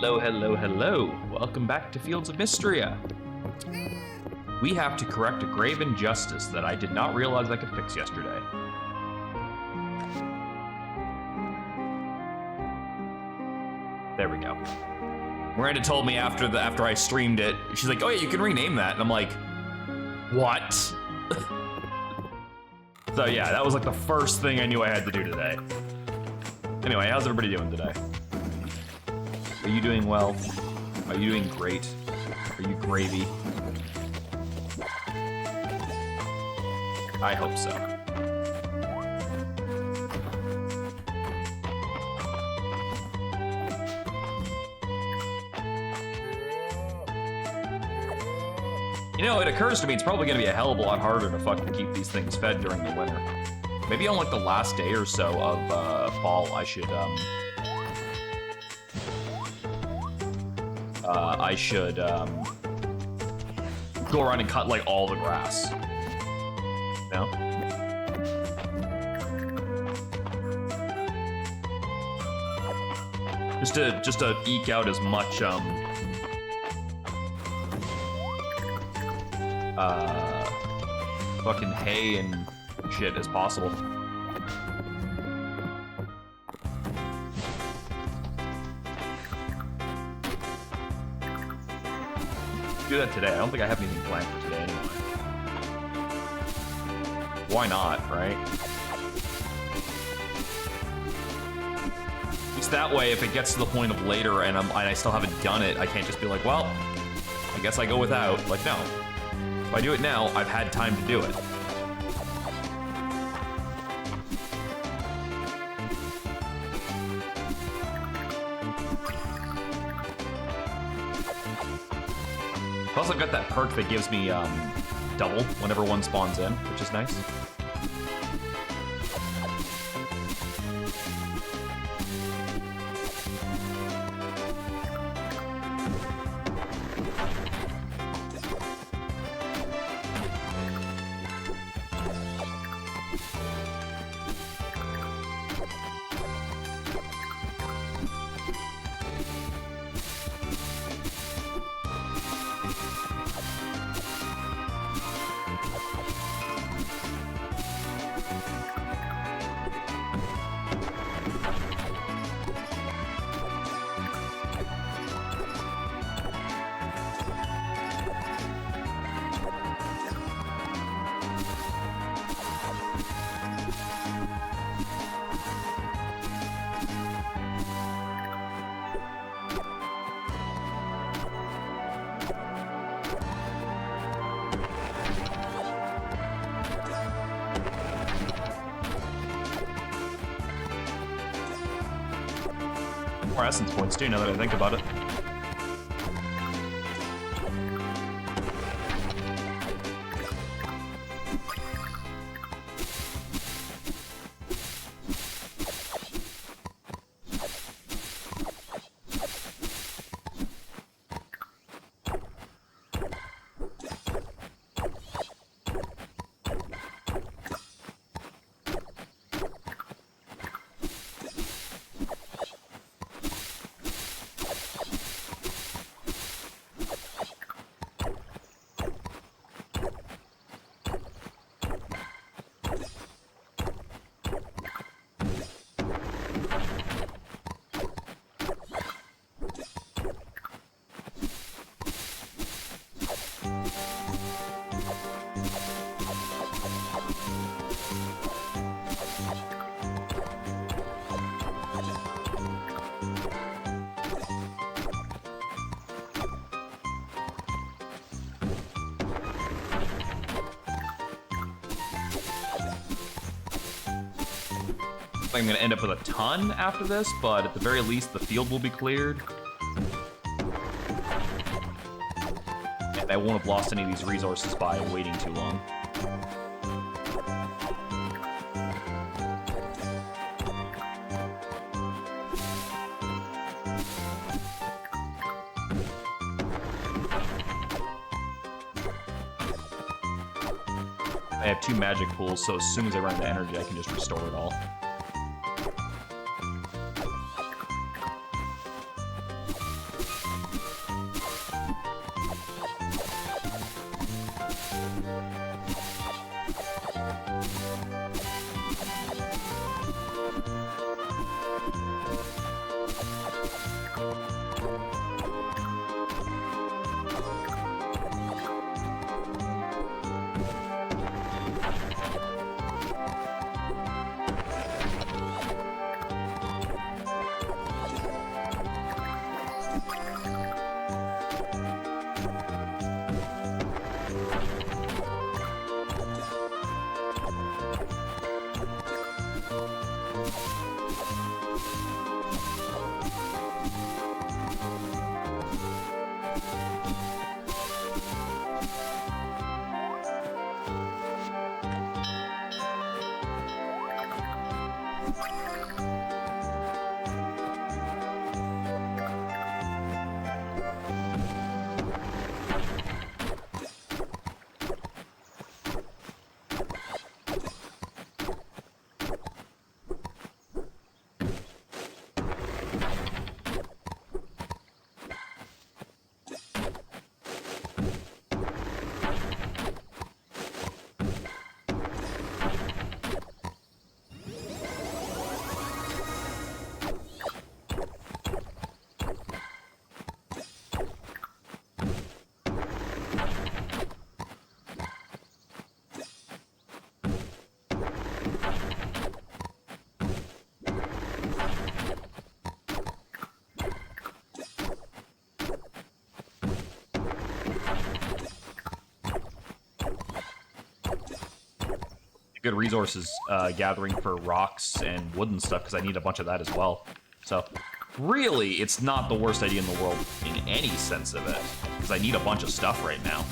Hello, hello, hello. Welcome back to Fields of Mistria. We have to correct a grave injustice that I did not realize I could fix yesterday. There we go. Miranda told me after I streamed it, she's like, oh yeah, you can rename that. And I'm like, what? So yeah, that was like the first thing I knew I had to do today. Anyway, how's everybody doing today? Are you doing well? Are you doing great? Are you gravy? I hope so. You know, it occurs to me it's probably going to be a hell of a lot harder to fucking keep these things fed during the winter. Maybe on like the last day or so of fall, I should go around and cut like all the grass. No? Just to eke out as much fucking hay and shit as possible. Do that today. I don't think I have anything planned for today anyway. Why not, right? It's that way if it gets to the point of later and I still haven't done it, I can't just be like, well, I guess I go without. Like, no. If I do it now, I've had time to do it. I've also got that perk that gives me double whenever one spawns in, which is nice. More essence points too, now that I think about it. I'm gonna end up with a ton after this, but at the very least, the field will be cleared. And I won't have lost any of these resources by waiting too long. I have 2 magic pools, so as soon as I run out of energy, I can just restore it all. good resources gathering for rocks and wood and stuff, because I need a bunch of that as well. So, really, it's not the worst idea in the world in any sense of it, because I need a bunch of stuff right now.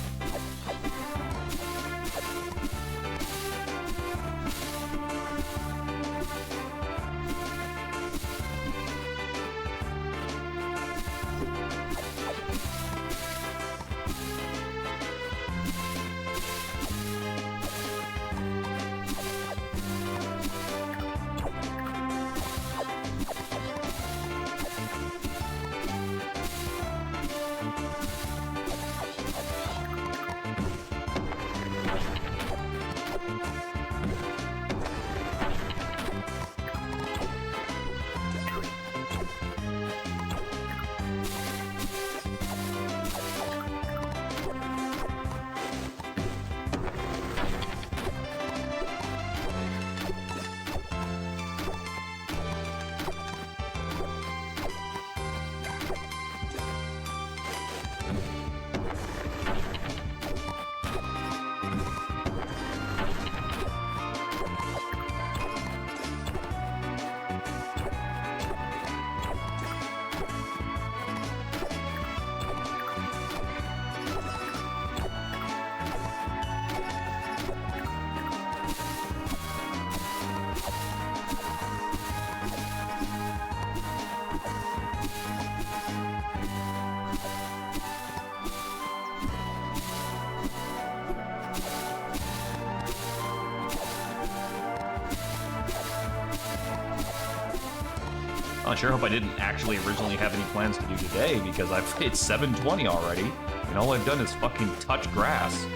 I sure hope I didn't actually originally have any plans to do today, because it's 7:20 already, and all I've done is fucking touch grass.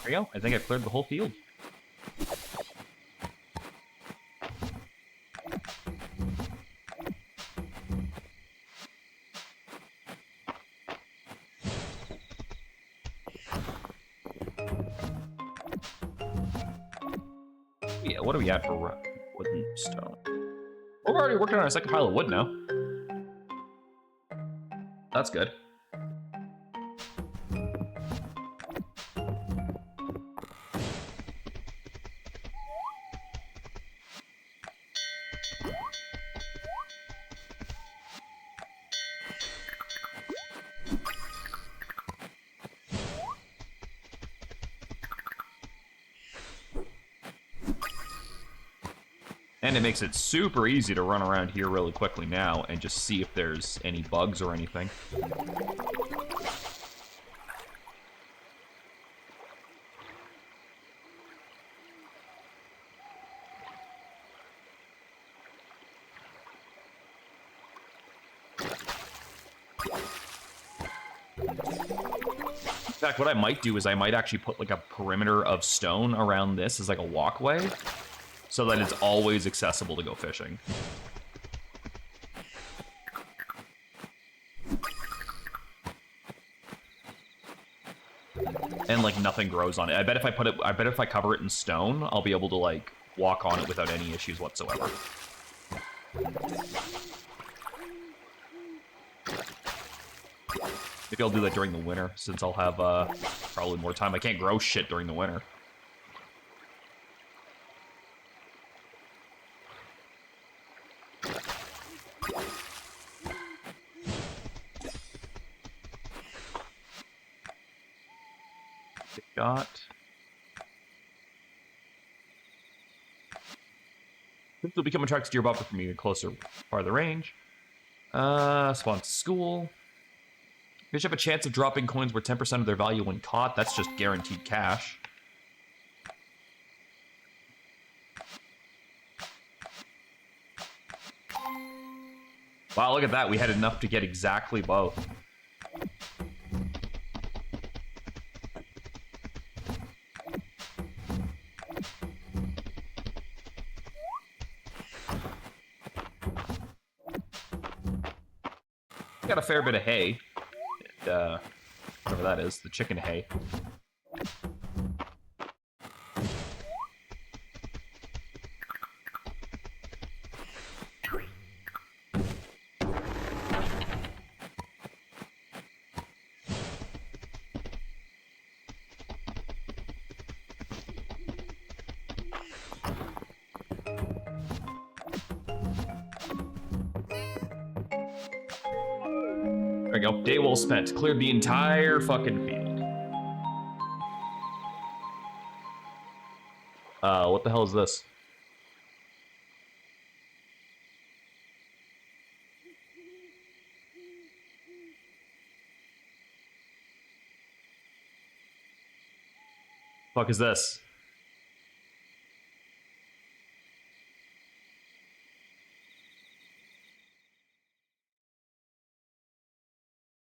There we go. I think I cleared the whole field. Yeah, what are we at for wood and stone? We're already working on our second pile of wood now. That's good. And it makes it super easy to run around here really quickly now and just see if there's any bugs or anything. In fact, what I might do is I might actually put like a perimeter of stone around this as like a walkway, so that it's always accessible to go fishing. And like nothing grows on it. I bet if I cover it in stone, I'll be able to like walk on it without any issues whatsoever. Maybe I'll do that during the winter, since I'll have probably more time. I can't grow shit during the winter. Got. This will become attracted to your buffer from you closer, farther range. Spawn school. Fish have a chance of dropping coins worth 10% of their value when caught. That's just guaranteed cash. Wow, look at that. We had enough to get exactly both. Got a fair bit of hay. And, whatever that is, the chicken hay. There we go. Day well spent. Cleared the entire fucking field. What the hell is this? Fuck is this?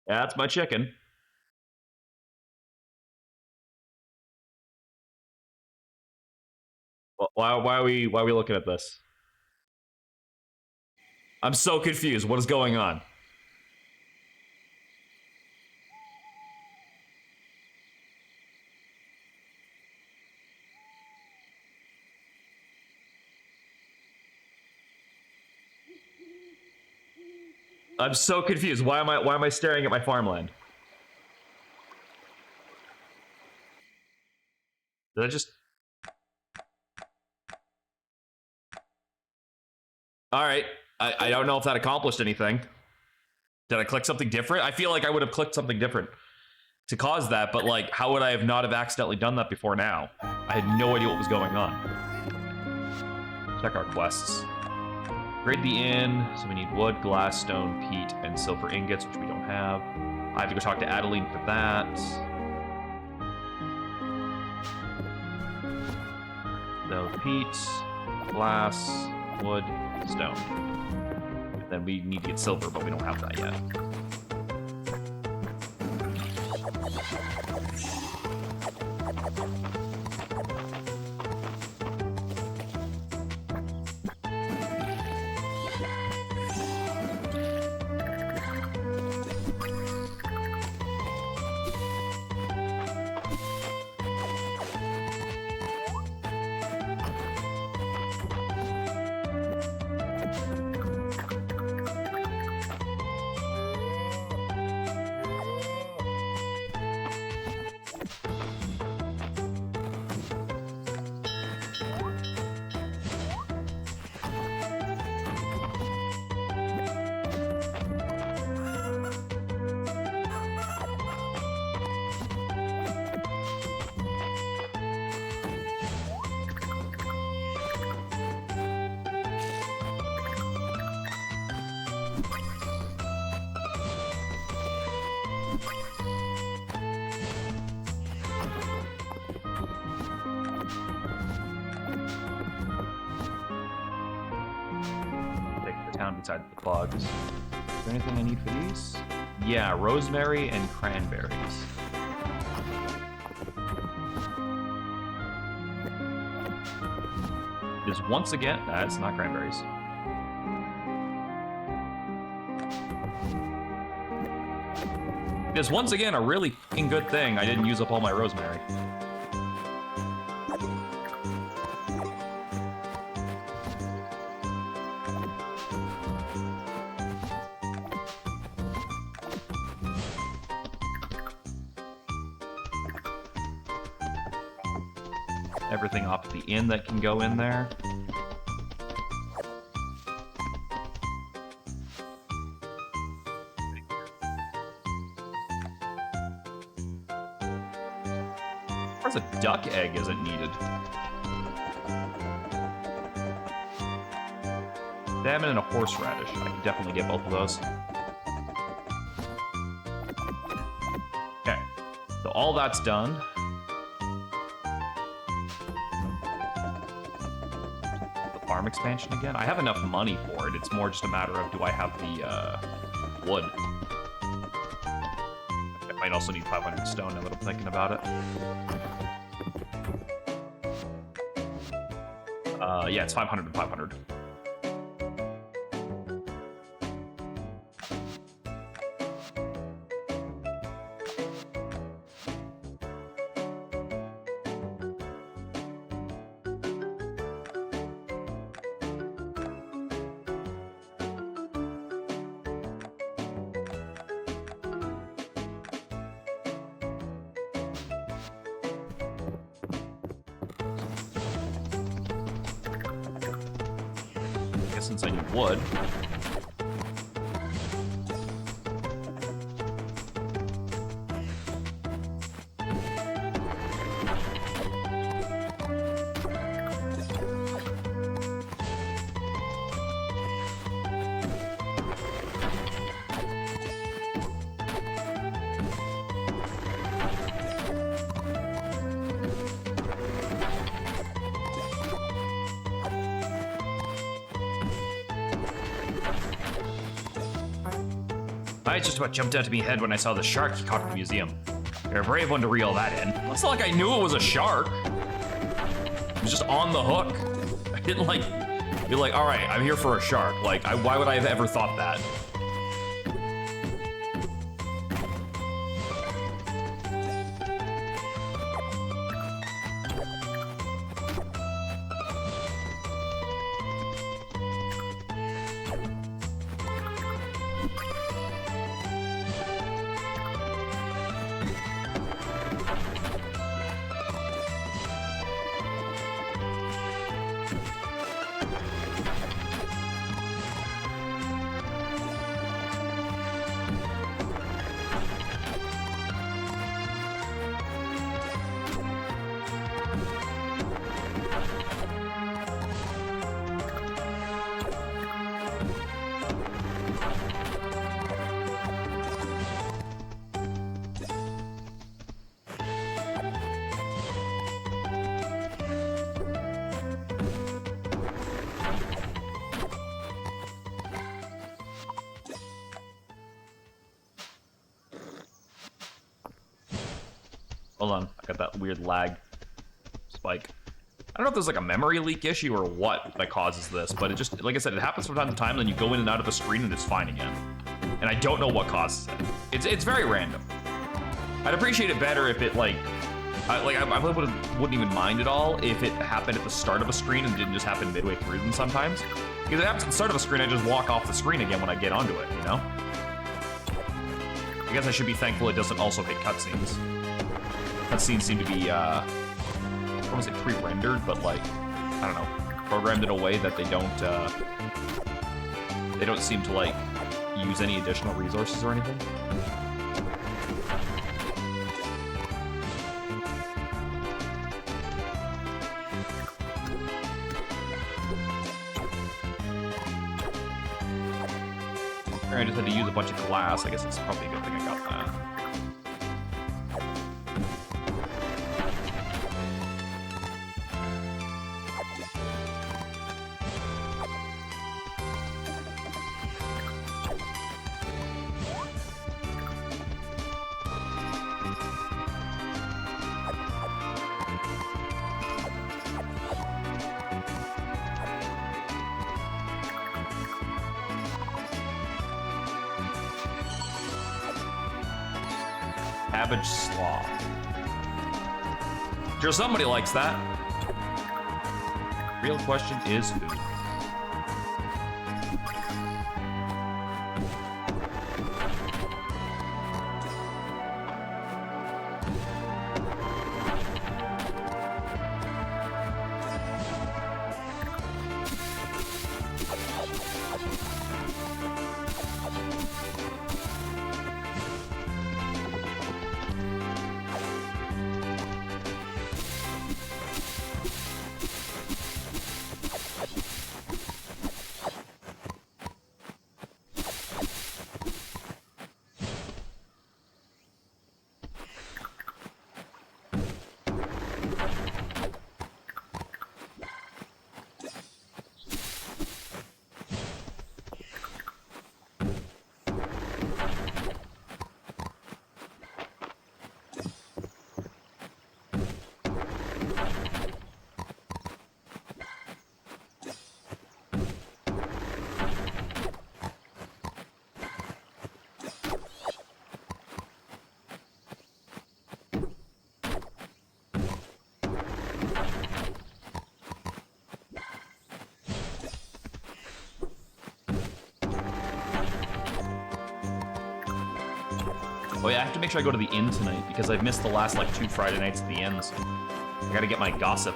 That's my chicken. Why are we looking at this? I'm so confused. What is going on? I'm so confused. Why am I staring at my farmland? Did I just... Alright. I don't know if that accomplished anything. Did I click something different? I feel like I would have clicked something different to cause that, but like, how would I have not have accidentally done that before now? I had no idea what was going on. Check our quests. Grade the inn, so we need wood, glass, stone, peat, and silver ingots, which we don't have. I have to go talk to Adeline for that. So peat, glass, wood, stone. And then we need to get silver, but we don't have that yet. Inside the bugs. Is there anything I need for these? Yeah, rosemary and cranberries. Is once again, that's not cranberries. Is once again a really fucking good thing I didn't use up all my rosemary. everything off the inn that can go in there. As a duck egg isn't needed. Salmon and a horseradish. I can definitely get both of those. Okay, so all that's done. The farm expansion again. I have enough money for it. It's more just a matter of do I have the wood. I might also need 500 stone now that I'm thinking about it. Yeah, it's 500 and 500. Since I need wood. It just about jumped out to me head when I saw the shark he caught at the museum. You're a brave one to reel that in. It's not like I knew it was a shark. It was just on the hook. I didn't like be like, all right, I'm here for a shark. Like, why would I have ever thought that? Hold on, I got that weird lag spike. I don't know if there's like a memory leak issue or what that causes this, but it just, like I said, it happens from time to time, then you go in and out of the screen and it's fine again. And I don't know what causes it. It's very random. I'd appreciate it better if it I wouldn't even mind at all if it happened at the start of a screen and didn't just happen midway through them sometimes. Because if it happens at the start of a screen, I just walk off the screen again when I get onto it, you know? I guess I should be thankful it doesn't also hit cutscenes. Cutscenes seem to be, I don't want to say pre-rendered, but like, I don't know, programmed in a way that they don't seem to like use any additional resources or anything. I just had to use a bunch of glass. I guess it's probably a good thing I got that. Cabbage slaw. Sure, somebody likes that. Real question is who? Oh yeah, I have to make sure I go to the inn tonight because I've missed the last like 2 Friday nights at the inns. I gotta get my gossip.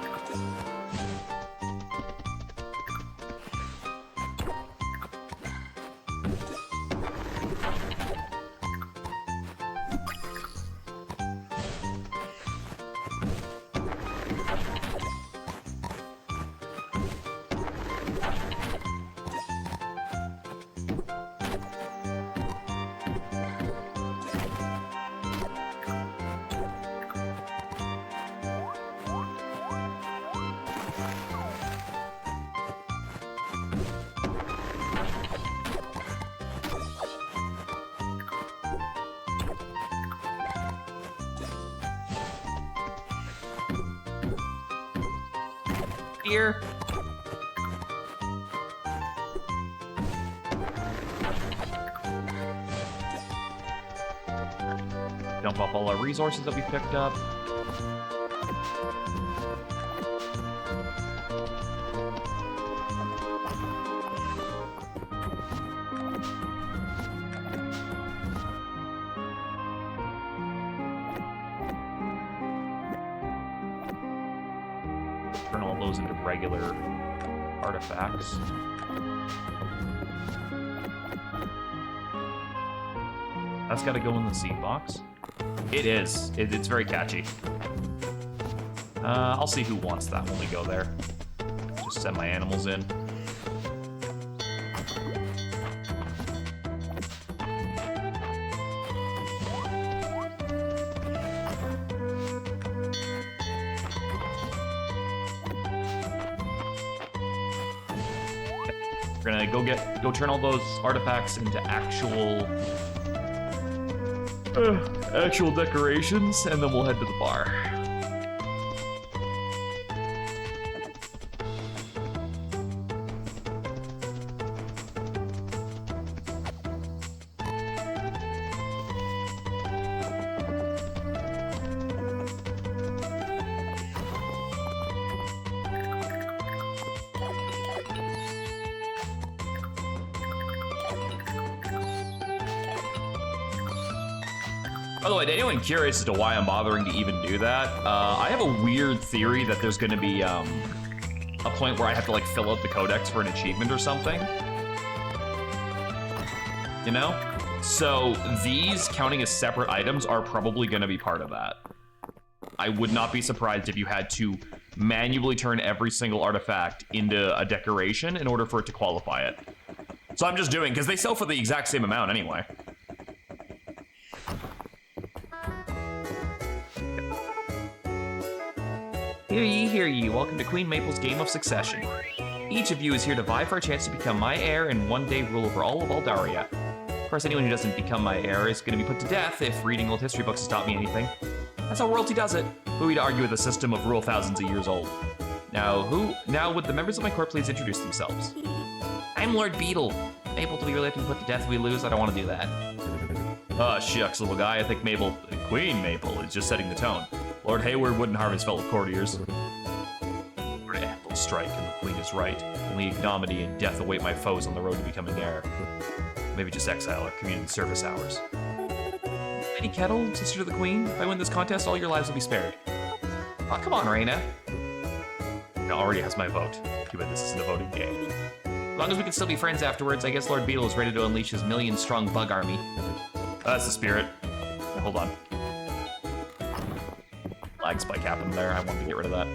Here. Dump off all our resources that we picked up. Turn all those into regular artifacts. That's got to go in the seed box. It is. It's very catchy. I'll see who wants that when we go there. Just send my animals in. We're gonna go turn all those artifacts into actual decorations, and then we'll head to the bar. By the way, to anyone curious as to why I'm bothering to even do that, I have a weird theory that there's going to be a point where I have to like fill out the codex for an achievement or something. You know? So these, counting as separate items, are probably going to be part of that. I would not be surprised if you had to manually turn every single artifact into a decoration in order for it to qualify it. So I'm just doing, because they sell for the exact same amount anyway. Hear ye. Welcome to Queen Maple's Game of Succession. Each of you is here to vie for a chance to become my heir and one day rule over all of Aldaria. Of course, anyone who doesn't become my heir is going to be put to death if reading old history books has taught me anything. That's how royalty does it. Who are we to argue with a system of rule thousands of years old? Now would the members of my court please introduce themselves? I'm Lord Beetle. Mabel, do we really have to be put to death if we lose? I don't want to do that. Oh, shucks, little guy. I think Queen Maple is just setting the tone. Lord Hayward wouldn't harm his fellow courtiers. Lord Apple strike, and the queen is right. Only ignominy and death await my foes on the road to becoming heir. Maybe just exile or community service hours. Lady Kettle, sister to the queen, if I win this contest, all your lives will be spared. Oh, come on, Reina. It already has my vote. Too bad this isn't a voting game. As long as we can still be friends afterwards, I guess Lord Beetle is ready to unleash his million-strong bug army. That's the spirit. Hold on. Lag spike happened there. I wanted to get rid of that.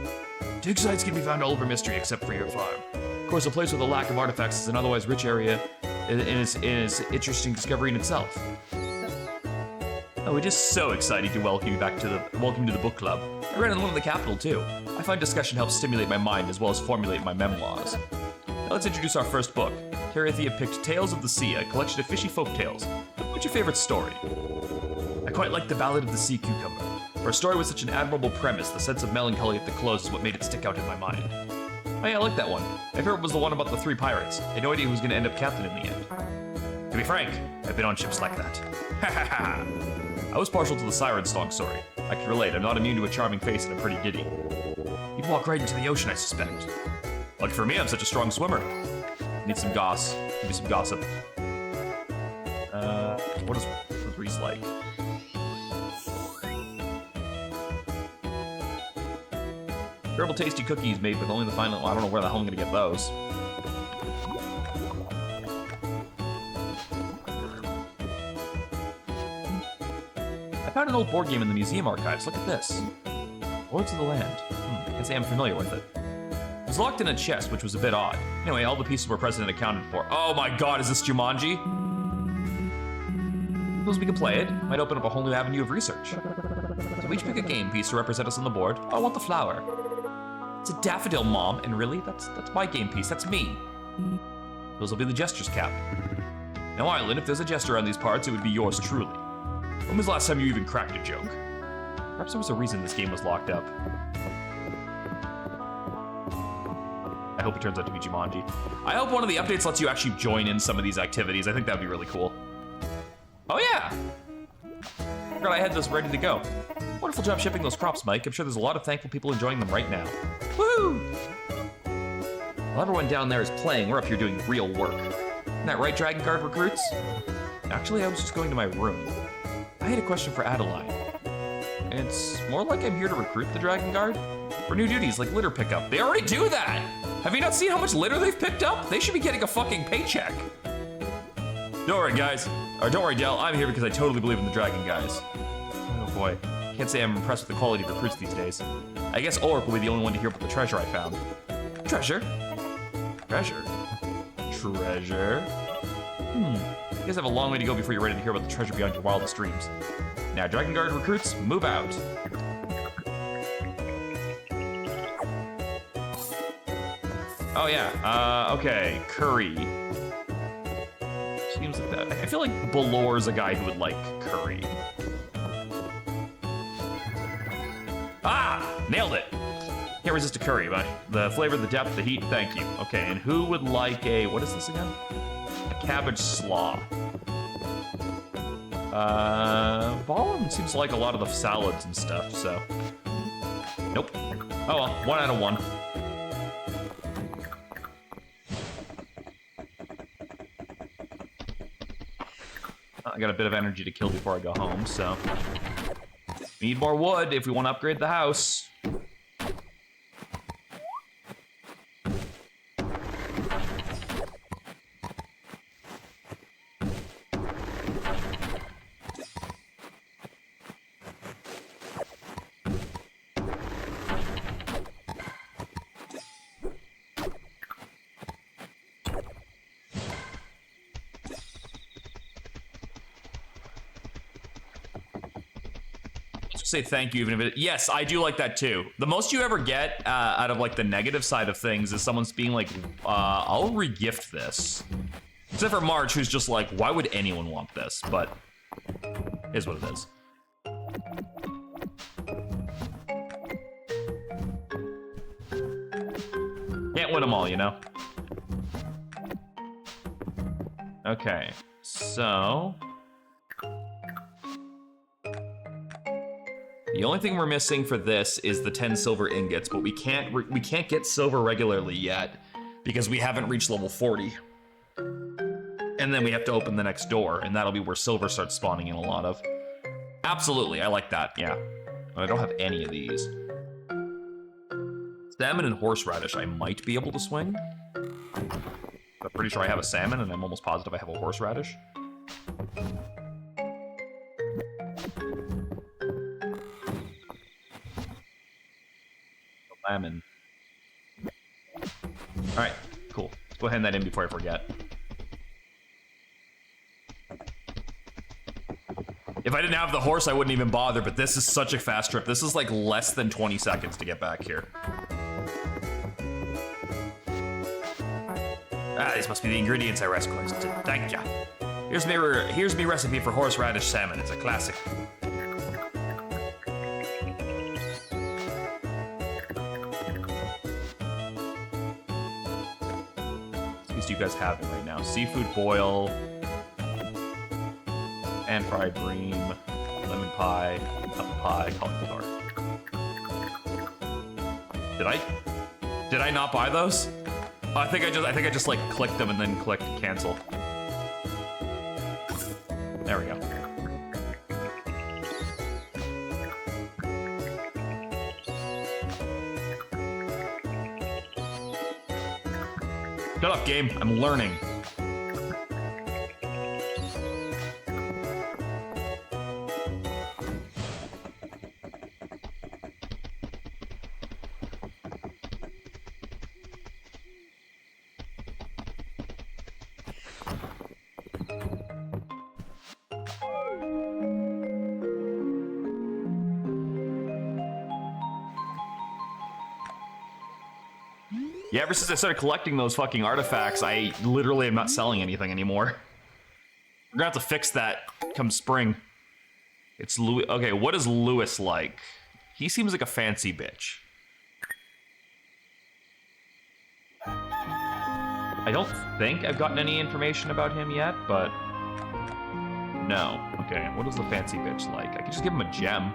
Dig sites can be found all over Mistria except for your farm. Of course, a place with a lack of artifacts is an otherwise rich area and is interesting discovery in itself. Oh, it is so exciting to welcome you back to the book club. I ran in one of the capital too. I find discussion helps stimulate my mind as well as formulate my memoirs. Now let's introduce our first book. Carithia picked Tales of the Sea, a collection of fishy folk tales. What's your favorite story? I quite like the Ballad of the Sea Cucumber. For a story with such an admirable premise, the sense of melancholy at the close is what made it stick out in my mind. Oh yeah, I like that one. My favorite was the one about the 3 pirates. I had no idea who was going to end up captain in the end. To be frank, I've been on ships like that. Ha ha ha! I was partial to the siren song story. I can relate, I'm not immune to a charming face and a pretty ditty. You'd walk right into the ocean, I suspect. Lucky for me, I'm such a strong swimmer. Need some goss. Give me some gossip. What is what's Reese like? Terrible tasty cookies made with only the final. I don't know where the hell I'm gonna get those. I found an old board game in the museum archives. Look at this. Lords of the Land. Can't say I'm familiar with it. It was locked in a chest, which was a bit odd. Anyway, all the pieces were present and accounted for. Oh my god, is this Jumanji? Suppose we can play it. Might open up a whole new avenue of research. So we each pick a game piece to represent us on the board. Oh, I want the flower. It's a daffodil, Mom. And really, that's my game piece. That's me. Those will be the jester's cap. Now, Island, if there's a jester on these parts, it would be yours truly. When was the last time you even cracked a joke? Perhaps there was a reason this game was locked up. I hope it turns out to be Jumanji. I hope one of the updates lets you actually join in some of these activities. I think that would be really cool. Oh yeah! Forgot I had this ready to go. Wonderful job shipping those crops, Mike. I'm sure there's a lot of thankful people enjoying them right now. Woohoo! While everyone down there is playing, we're up here doing real work. Isn't that right, Dragon Guard recruits? Actually, I was just going to my room. I had a question for Adeline. It's more like I'm here to recruit the Dragon Guard for new duties like litter pickup. They already do that! Have you not seen how much litter they've picked up? They should be getting a fucking paycheck. Don't worry, guys. Or don't worry, Del. I'm here because I totally believe in the Dragon guys. Oh boy. Can't say I'm impressed with the quality of recruits these days. I guess Ulrich will be the only one to hear about the treasure I found. Treasure? Treasure? Treasure? You guys have a long way to go before you're ready to hear about the treasure beyond your wildest dreams. Now, Dragon Guard recruits, move out. Oh yeah, okay, curry. Seems like that. I feel like Balor's a guy who would like curry. Ah, nailed it. Can't resist a curry, but the flavor, the depth, the heat, thank you. Okay, and who would like a, what is this again? A cabbage slaw. Ballin seems to like a lot of the salads and stuff, so. Nope. Oh well, 1 out of 1. I got a bit of energy to kill before I go home, so. We need more wood if we want to upgrade the house. Say thank you, even if it. Yes, I do like that too. The most you ever get out of like the negative side of things is someone's being like, I'll regift this. Except for March, who's just like, why would anyone want this? But is what it is. Can't win them all, you know? Okay, so. The only thing we're missing for this is the 10 silver ingots, but we can't get silver regularly yet because we haven't reached level 40. And then we have to open the next door, and that'll be where silver starts spawning in a lot of. Absolutely, I like that, yeah. I don't have any of these. Salmon and horseradish I might be able to swing. I'm pretty sure I have a salmon, and I'm almost positive I have a horseradish. Lemon. All right, cool. Let's go hand that in before I forget. If I didn't have the horse, I wouldn't even bother, but this is such a fast trip. This is like less than 20 seconds to get back here. Ah, these must be the ingredients I requested. Thank ya. Here's me recipe for horseradish salmon. It's a classic. You guys have it right now. Seafood boil, and fried bream, lemon pie, apple pie, cauliflower. Did I not buy those? Oh, I think I just like clicked them and then clicked cancel. There we go. Shut up, game. I'm learning. Yeah, ever since I started collecting those fucking artifacts, I literally am not selling anything anymore. We're gonna have to fix that come spring. It's Louis. Okay, what is Lewis like? He seems like a fancy bitch. I don't think I've gotten any information about him yet, but no. Okay, what is the fancy bitch like? I can just give him a gem.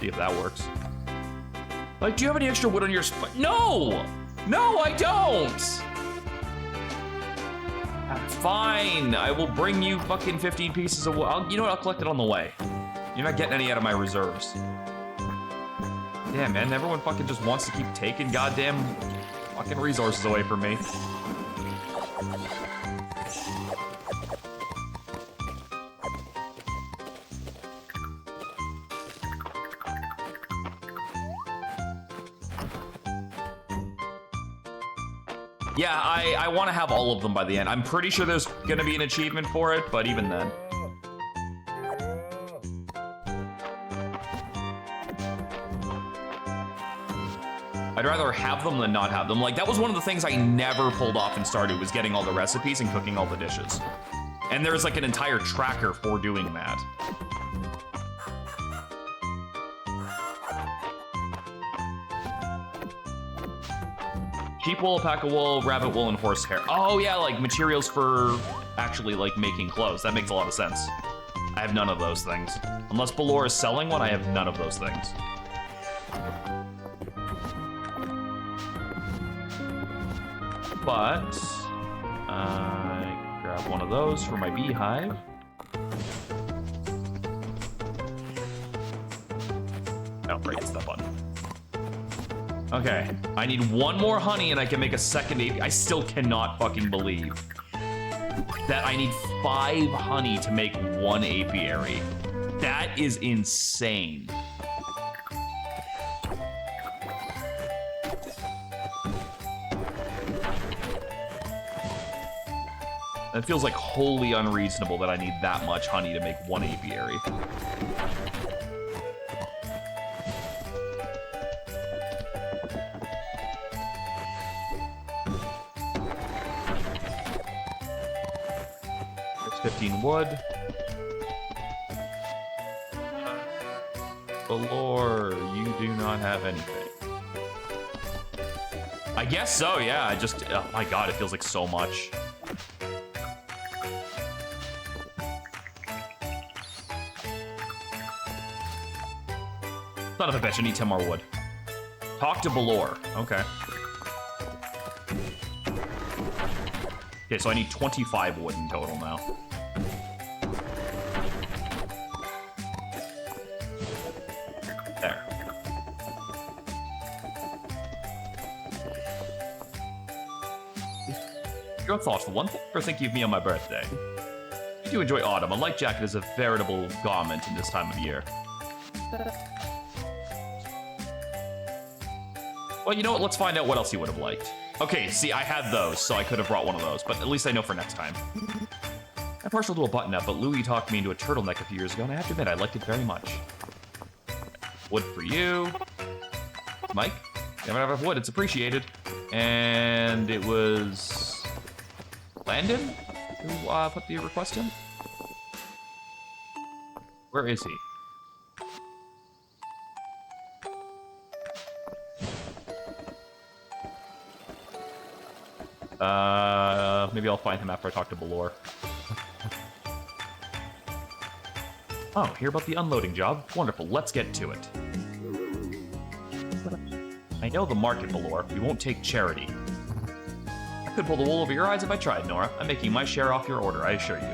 See if that works. Like, do you have any extra wood on your No! No, I don't! Fine, I will bring you fucking 15 pieces of wood. You know what, I'll collect it on the way. You're not getting any out of my reserves. Yeah, man, everyone fucking just wants to keep taking goddamn fucking resources away from me. Yeah, I want to have all of them by the end. I'm pretty sure there's gonna be an achievement for it, but even then. I'd rather have them than not have them. Like, that was one of the things I never pulled off in Stardew, was getting all the recipes and cooking all the dishes. And there's like an entire tracker for doing that. Sheep wool, alpaca wool, rabbit wool, and horsehair. Oh yeah, like materials for actually like making clothes. That makes a lot of sense. I have none of those things. Unless Balor is selling one, I have none of those things. But I grab one of those for my beehive. Oh, right, it's that button. Okay, I need one more honey and I can make a second apiary. I still cannot fucking believe that I need 5 honey to make 1 apiary. That is insane. That feels like wholly unreasonable that I need that much honey to make 1 apiary. There's 15 wood. Balor, you do not have anything. I guess so, yeah. I just, oh my god, it feels like so much. Son of a bitch, I need 10 more wood. Talk to Balor. Okay. Okay, so I need 25 wood in total now. There. You're thoughtful. One thing for thinking of me on my birthday. I do enjoy autumn. A light jacket is a veritable garment in this time of year. Well, you know what? Let's find out what else you would have liked. Okay, see, I had those, so I could have brought one of those, but at least I know for next time. I'm partial to a button-up, but Louis talked me into a turtleneck a few years ago, and I have to admit, I liked it very much. Wood for you. Mike, you have enough wood, it's appreciated. And it was Landon who put the request in? Where is he? Maybe I'll find him after I talk to Balor. Oh, hear about the unloading job? Wonderful, let's get to it. I know the market, Balor. We won't take charity. I could pull the wool over your eyes if I tried, Nora. I'm making my share off your order, I assure you.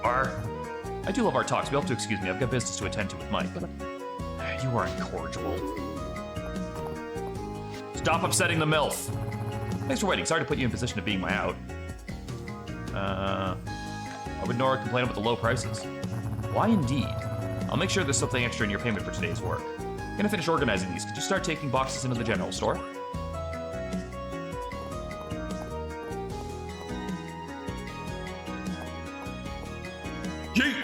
I do love our talks. You'll have to excuse me. I've got business to attend to with Mike. You are incorrigible. Stop upsetting the MILF. Thanks for waiting. Sorry to put you in position of being my out. Why would Nora complain about the low prices? Why indeed? I'll make sure there's something extra in your payment for today's work. I'm gonna finish organizing these. Could you start taking boxes into the general store? Yeet!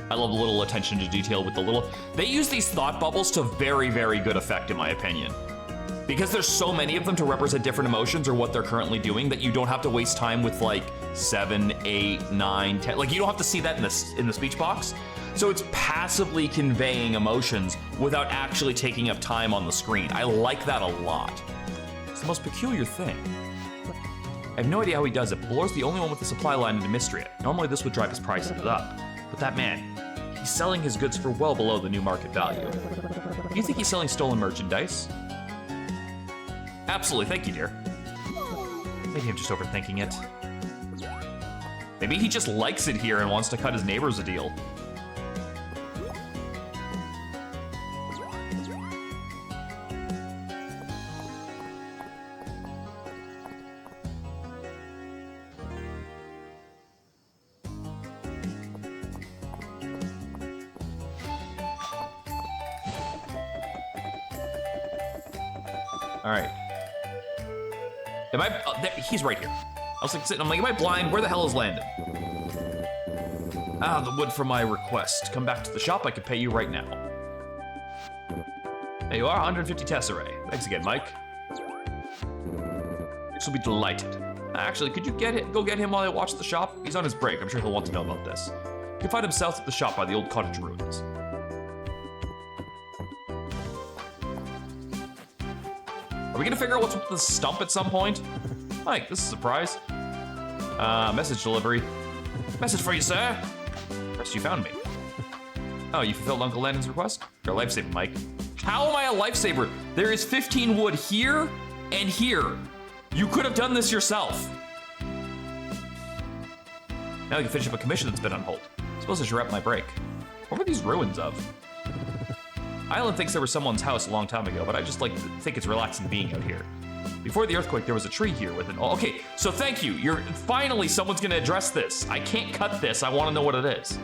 I love the little attention to detail with the little... They use these thought bubbles to very, very good effect, in my opinion. Because there's so many of them to represent different emotions or what they're currently doing that you don't have to waste time with like 7, 8, 9, 10. Like you don't have to see that in the speech box. So it's passively conveying emotions without actually taking up time on the screen. I like that a lot. It's the most peculiar thing. I have no idea how he does it, but Valor's the only one with the supply line into Mistria. Normally this would drive his prices up. But that man, he's selling his goods for well below the new market value. Do you think he's selling stolen merchandise? Absolutely, thank you, dear. Maybe I'm just overthinking it. Maybe he just likes it here and wants to cut his neighbors a deal. All right. Am I? He's right here. I was like sitting. I'm like, am I blind? Where the hell is Landon? Ah, the wood for my request. Come back to the shop. I can pay you right now. There you are, 150 tesserae. Thanks again, Mike. This will be delighted. Actually, could you go get him while I watch the shop? He's on his break. I'm sure he'll want to know about this. You can find him south at the shop by the old cottage ruins. Are we gonna figure out what's with the stump at some point? Mike, this is a surprise. Message delivery. Message for you, sir. First you found me. Oh, you fulfilled Uncle Landon's request? You're a lifesaver, Mike. How am I a lifesaver? There is 15 wood here and here. You could have done this yourself. Now you can finish up a commission that's been on hold. I suppose I should wrap my break. What were these ruins of? Island thinks there was someone's house a long time ago, but I just like to think it's relaxing being out here. Before the earthquake, there was a tree here with an... Oh, okay, so thank you. Finally, someone's gonna address this. I can't cut this. I want to know what it is.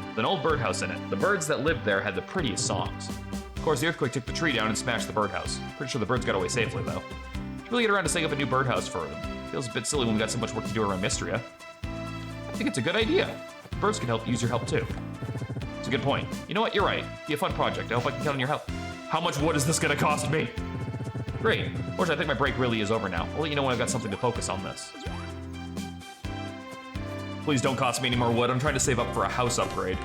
With an old birdhouse in it. The birds that lived there had the prettiest songs. Of course, the earthquake took the tree down and smashed the birdhouse. Pretty sure the birds got away safely, though. Should really get around to setting up a new birdhouse for them. Feels a bit silly when we got so much work to do around Mistria. I think it's a good idea. The birds can use your help, too. It's a good point. You know what? You're right. Be a fun project. I hope I can count on your help. How much wood is this gonna cost me? Great. Fortunately, I think my break really is over now. I'll let you know when I've got something to focus on this. Please don't cost me any more wood. I'm trying to save up for a house upgrade.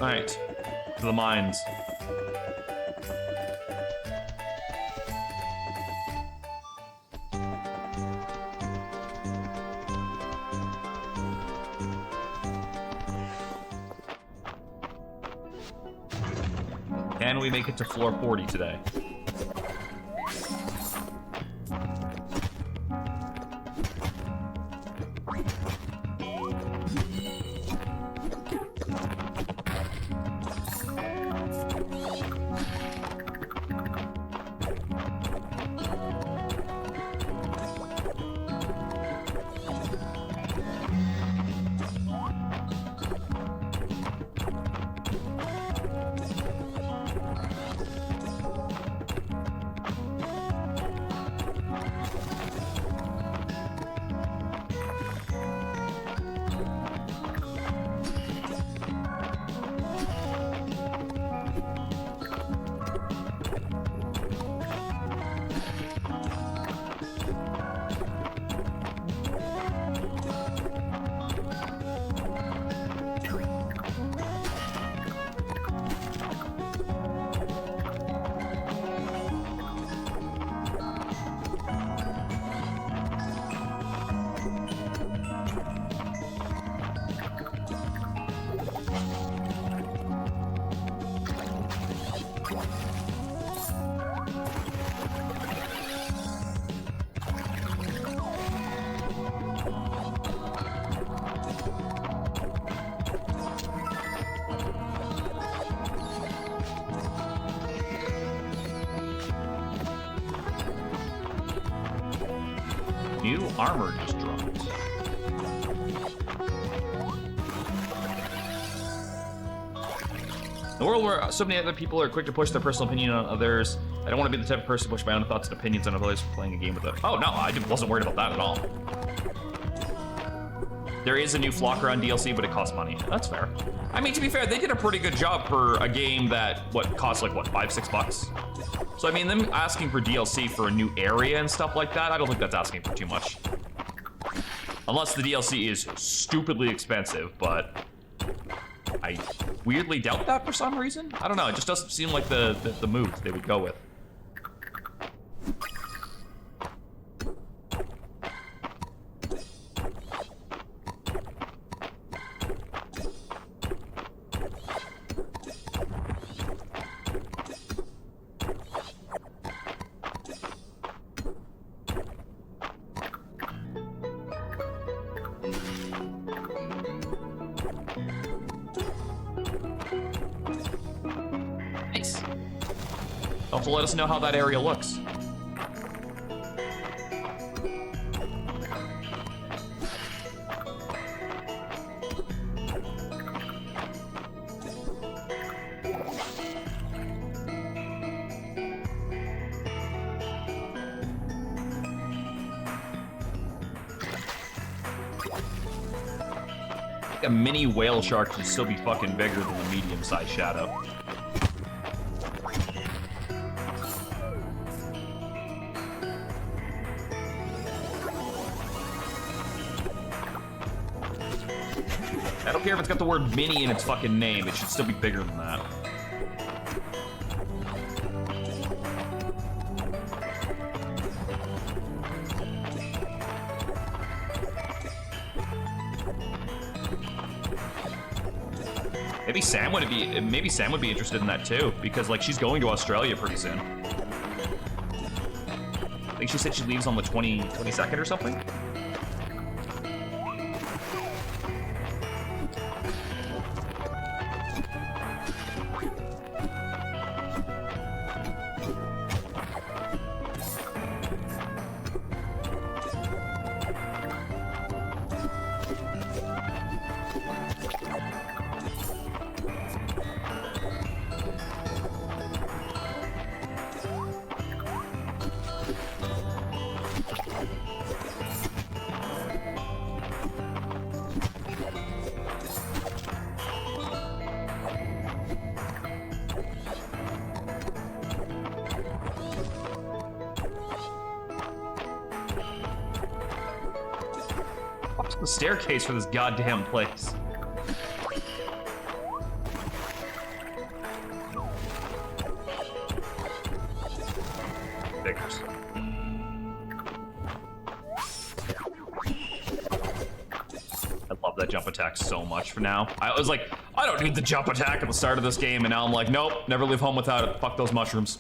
Alright, to the mines. Can we make it to floor 40 today? New armor just dropped. In a world where so many other people are quick to push their personal opinion on others, I don't want to be the type of person to push my own thoughts and opinions on others playing a game with it. Oh, no, I wasn't worried about that at all. There is a new Flocker on DLC, but it costs money. That's fair. I mean, to be fair, they did a pretty good job for a game that, costs like, $5, $6? So, I mean, them asking for DLC for a new area and stuff like that, I don't think that's asking for too much. Unless the DLC is stupidly expensive, but I weirdly doubt that for some reason. I don't know, it just doesn't seem like the move they would go with. Also, let us know how that area looks. A mini whale shark should still be fucking bigger than a medium-sized shadow. I don't care if it's got the word mini in its fucking name, it should still be bigger than that. Maybe Sam would be interested in that too, because like she's going to Australia pretty soon. I think she said she leaves on the 22nd or something. The staircase for this goddamn place. Figures. I love that jump attack so much for now. I was like, I don't need the jump attack at the start of this game, and now I'm like, nope, never leave home without it. Fuck those mushrooms.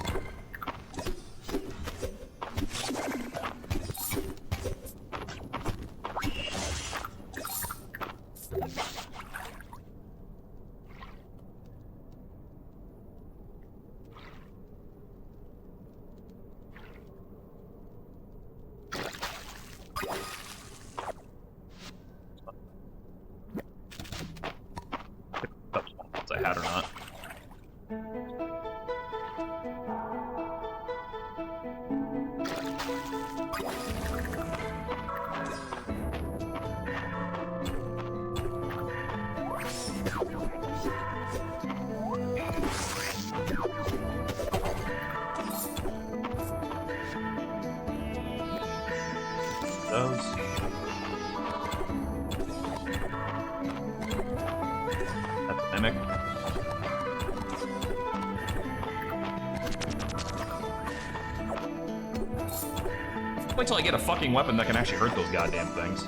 I had or not. Those. Epidemic. Wait till I get a fucking weapon that can actually hurt those goddamn things.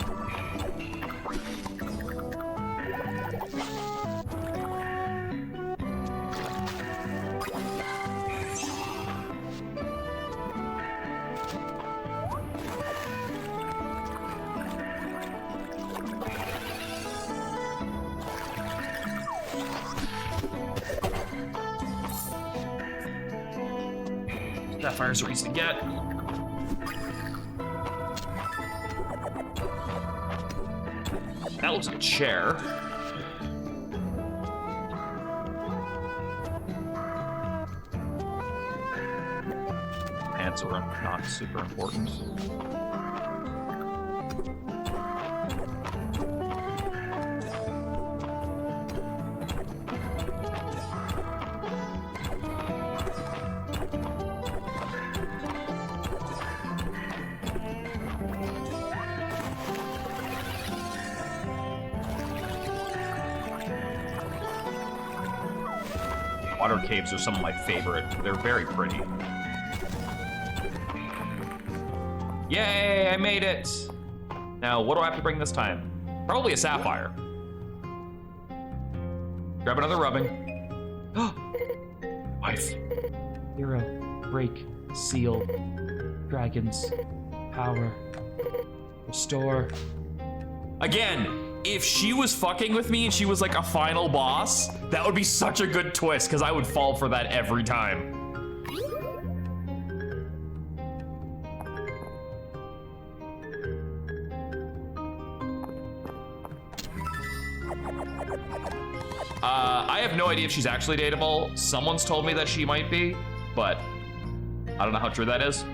That fire's so easy to get. That looks like a chair. Pants are not super important. Water caves are some of my favorite. They're very pretty. Yay, I made it! Now, what do I have to bring this time? Probably a sapphire. Grab another rubbing. Wife. Hero, break, seal, dragons, power, restore. Again, if she was fucking with me and she was like a final boss, that would be such a good twist, because I would fall for that every time. I have no idea if she's actually dateable. Someone's told me that she might be, but I don't know how true that is.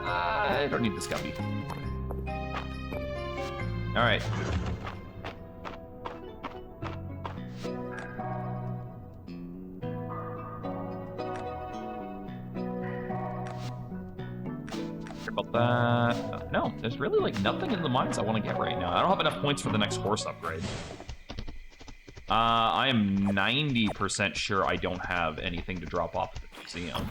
I don't need this gummy. All right. About that. No, there's really like nothing in the mines I want to get right now. I don't have enough points for the next horse upgrade. I am 90% sure I don't have anything to drop off at the museum.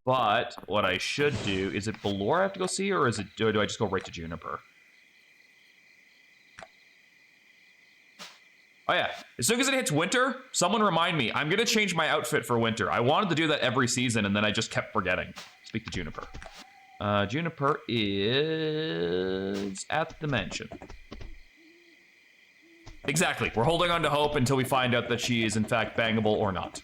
But what I should do, is it Belore I have to go see, or is it do I just go right to Juniper? Oh yeah, as soon as it hits winter, someone remind me. I'm gonna change my outfit for winter. I wanted to do that every season, and then I just kept forgetting. Speak to Juniper. Juniper is at the mansion. Exactly, we're holding on to hope until we find out that she is in fact bangable or not.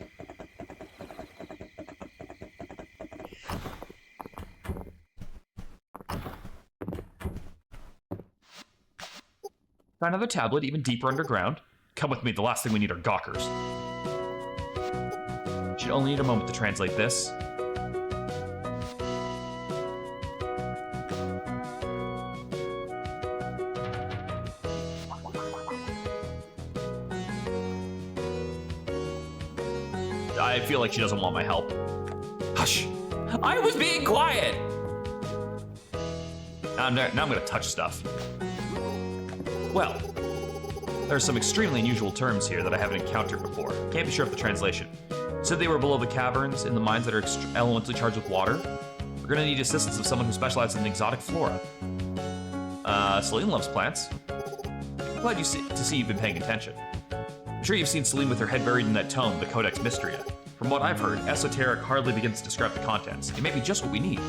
Find another tablet even deeper underground. Come with me, the last thing we need are gawkers. Should only need a moment to translate this. I feel like she doesn't want my help. Hush! I was being quiet! Now I'm gonna touch stuff. Well, there are some extremely unusual terms here that I haven't encountered before. Can't be sure of the translation. Said they were below the caverns in the mines that are elementally charged with water. We're gonna need assistance of someone who specializes in exotic flora. Celine loves plants. Glad to see you've been paying attention. I'm sure you've seen Celine with her head buried in that tome, the Codex Mistria. From what I've heard, esoteric hardly begins to describe the contents. It may be just what we need.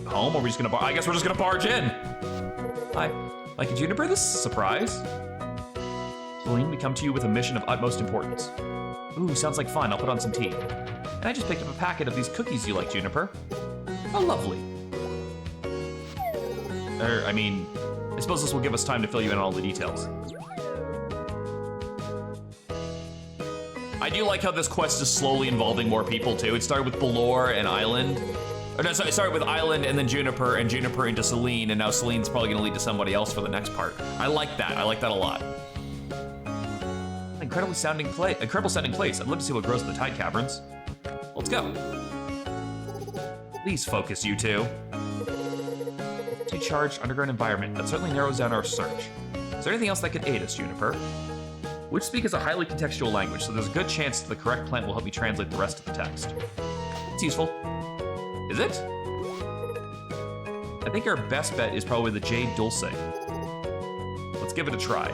Home, or are we just gonna I guess we're just gonna barge in. Hi. Like a Juniper, this is a surprise. Celine, we come to you with a mission of utmost importance. Ooh, sounds like fun. I'll put on some tea. And I just picked up a packet of these cookies you like, Juniper. How lovely. I mean, I suppose this will give us time to fill you in on all the details. I do like how this quest is slowly involving more people, too. It started with Belore and Island. Or no, sorry, it started with Island and then Juniper into Celine, and now Celine's probably gonna lead to somebody else for the next part. I like that. I like that a lot. Incredible sounding place. I'd love to see what grows in the Tide Caverns. Let's go. Please focus, you two. Too charged underground environment. That certainly narrows down our search. Is there anything else that could aid us, Juniper? Which speak is a highly contextual language, so there's a good chance that the correct plant will help me translate the rest of the text. It's useful. Is it? I think our best bet is probably the Jade Dulce. Let's give it a try.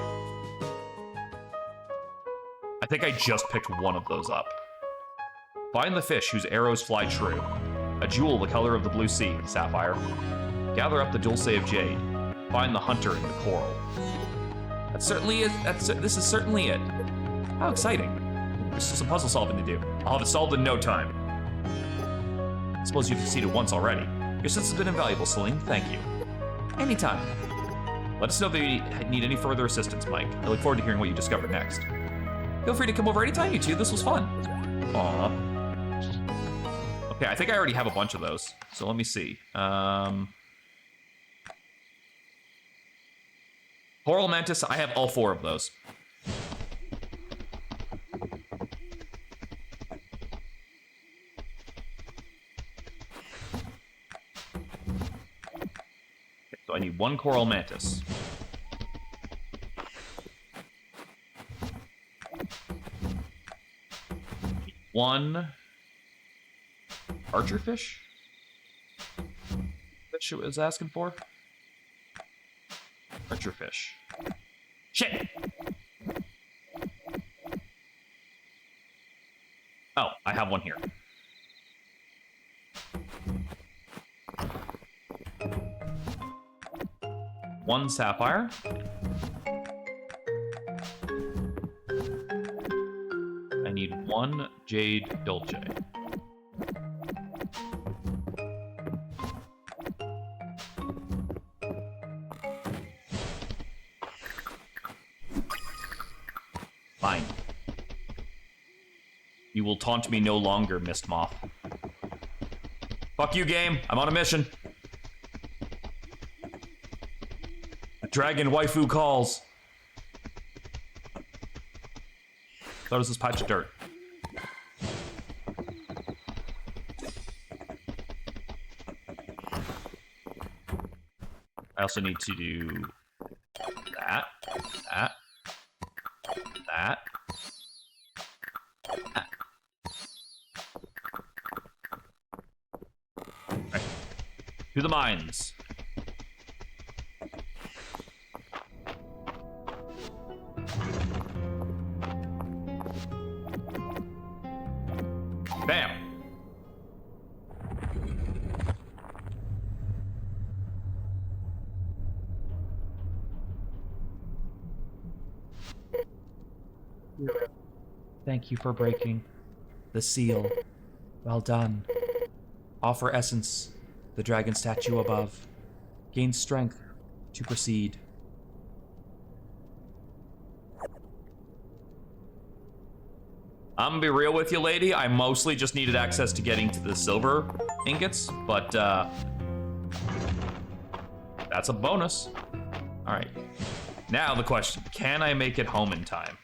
I think I just picked one of those up. Find the fish whose arrows fly true. A jewel the color of the blue sea, Sapphire. Gather up the Dulce of Jade. Find the hunter in the coral. This is certainly it. How exciting. There's still some puzzle solving to do. I'll have it solved in no time. I suppose you've succeeded once already. Your assistance has been invaluable, Celine. Thank you. Anytime. Let us know if you need any further assistance, Mike. I look forward to hearing what you discover next. Feel free to come over anytime, you two. This was fun. Aw. Okay, I think I already have a bunch of those. So let me see. Coral Mantis, I have all 4 of those. Okay, so I need 1 Coral Mantis. One Archerfish? That shit was asking for? Archerfish. Shit! Oh, I have one here. One sapphire. I need 1 jade dulce. Fine. You will taunt me no longer, Mist Moth. Fuck you, game. I'm on a mission. The dragon waifu calls. Thought it was this patch of dirt. I also need to do that. Right. To the mines. Bam. Thank you for breaking the seal. Well done. Offer essence, the dragon statue above. Gain strength to proceed. I'm gonna be real with you, lady. I mostly just needed access to getting to the silver ingots, but that's a bonus. All right. Now the question, can I make it home in time?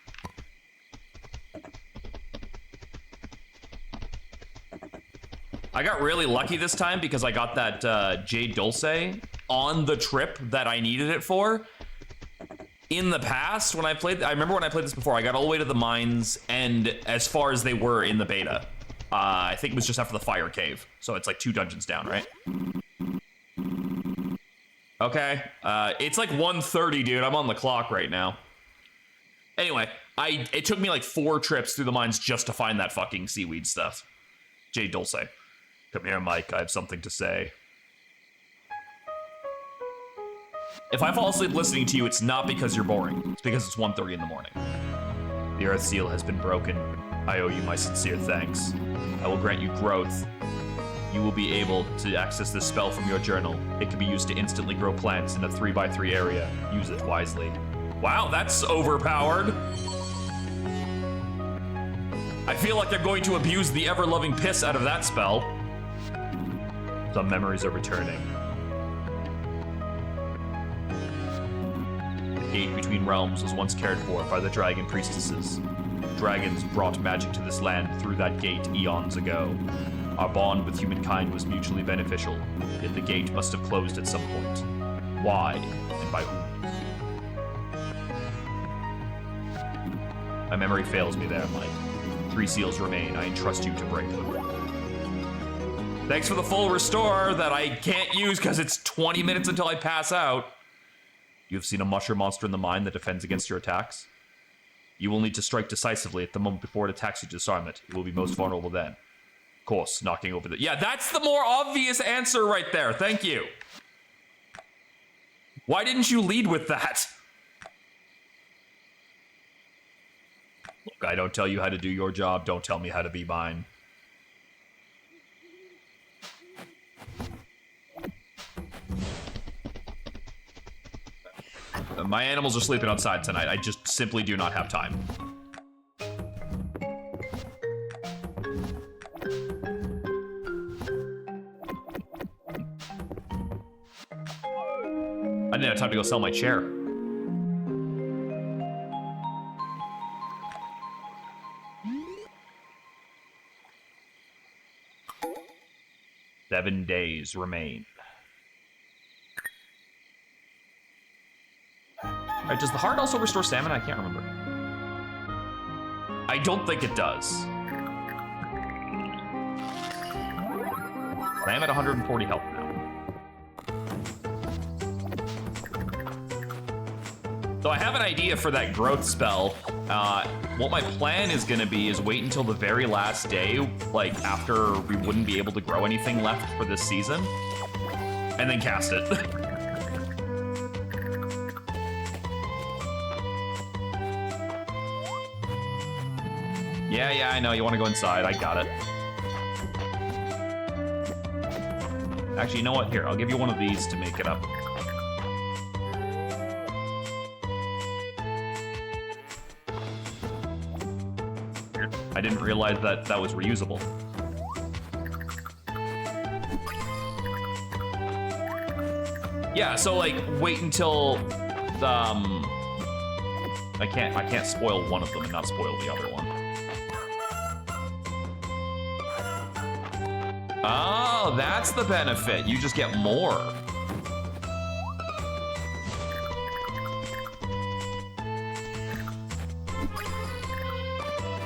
I got really lucky this time because I got that Jade Dulce on the trip that I needed it for. In the past, when I remember when I played this before, I got all the way to the mines and as far as they were in the beta. I think it was just after the fire cave. So it's like 2 dungeons down, right? Okay, it's like 1:30, dude. I'm on the clock right now. Anyway, it took me like 4 trips through the mines just to find that fucking seaweed stuff. Jade Dulce. Come here, Mike. I have something to say. If I fall asleep listening to you, it's not because you're boring. It's because it's 1:30 in the morning. The Earth Seal has been broken. I owe you my sincere thanks. I will grant you growth. You will be able to access this spell from your journal. It can be used to instantly grow plants in a 3x3 area. Use it wisely. Wow, that's overpowered. I feel like I'm going to abuse the ever-loving piss out of that spell. Some memories are returning. The gate between realms was once cared for by the dragon priestesses. Dragons brought magic to this land through that gate eons ago. Our bond with humankind was mutually beneficial, yet the gate must have closed at some point. Why, and by whom? My memory fails me there, Mike. 3 seals remain. I entrust you to break them. Thanks for the full restore that I can't use because it's 20 minutes until I pass out. You have seen a mushroom monster in the mine that defends against your attacks? You will need to strike decisively at the moment before it attacks you to disarm it. It will be most vulnerable then. Of course, knocking over the... Yeah, that's the more obvious answer right there. Thank you. Why didn't you lead with that? Look, I don't tell you how to do your job. Don't tell me how to be mine. My animals are sleeping outside tonight. I just simply do not have time. I didn't have time to go sell my chair. Seven days remain. Alright, does the heart also restore stamina? I can't remember. I don't think it does. I am at 140 health now. So I have an idea for that growth spell. What my plan is gonna be is wait until the very last day, like after we wouldn't be able to grow anything left for this season, and then cast it. Yeah, I know, you wanna go inside, I got it. Actually, you know what? Here, I'll give you one of these to make it up. I didn't realize that that was reusable. Yeah, so like wait until I can't spoil one of them and not spoil the other one. Oh, that's the benefit. You just get more.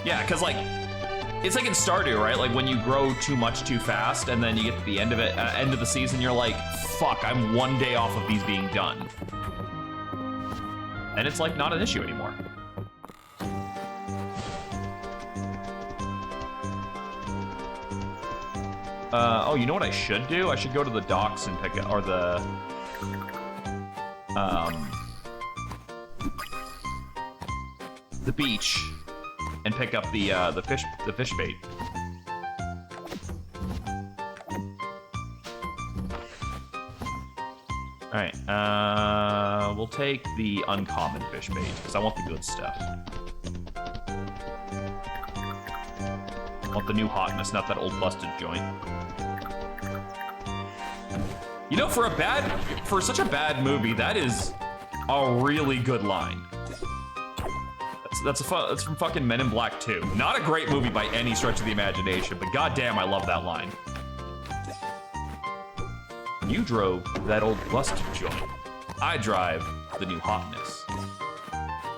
Yeah, because, like, it's like in Stardew, right? Like, when you grow too much too fast, and then you get to the end of it, end of the season, you're like, fuck, I'm one day off of these being done. And it's, like, not an issue anymore. Oh, you know what I should do? I should go to the docks and pick it, or the beach and pick up the fish bait. All right, we'll take the uncommon fish bait because I want the good stuff. I want the new hotness, not that old busted joint. You know, for such a bad movie, that is a really good line. That's from fucking Men in Black 2. Not a great movie by any stretch of the imagination, but goddamn, I love that line. You drove that old busted joint. I drive the new hotness.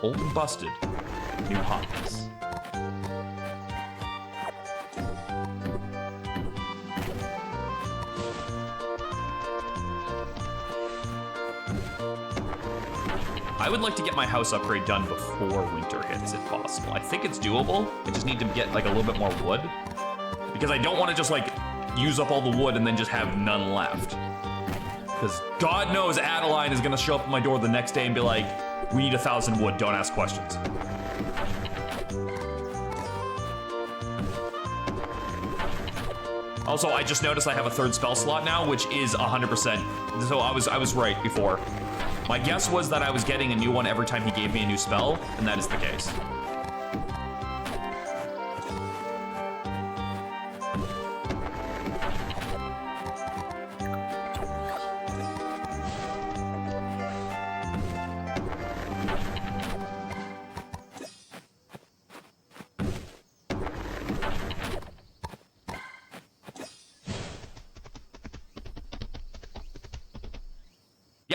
Old and busted, new hotness. I would like to get my house upgrade done before winter hits, if possible. I think it's doable. I just need to get like a little bit more wood, because I don't want to just like use up all the wood and then just have none left. Because God knows Adeline is gonna show up at my door the next day and be like, we need 1,000 wood, don't ask questions. Also, I just noticed I have a third spell slot now, which is 100%. So I was right before. My guess was that I was getting a new one every time he gave me a new spell, and that is the case.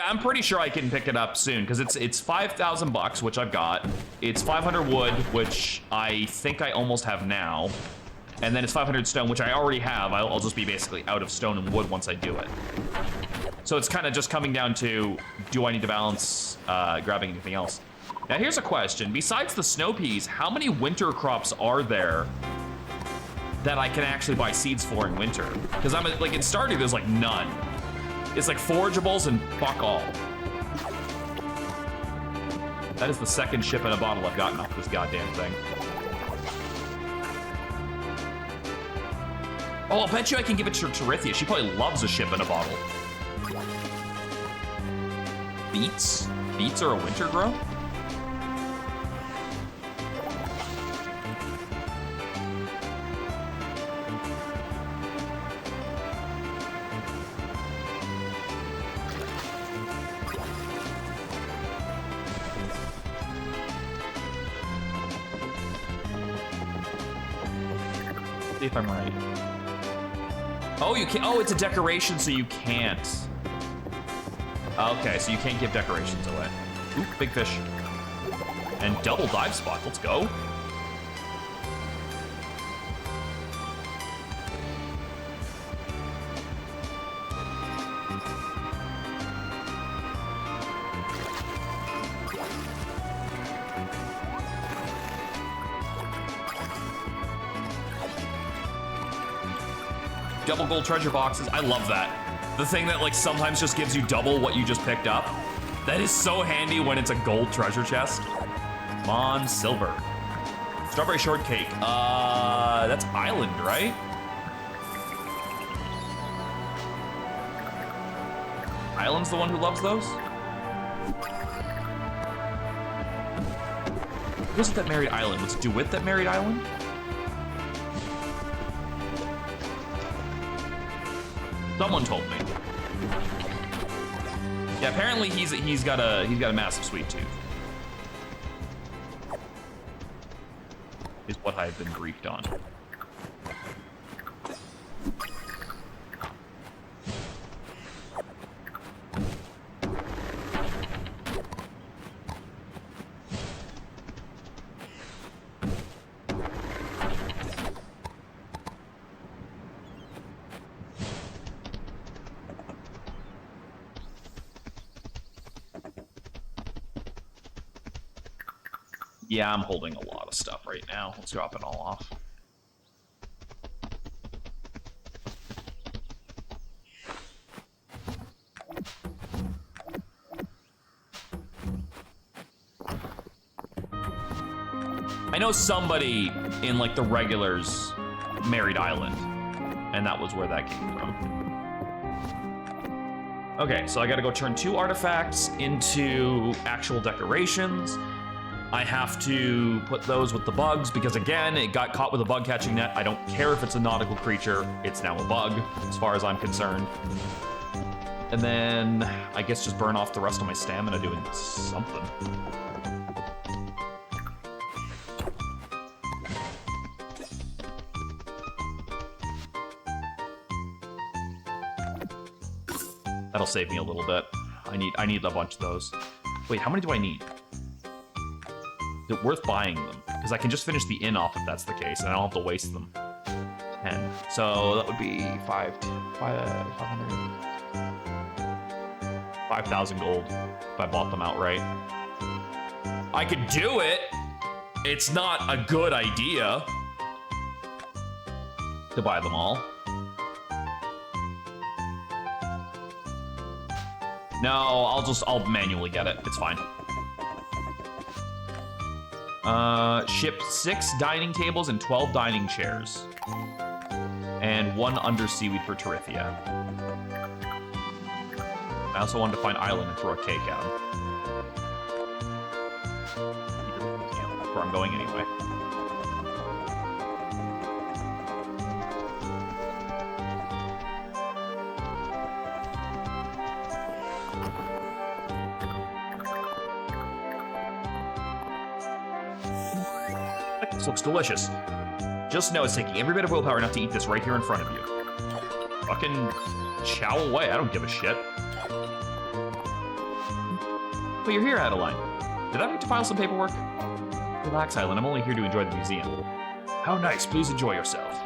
I'm pretty sure I can pick it up soon because it's 5,000 bucks, which I've got. It's 500 wood, which I think I almost have now, and then it's 500 stone, which I already have. I'll just be basically out of stone and wood once I do it. So it's kind of just coming down to, do I need to balance grabbing anything else? Now here's a question: besides the snow peas, how many winter crops are there that I can actually buy seeds for in winter? Because I'm like in Stardew, there's like none. It's like forageables and fuck all. That is the second ship in a bottle I've gotten off this goddamn thing. Oh, I'll bet you I can give it to Torithia. She probably loves a ship in a bottle. Beets? Beets are a winter grow? See if I'm right. Oh, you can't. Oh, it's a decoration, so you can't. Okay, so you can't give decorations away. Oop, big fish. And double dive spot. Let's go. Double gold treasure boxes. I love that. The thing that like sometimes just gives you double what you just picked up. That is so handy when it's a gold treasure chest. Come on, silver. Strawberry shortcake. That's Island, right? Island's the one who loves those? Who was it that married Island? Was it DeWitt that married Island? Someone told me. Yeah, apparently he's got a massive sweet tooth. Is what I've been briefed on. Yeah, I'm holding a lot of stuff right now. Let's drop it all off. I know somebody in like the regulars married Island, and that was where that came from. Okay, so I gotta go turn 2 artifacts into actual decorations. I have to put those with the bugs because, again, it got caught with a bug catching net. I don't care if it's a nautical creature. It's now a bug, as far as I'm concerned. And then I guess just burn off the rest of my stamina doing something. That'll save me a little bit. I need a bunch of those. Wait, how many do I need? Is it worth buying them? Because I can just finish the inn off if that's the case, and I don't have to waste them. 10. So that would be 5,000 gold if I bought them outright. I could do it. It's not a good idea to buy them all. No, I'll manually get it. It's fine. Ship 6 dining tables and 12 dining chairs. And 1 under seaweed for Torithia. I also wanted to find Island and throw a cake at him. That's where I'm going anyway. This looks delicious. Just know it's taking every bit of willpower not to eat this right here in front of you. Fucking chow away. I don't give a shit. But you're here, Adeline. Did I need to file some paperwork? Relax, Island. I'm only here to enjoy the museum. How nice. Please enjoy yourself.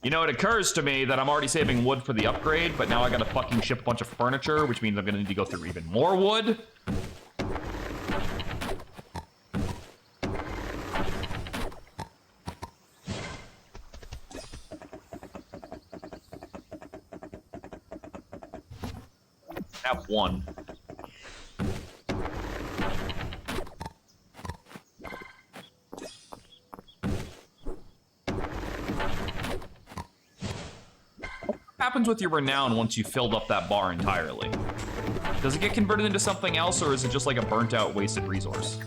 You know, it occurs to me that I'm already saving wood for the upgrade, but now I gotta fucking ship a bunch of furniture, which means I'm gonna need to go through even more wood. I have one. What happens with your renown once you filled up that bar entirely? Does it get converted into something else, or is it just like a burnt out, wasted resource?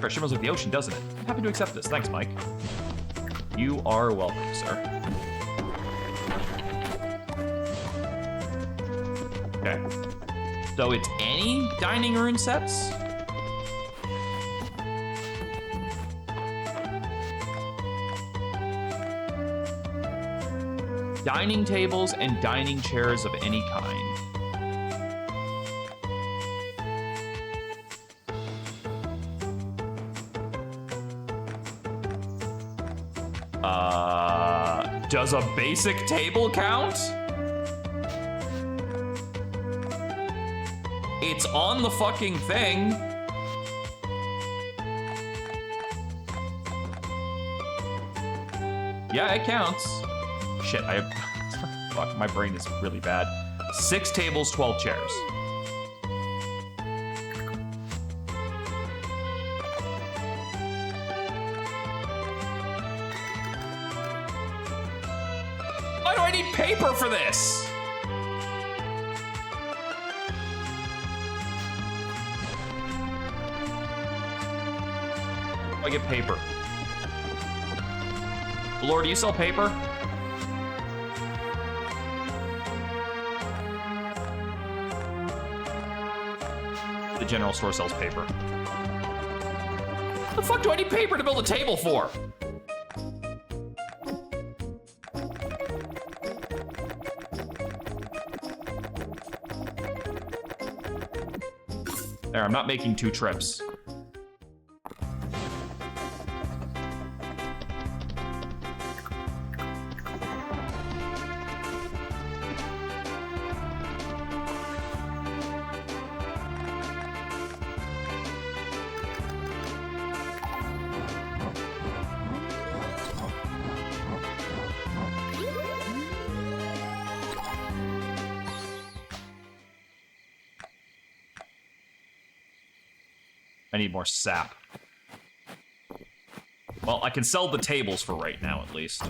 Shimmers like the ocean, doesn't it? I'm happy to accept this. Thanks, Mike. You are welcome, sir. Okay. So it's any dining room sets? Dining tables and dining chairs of any kind. Does a basic table count? It's on the fucking thing. Yeah, it counts. Shit, fuck, my brain is really bad. 6 tables, 12 chairs. Why do I need paper for this? I get paper. Lord, do you sell paper? The general store sells paper. What the fuck do I need paper to build a table for? There, I'm not making 2 trips. I need more sap. Well, I can sell the tables for right now, at least.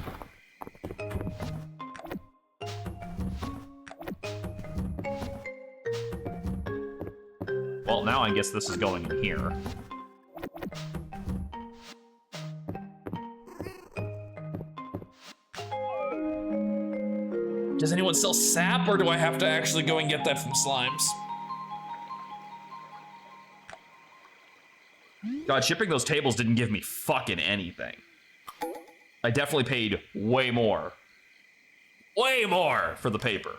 Well, now I guess this is going in here. Does anyone sell sap, or do I have to actually go and get that from slimes? God, shipping those tables didn't give me fucking anything. I definitely paid way more for the paper.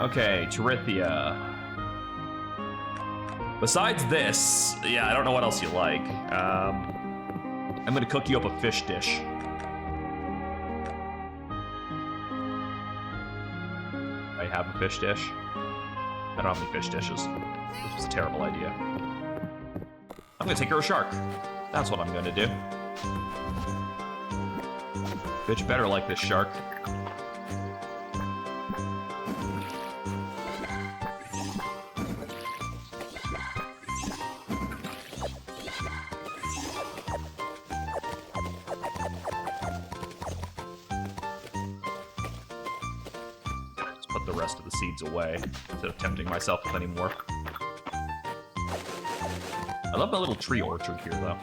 Okay, Terithia. Besides this, yeah, I don't know what else you like. I'm gonna cook you up a fish dish. I have a fish dish. I don't have any fish dishes. This was a terrible idea. I'm gonna take her a shark. That's what I'm gonna do. Bitch better like this shark. Put the rest of the seeds away instead of tempting myself with any more. I love my little tree orchard here, though.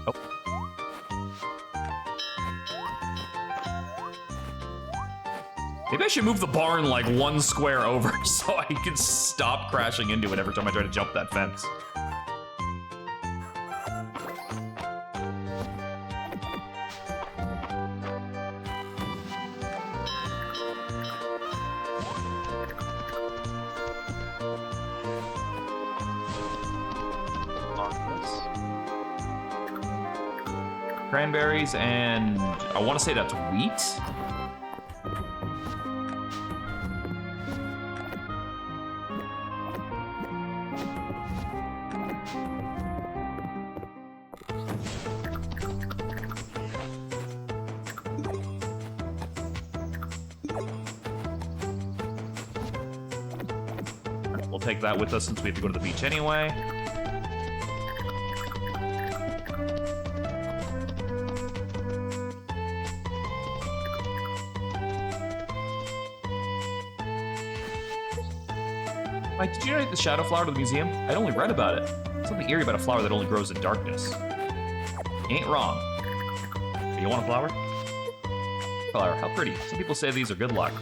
Oh. Maybe I should move the barn like 1 square over so I can stop crashing into it every time I try to jump that fence. cranberries, and I want to say that's wheat. We'll take that with us since we have to go to the beach anyway. Mike, did you donate the shadow flower to the museum? I'd only read about it. Something eerie about a flower that only grows in darkness. You ain't wrong. You want a flower? Flower, how pretty. Some people say these are good luck.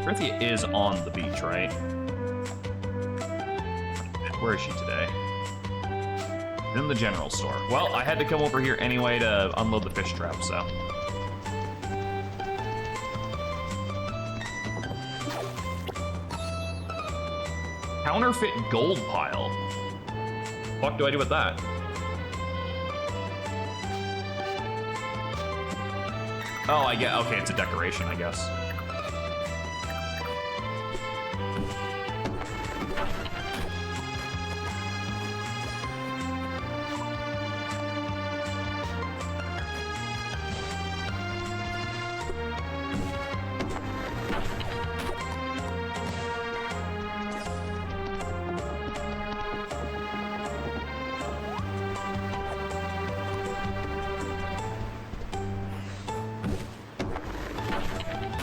Prithia is on the beach, right? Where is she today? In the general store. Well, I had to come over here anyway to unload the fish trap, so. Counterfeit gold pile. What do I do with that? Oh, I get, okay, it's a decoration, I guess.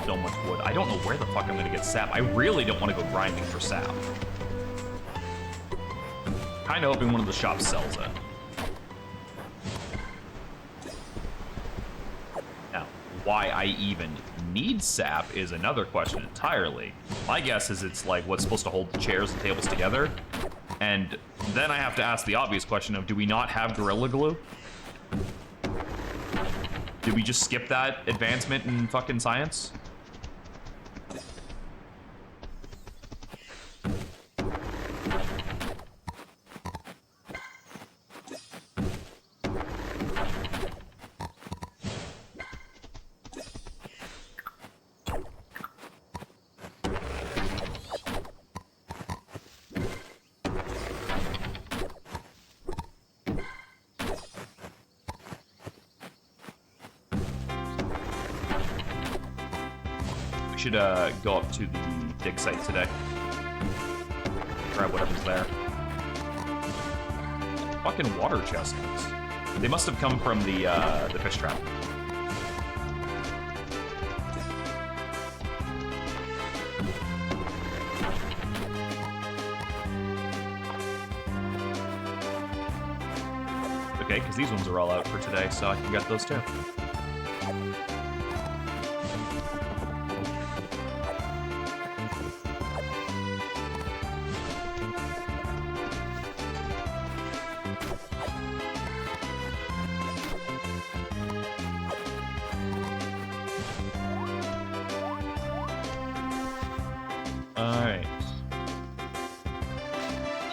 So much wood. I don't know where the fuck I'm gonna get sap. I really don't want to go grinding for sap. Kind of hoping one of the shops sells it. Now, why I even need sap is another question entirely. My guess is it's like what's supposed to hold the chairs and tables together. And then I have to ask the obvious question of, do we not have Gorilla Glue? Did we just skip that advancement in fucking science? Should go up to the dig site today. Grab whatever's there. Fucking water chestnuts. They must have come from the fish trap. Okay, because these ones are all out for today, so I can get those too. Alright.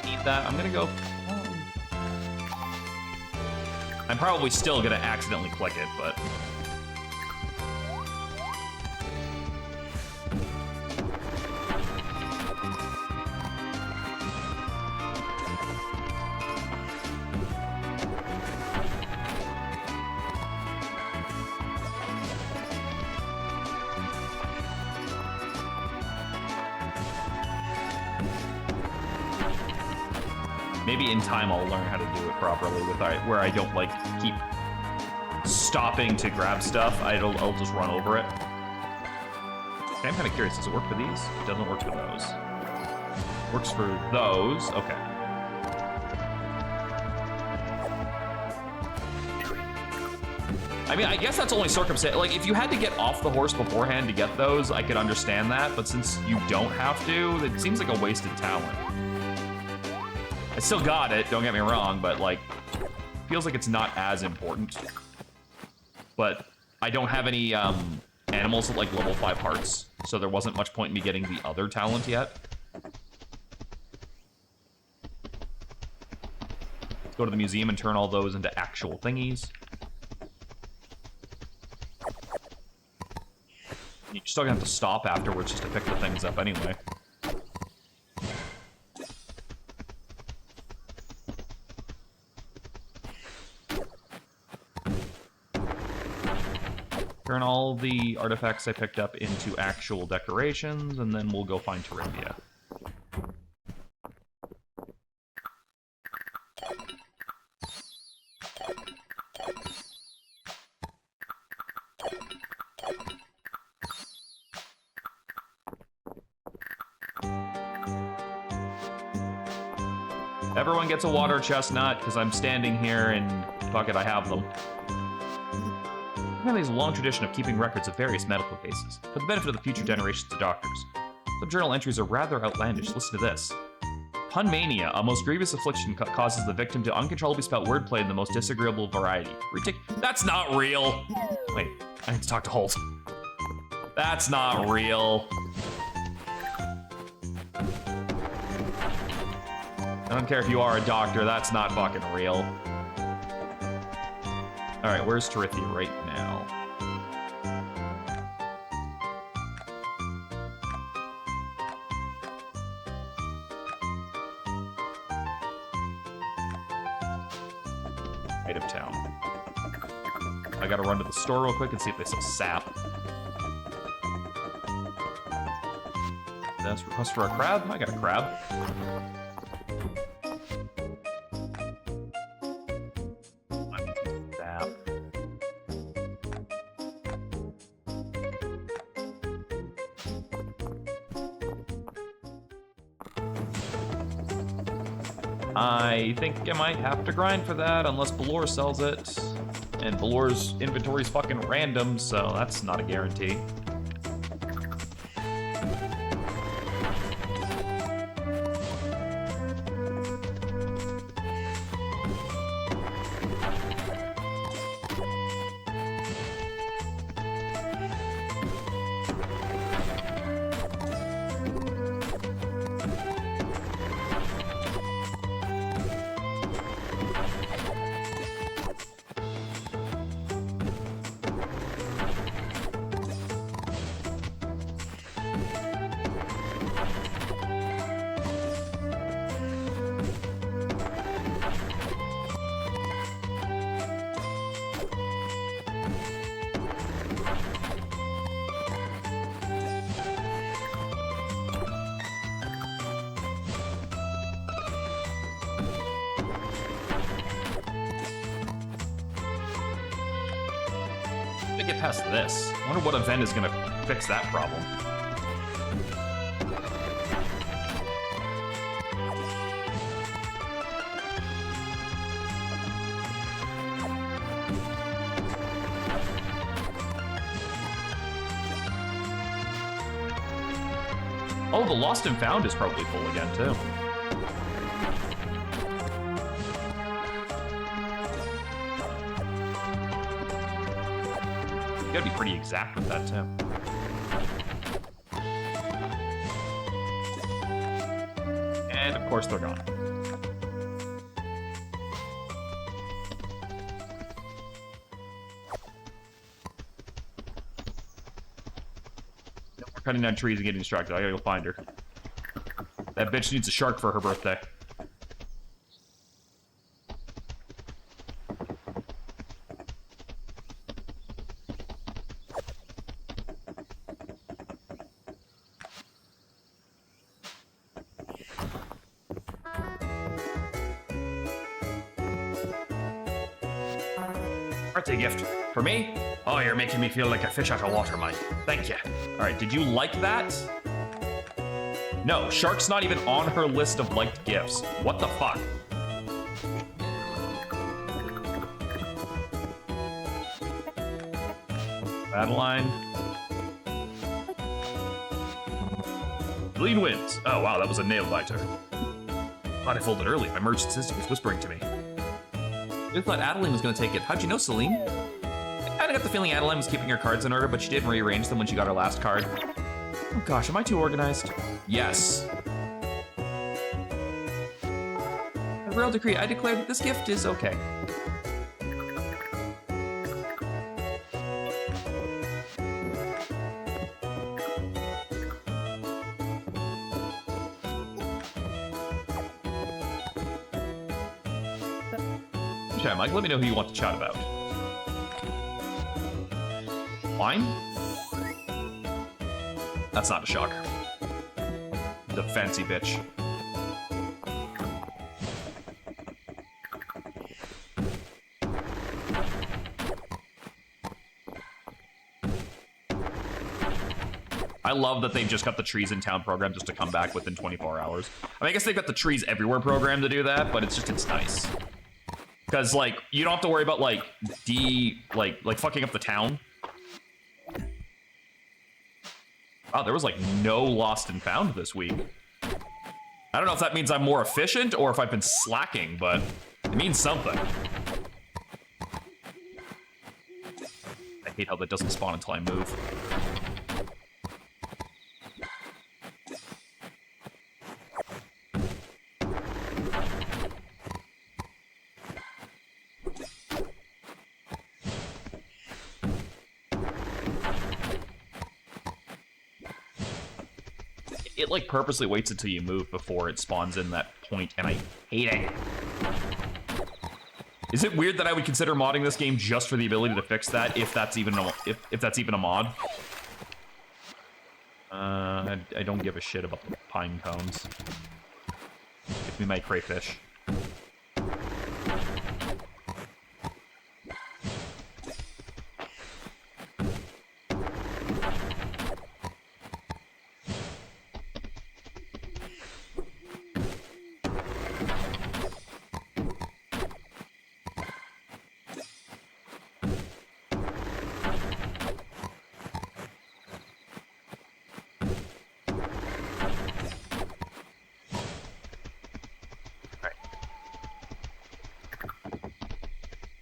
Need that. I'm gonna go. I'm probably still gonna accidentally click it, but. Maybe in time I'll learn how to do it properly with where I don't like keep stopping to grab stuff. I'll just run over it. Okay, I'm kind of curious. Does it work for these? It doesn't work for those. Works for those. Okay. I mean, I guess that's only circumstance. Like, if you had to get off the horse beforehand to get those, I could understand that. But since you don't have to, it seems like a wasted talent. I still got it, don't get me wrong, but like, feels like it's not as important. But I don't have any animals at like level 5 hearts, so there wasn't much point in me getting the other talent yet. Go to the museum and turn all those into actual thingies. You're still gonna have to stop afterwards just to pick the things up anyway. Turn all the artifacts I picked up into actual decorations, and then we'll go find Terithia. Everyone gets a water chestnut, because I'm standing here and fuck it, I have them. Family has a long tradition of keeping records of various medical cases, for the benefit of the future generations of doctors. Some journal entries are rather outlandish. Listen to this. Pun mania, a most grievous affliction, causes the victim to uncontrollably spout wordplay in the most disagreeable variety. That's not real! Wait, I need to talk to Holt. That's not real. I don't care if you are a doctor, that's not fucking real. Alright, where's Terithia right now? Out of town. I gotta run to the store real quick and see if they sell sap. That's request for a crab? I got a crab. I think I might have to grind for that unless Balor sells it. And Balor's inventory is fucking random, so that's not a guarantee. Get past this. I wonder what event is gonna fix that problem. Oh, the Lost and Found is probably full again, too. You gotta be pretty exact with that, too. And, of course, they're gone. We're cutting down trees and getting distracted. I gotta go find her. That bitch needs a shark for her birthday. Birthday gift. For me? Oh, you're making me feel like a fish out of water, Mike. Thank you. All right, did you like that? No, shark's not even on her list of liked gifts. What the fuck? Battleline. Lean wins. Oh, wow, that was a nail biter. Thought I folded early. My merged system was whispering to me. I thought Adeline was going to take it. How'd you know, Celine? I kind of got the feeling Adeline was keeping her cards in order, but she didn't rearrange them when she got her last card. Oh gosh, am I too organized? Yes. royal decree, I declare that this gift is okay. Okay, Mike, let me know who you want to chat about. Wine? That's not a shocker. The fancy bitch. I love that they've just got the Trees in Town program just to come back within 24 hours. I mean, I guess they've got the Trees Everywhere program to do that, but it's nice. Because, like, you don't have to worry about, like, fucking up the town. Wow, there was, like, no lost and found this week. I don't know if that means I'm more efficient or if I've been slacking, but it means something. I hate how that doesn't spawn until I move. It, like, purposely waits until you move before it spawns in that point, and I hate it. Is it weird that I would consider modding this game just for the ability to fix that, if that's even a, if that's even a mod? I don't give a shit about the pine cones. Give me my crayfish.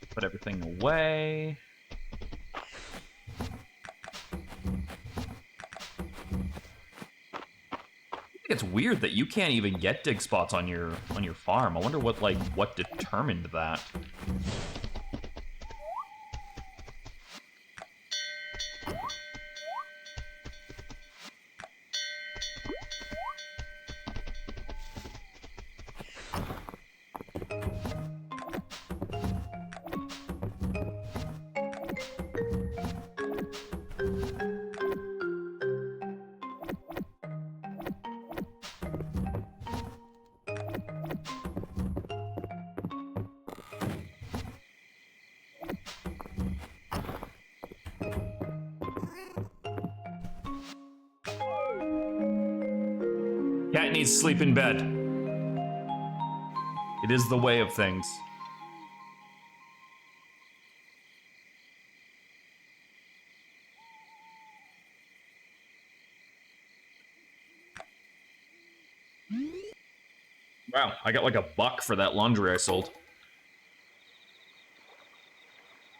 Put everything away. I think it's weird that you can't even get dig spots on your farm. I wonder what determined that. Cat needs to sleep in bed. It is the way of things. Wow, I got like $1 for that laundry I sold.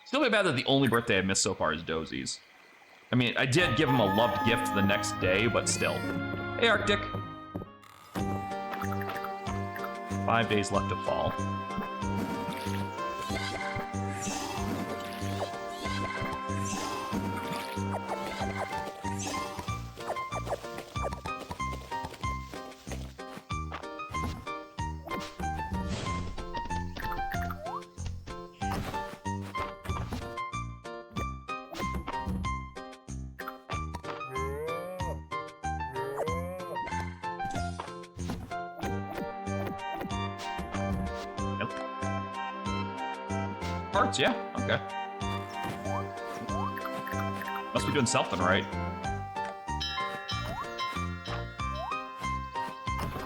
Still a bit bad that the only birthday I've missed so far is Dozie's. I mean, I did give him a loved gift the next day, but still. Hey, Arctic. 5 days left to fall. Parts, yeah, okay. Must be doing something right.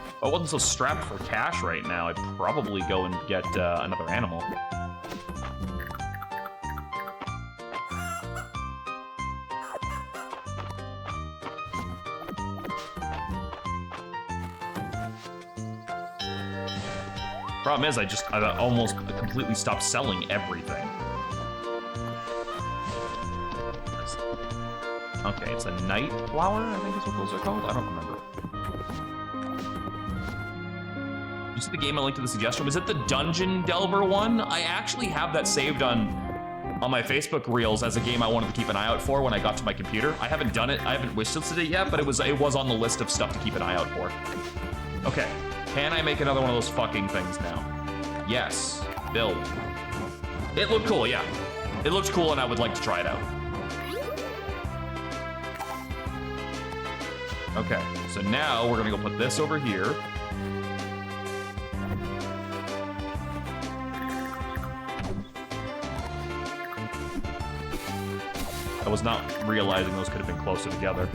If I wasn't so strapped for cash right now, I'd probably go and get another animal. Problem is, I almost completely stopped selling everything. Okay, it's a night flower, I think is what those are called. I don't remember. You see the game I linked to the suggestion? Was it the Dungeon Delver one? I actually have that saved on my Facebook Reels as a game I wanted to keep an eye out for when I got to my computer. I haven't done it, I haven't wishlisted it yet, but it was on the list of stuff to keep an eye out for. Okay, can I make another one of those fucking things now? Yes, build. It looked cool, yeah. It looked cool and I would like to try it out. Okay, so now we're gonna go put this over here. I was not realizing those could have been closer together.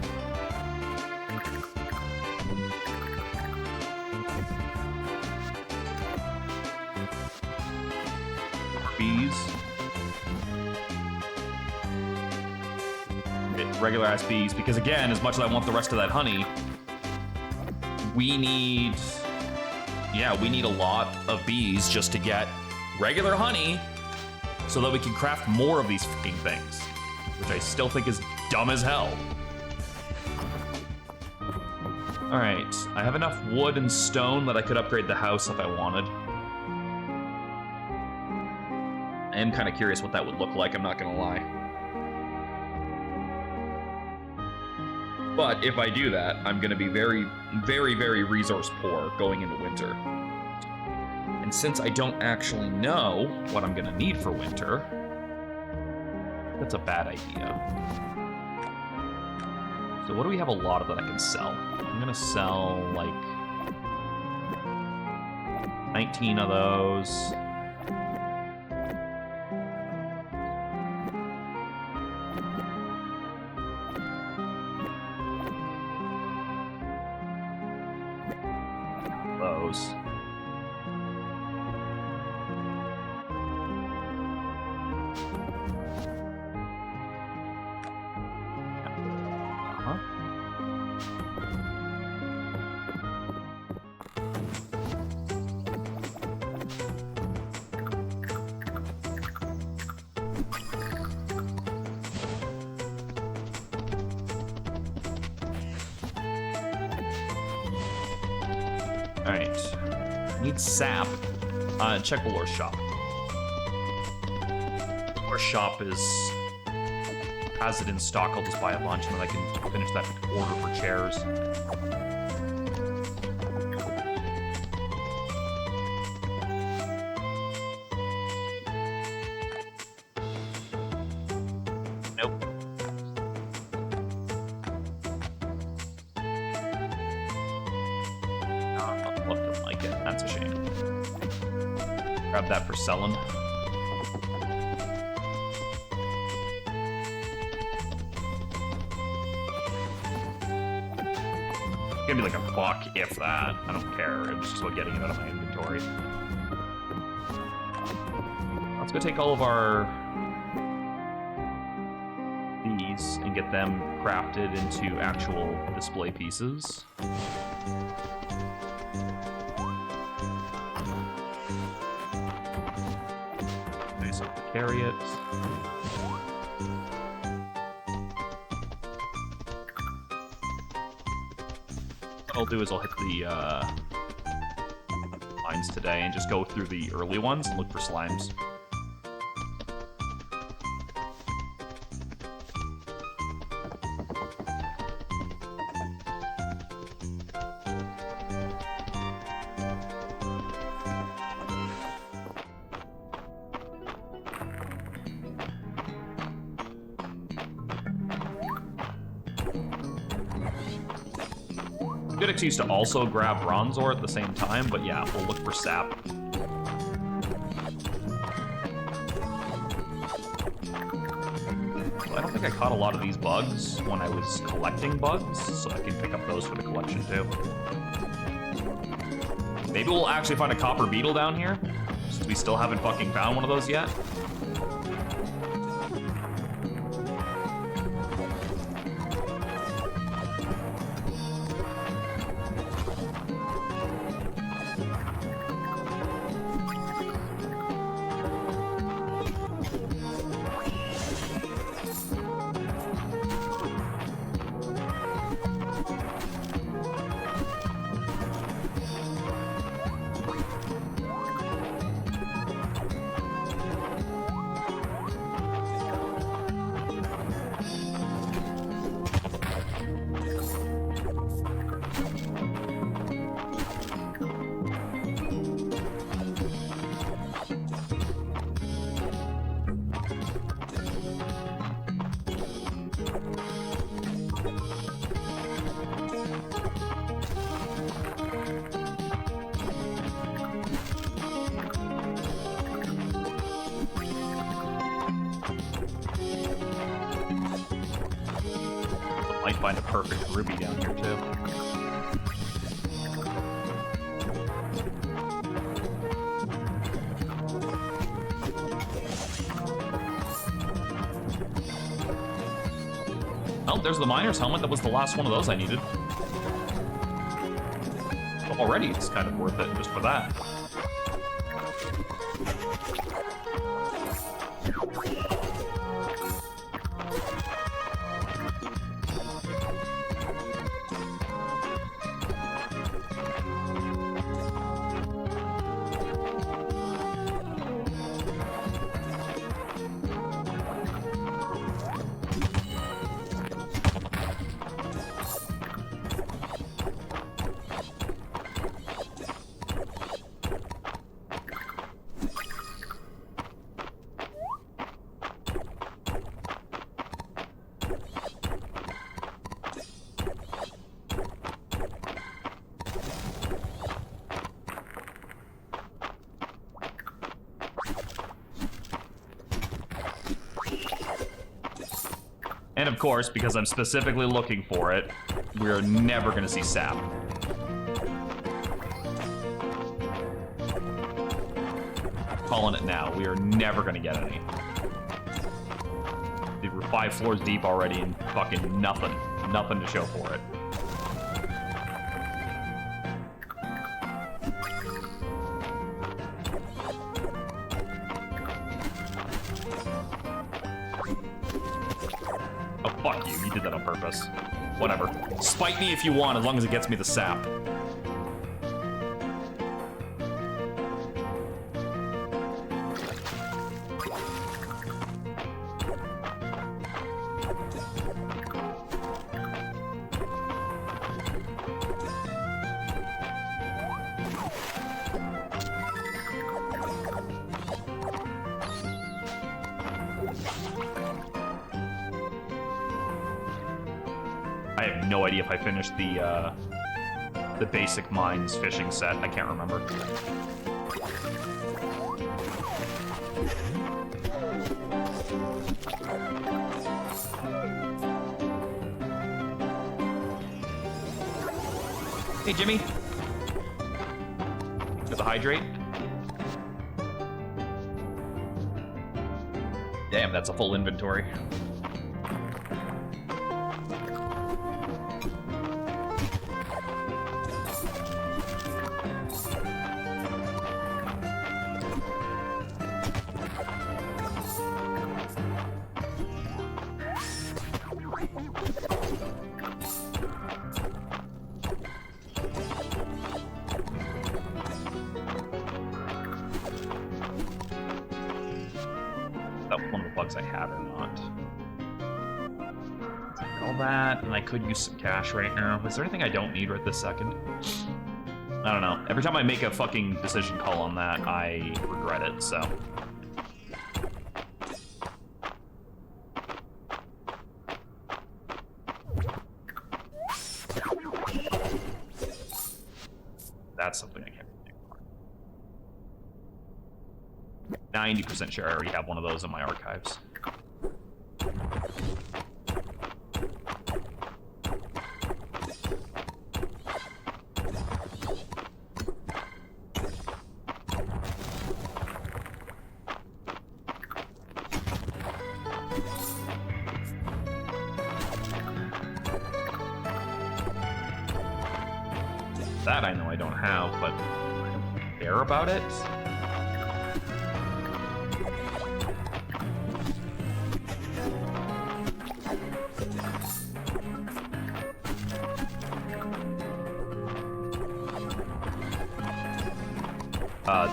Bees. Regular ass bees, because again, as much as I want the rest of that honey, we need a lot of bees just to get regular honey so that we can craft more of these fucking things, which I still think is dumb as hell. All right, I have enough wood and stone that I could upgrade the house if I wanted. I am kind of curious what that would look like, I'm not gonna lie. But if I do that, I'm gonna be very, very, very resource poor going into winter. And since I don't actually know what I'm gonna need for winter, that's a bad idea. So what do we have a lot of that I can sell? I'm gonna sell like 19 of those. Need sap. Check the lore shop. Lore shop has it in stock. I'll just buy a bunch and then I can finish that order for chairs. Nope. Doesn't like it. That's a shame. Grab that for selling. It's gonna be like a buck, if that. I don't care. It was just about getting it out of my inventory. Let's go take all of our these and get them crafted into actual display pieces. Carry it. What I'll do is I'll hit the mines today and just go through the early ones and look for slimes. Good excuse to also grab bronze ore at the same time, but yeah, we'll look for sap. Well, I don't think I caught a lot of these bugs when I was collecting bugs, so I can pick up those for the collection too. Maybe we'll actually find a copper beetle down here, since we still haven't fucking found one of those yet. Might find a perfect ruby down here, too. Oh, there's the miner's helmet. That was the last one of those I needed. Already, it's kind of worth it just for that. And of course, because I'm specifically looking for it, we're never going to see sap. Calling it now. We are never going to get any. We're 5 floors deep already and fucking nothing. Nothing to show for it. Fuck you, you did that on purpose. Whatever. Spite me if you want, as long as it gets me the sap. I have no idea if I finished the basic mines fishing set. I can't remember. Hey, Jimmy. There's a hydrate. Damn, that's a full inventory. I had or not. All that, and I could use some cash right now. Is there anything I don't need right this second? I don't know. Every time I make a fucking decision call on that, I regret it, so. That's something I can't think of. 90% sure I already have one of those in my archives. That I know I don't have, but I don't care about it.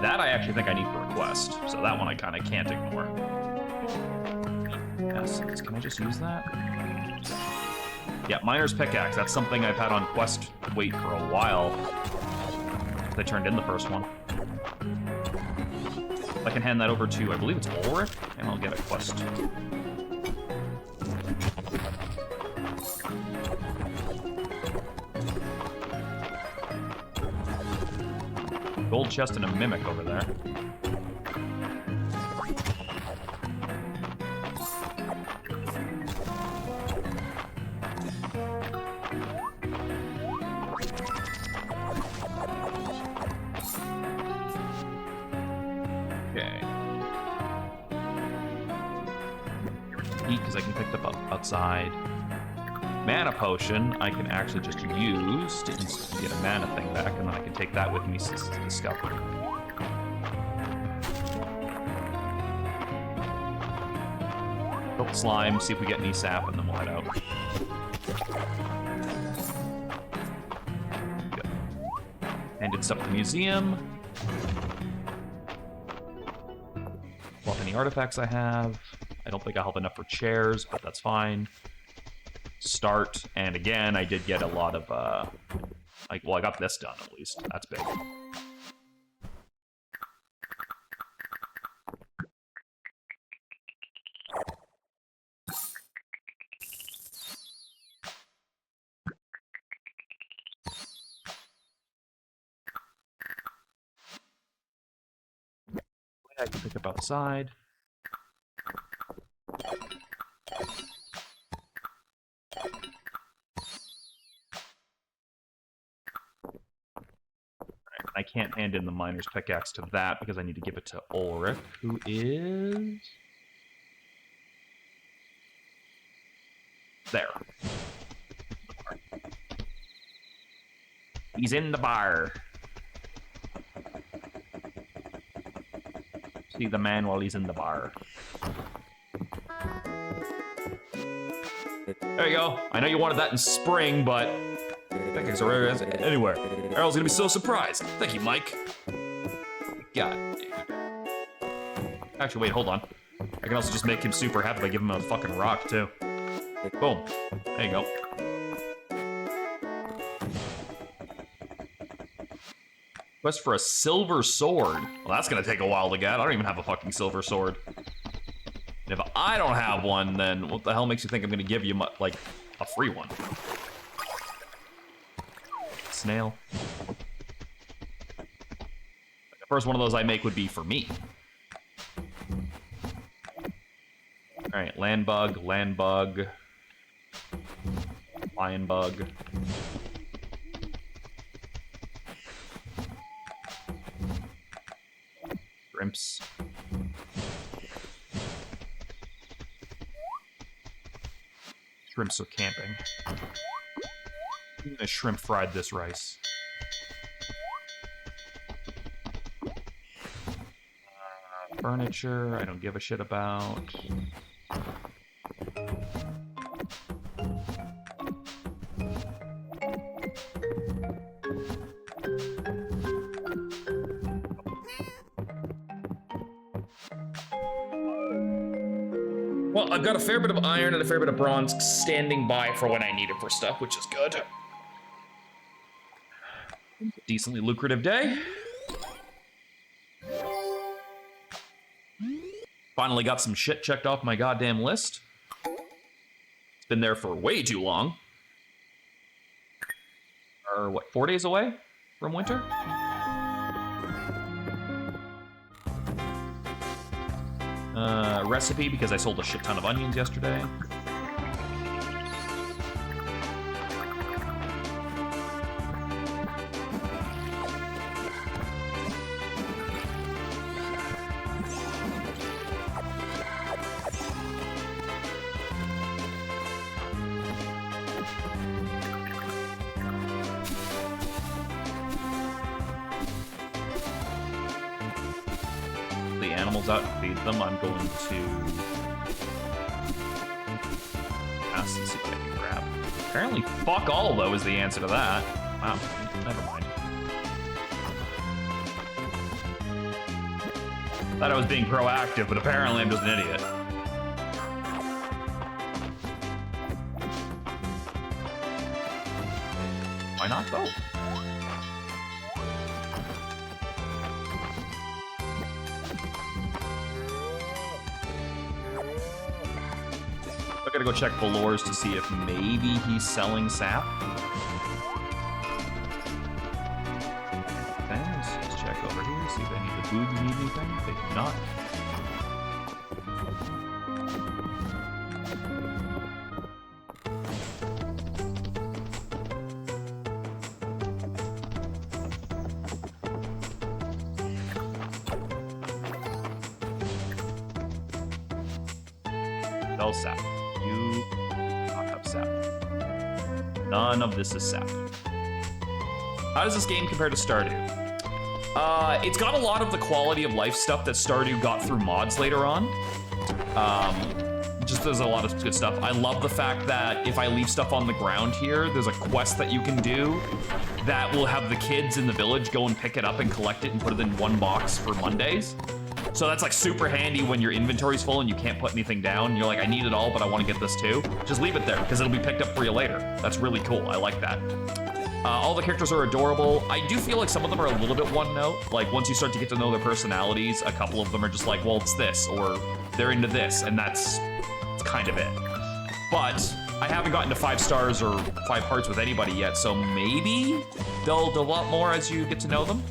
That I actually think I need for a quest, so that one I kind of can't ignore. Yes, can I just use that? Yeah, Miner's Pickaxe. That's something I've had on quest wait for a while. They turned in the first one. I can hand that over to, I believe it's Ulrich, and I'll get a quest. Gold chest and a mimic over there. picked up outside. Mana potion I can actually just use to instantly get a mana thing back, and then I can take that with me since it's discovered. Kill slime, see if we get any sap, and then we'll head out. Good. Handed stuff to the museum. Pull up any artifacts I have. I don't think I'll have enough for chairs, but that's fine. Start, and again, I did get a lot of, well, I got this done at least. That's big. I can pick up outside. I can't hand in the miner's pickaxe to that because I need to give it to Ulrich, who is... there. He's in the bar. See the man while he's in the bar. There you go. I know you wanted that in spring, but pickaxe are rare as anywhere. Errol's gonna be so surprised. Thank you, Mike. God, dude. Actually, wait, hold on. I can also just make him super happy by giving him a fucking rock, too. Boom. There you go. Quest for a silver sword. Well, that's gonna take a while to get. I don't even have a fucking silver sword. And if I don't have one, then what the hell makes you think I'm gonna give you, like, a free one? Snail. The first one of those I make would be for me. Alright, land bug, lion bug. Shrimps. Shrimps are camping. I'm gonna shrimp fried this rice. Furniture, I don't give a shit about. Well, I've got a fair bit of iron and a fair bit of bronze standing by for when I need it for stuff, which is good. Decently lucrative day. Finally got some shit checked off my goddamn list. It's been there for way too long. Or what, 4 days away from winter? Recipe, because I sold a shit ton of onions yesterday. Out and feed them. I'm going to ask and see what I can grab. Apparently, fuck all though is the answer to that. Wow, never mind. Thought I was being proactive, but apparently I'm just an idiot. Why not both? I gotta go check Valor's to see if maybe he's selling sap. Okay, let's check over here, see if any of the boobs need anything. They do not. Sell sap. You None of this is sap. How does this game compare to Stardew? It's got a lot of the quality of life stuff that Stardew got through mods later on. Just there's a lot of good stuff. I love the fact that if I leave stuff on the ground here, there's a quest that you can do that will have the kids in the village go and pick it up and collect it and put it in one box for Mondays. So that's like super handy when your inventory's full and you can't put anything down. You're like, I need it all, but I want to get this too. Just leave it there because it'll be picked up for you later. That's really cool. I like that. All the characters are adorable. I do feel like some of them are a little bit one note. Like once you start to get to know their personalities, a couple of them are just like, well, it's this, or they're into this, and that's kind of it. But I haven't gotten to 5 stars or 5 hearts with anybody yet, so maybe they'll develop more as you get to know them.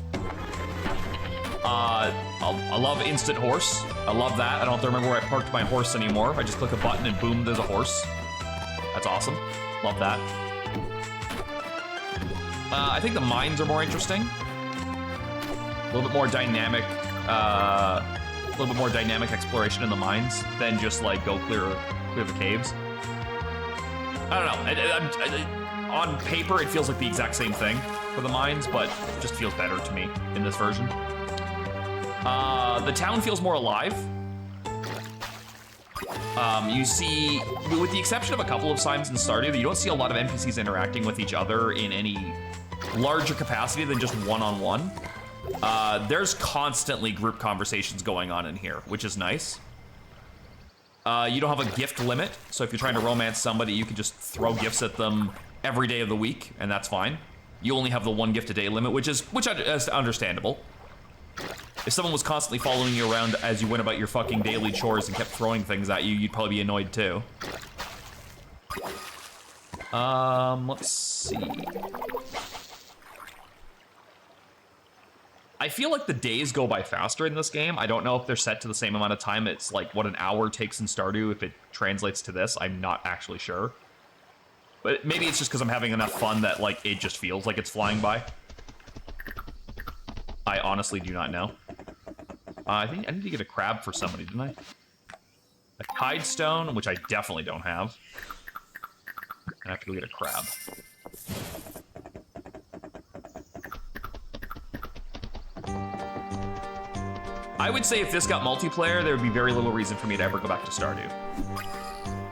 I love Instant Horse. I love that. I don't have to remember where I parked my horse anymore. I just click a button and boom, there's a horse. That's awesome. Love that. I think the mines are more interesting. A little bit more dynamic, exploration in the mines than just like go clear the caves. I don't know. On paper, it feels like the exact same thing for the mines, but it just feels better to me in this version. The town feels more alive. You see, with the exception of a couple of times in Stardew, you don't see a lot of NPCs interacting with each other in any larger capacity than just one-on-one. There's constantly group conversations going on in here, which is nice. You don't have a gift limit, so if you're trying to romance somebody, you can just throw gifts at them every day of the week, and that's fine. You only have the 1 gift a day limit, which is understandable. If someone was constantly following you around as you went about your fucking daily chores and kept throwing things at you, you'd probably be annoyed too. Let's see. I feel like the days go by faster in this game. I don't know if they're set to the same amount of time. It's like what an hour takes in Stardew if it translates to this. I'm not actually sure. But maybe it's just because I'm having enough fun that like it just feels like it's flying by. I honestly do not know. I think I need to get a crab for somebody, didn't I? A tide stone, which I definitely don't have. I have to go get a crab. I would say if this got multiplayer, there would be very little reason for me to ever go back to Stardew.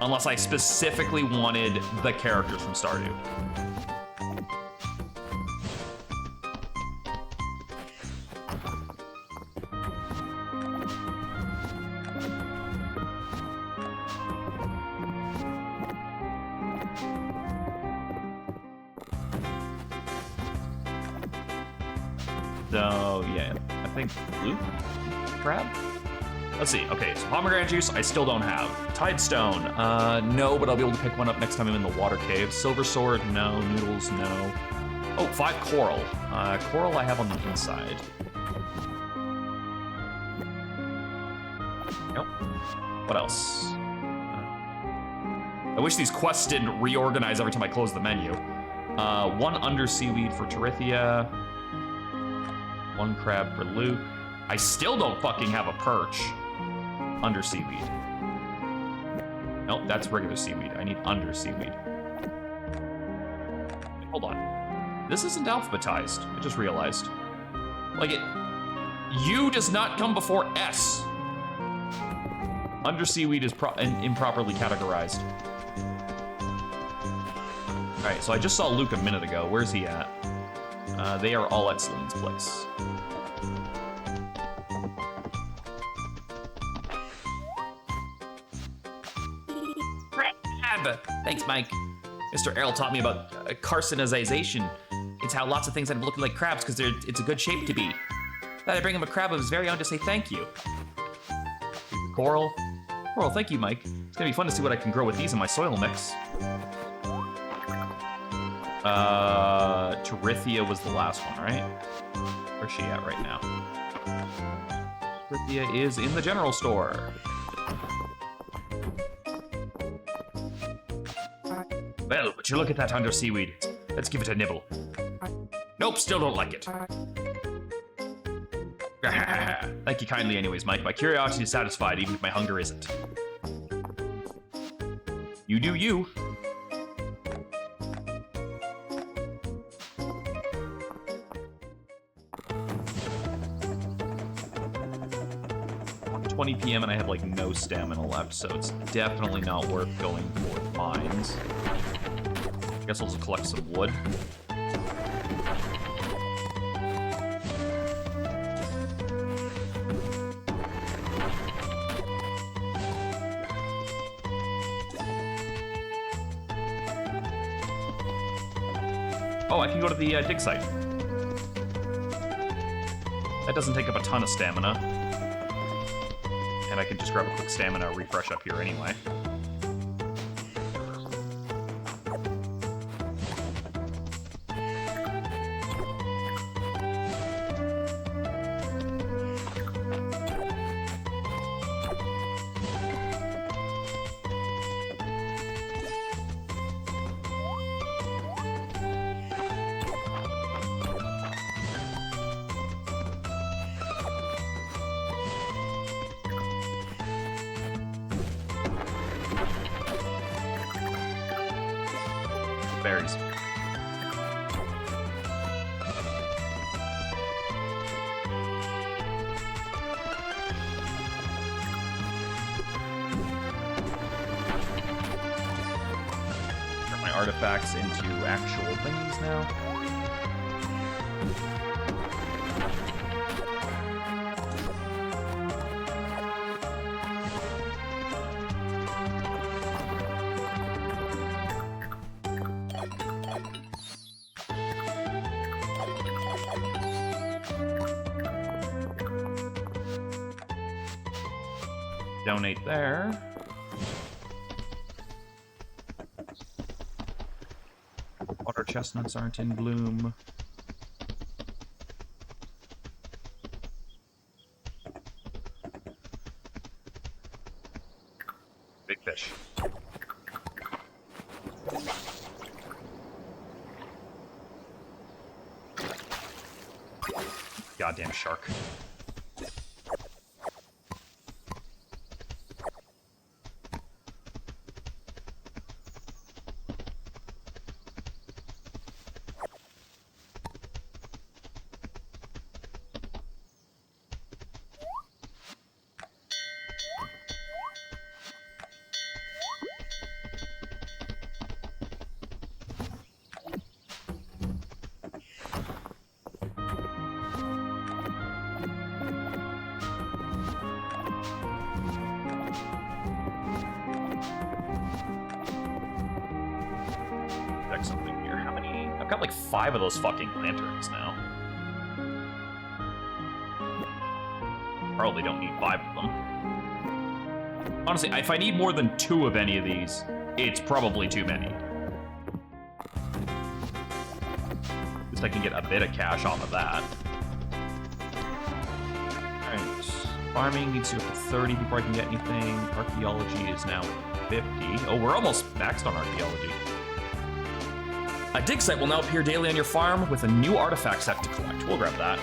Unless I specifically wanted the characters from Stardew. So, yeah, I think Luke? Crab? Let's see. Okay, so pomegranate juice, I still don't have. Tide stone, no, but I'll be able to pick one up next time I'm in the water cave. Silver sword, no. Noodles, no. Oh, 5 coral. Coral I have on the inside. Nope. What else? I wish these quests didn't reorganize every time I close the menu. 1 under seaweed for Torithia. 1 crab for Luke. I still don't fucking have a perch under seaweed. Nope, that's regular seaweed. I need under seaweed. Hold on. This isn't alphabetized. I just realized. Like it... U does not come before S. Under seaweed is improperly categorized. Alright, so I just saw Luke a minute ago. Where's he at? They are all at Celine's place. Thanks, Mike. Mr. Errol taught me about carcinization. It's how lots of things end up looking like crabs because it's a good shape to be. Thought I'd bring him a crab of his very own to say thank you. Coral. Coral, thank you, Mike. It's gonna be fun to see what I can grow with these in my soil mix. Torithia was the last one, right? Where's she at right now? Torithia is in the general store. Well, would you look at that under seaweed? Let's give it a nibble. Nope, still don't like it. Thank you kindly anyways, Mike. My curiosity is satisfied, even if my hunger isn't. You do you. 20 p.m. and I have like no stamina left, so it's definitely not worth going for mines. I guess I'll just collect some wood. Oh, I can go to the dig site. That doesn't take up a ton of stamina. And I can just grab a quick stamina refresh up here anyway. Berries. Turn my artifacts into actual thingies now. Donate there. Water chestnuts aren't in bloom. Big fish. Goddamn shark. Something here. How many? I've got like 5 of those fucking lanterns now. Probably don't need 5 of them. Honestly, if I need more than 2 of any of these, it's probably too many. At least I can get a bit of cash off of that. Alright. Farming needs to go to 30 before I can get anything. Archaeology is now at 50. Oh, we're almost maxed on archaeology. A dig site will now appear daily on your farm with a new artifact set to collect. We'll grab that.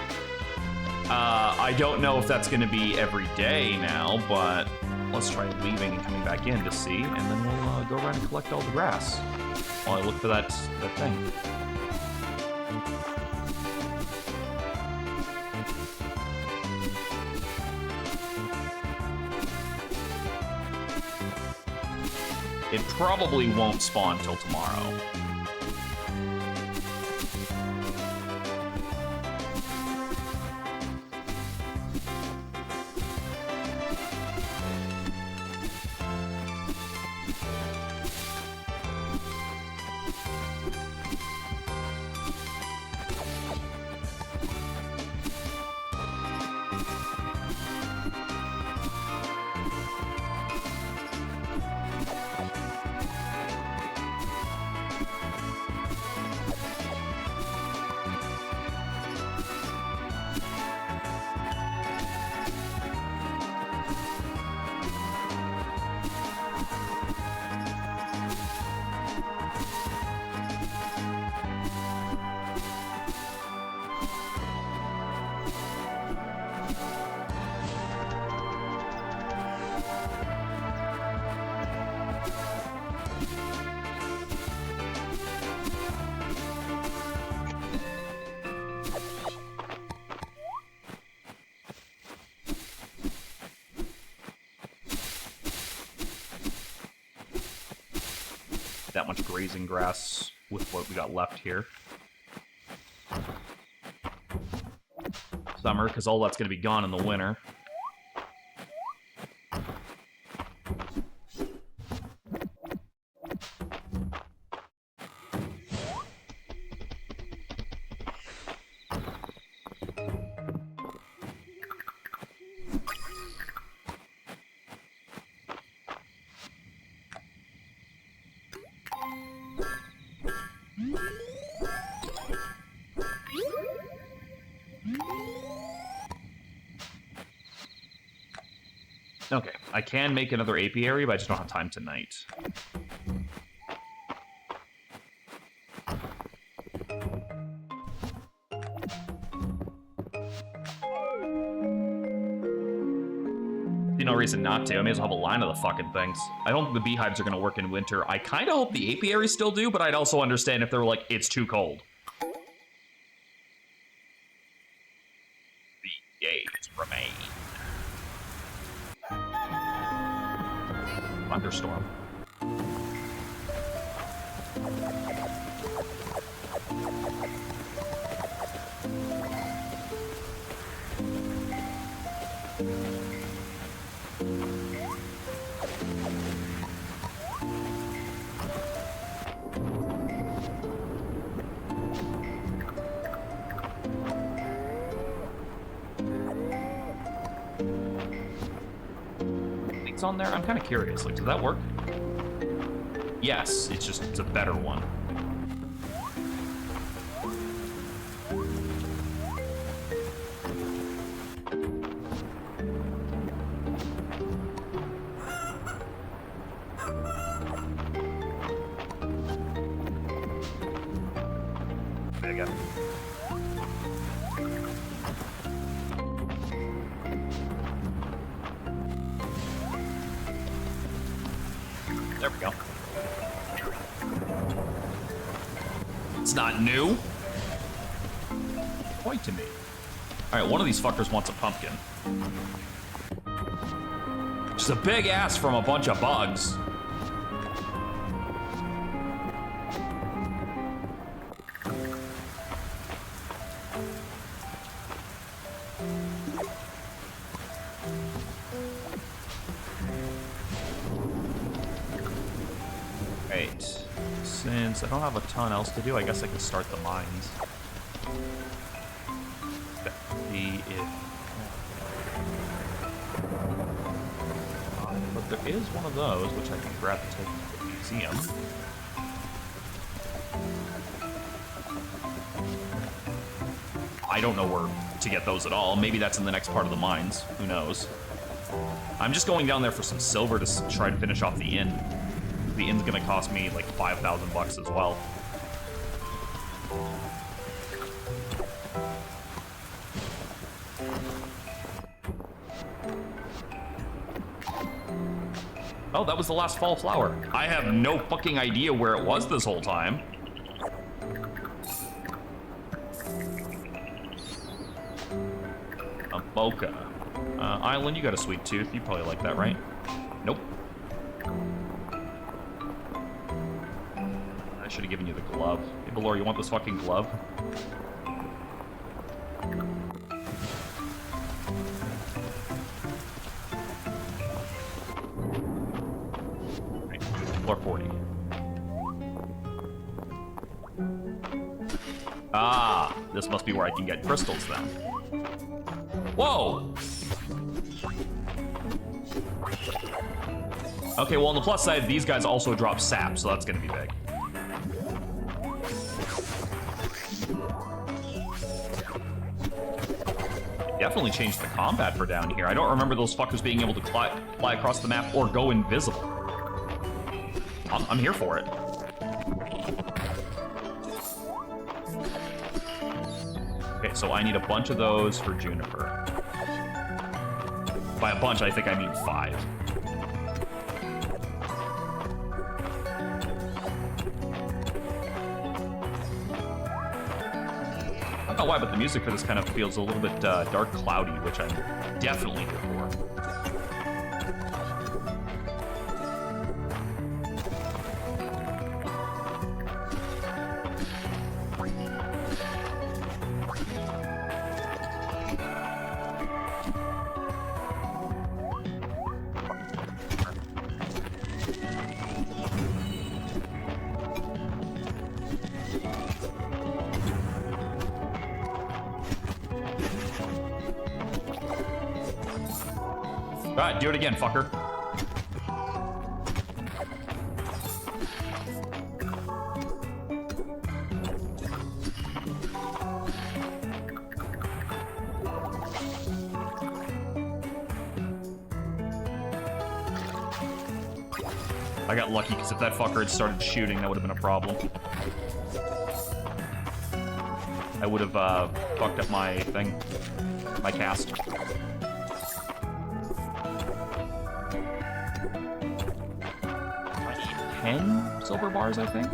I don't know if that's going to be every day now, but let's try leaving and coming back in to see, and then we'll go around and collect all the grass while I look for that thing. It probably won't spawn till tomorrow. that much grazing grass with what we got left here. Summer, because all that's going to be gone in the winter. Okay, I can make another apiary, but I just don't have time tonight. See no reason not to. I may as well have a line of the fucking things. I don't think the beehives are going to work in winter. I kind of hope the apiaries still do, but I'd also understand if they were like, it's too cold. The gates remain. Thunderstorm. On there? I'm kind of curious. Like, does that work? Yes, it's a better one. There you go. There we go. It's not new. Point to me. All right, one of these fuckers wants a pumpkin. Which is a big ass from a bunch of bugs. Since I don't have a ton else to do, I guess I can start the mines. See if... but there is one of those, which I can grab and take to the museum. I don't know where to get those at all. Maybe that's in the next part of the mines. Who knows? I'm just going down there for some silver to try and finish off the inn. The inn's gonna cost me like 5,000 bucks as well. Oh, that was the last fall flower. I have no fucking idea where it was this whole time. A bokeh. Island, you got a sweet tooth. You probably like that, right? Nope. I should have given you the glove. Hey, Valor, you want this fucking glove? Right, floor 40. Ah, this must be where I can get crystals then. Whoa! Okay, well, on the plus side, these guys also drop sap, so that's gonna be big. Definitely changed the combat for down here. I don't remember those fuckers being able to fly across the map or go invisible. I'm here for it. Okay, so I need a bunch of those for Juniper. By a bunch, I think I mean 5. I don't know why, but the music for this kind of feels a little bit dark cloudy, which I'm definitely here for. Alright, do it again, fucker. I got lucky because if that fucker had started shooting, that would have been a problem. I would have fucked up my thing, my cast. 10 silver bars, I think.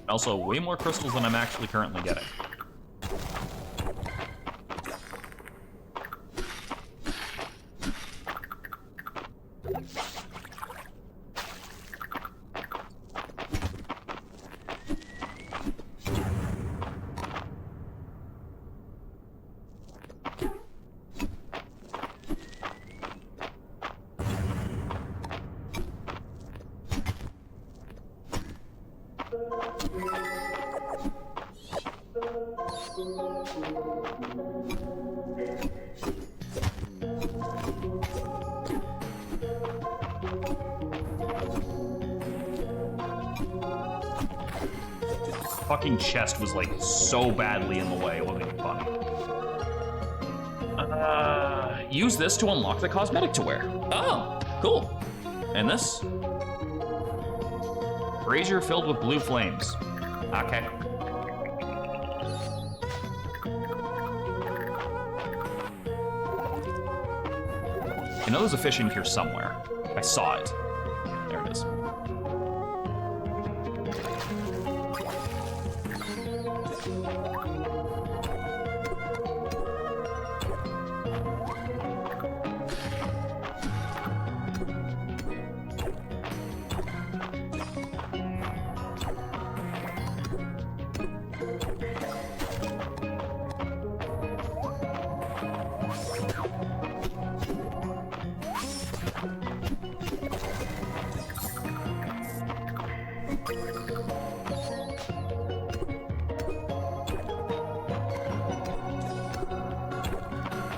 Also, way more crystals than I'm actually currently getting. Fucking chest was like so badly in the way, it wasn't even funny. Use this to unlock the cosmetic to wear. Oh, cool. And this? Brazier filled with blue flames. Okay. I know there's a fish in here somewhere. I saw it. There it is.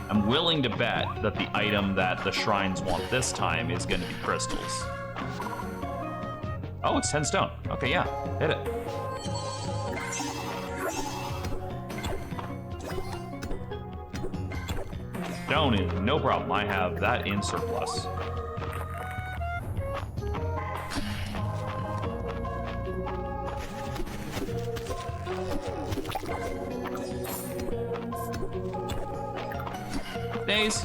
I'm willing to bet that the item that the shrines want this time is going to be crystals. Oh, it's 10 stone. Okay, yeah, hit it. Stone is no problem. I have that in surplus. Days.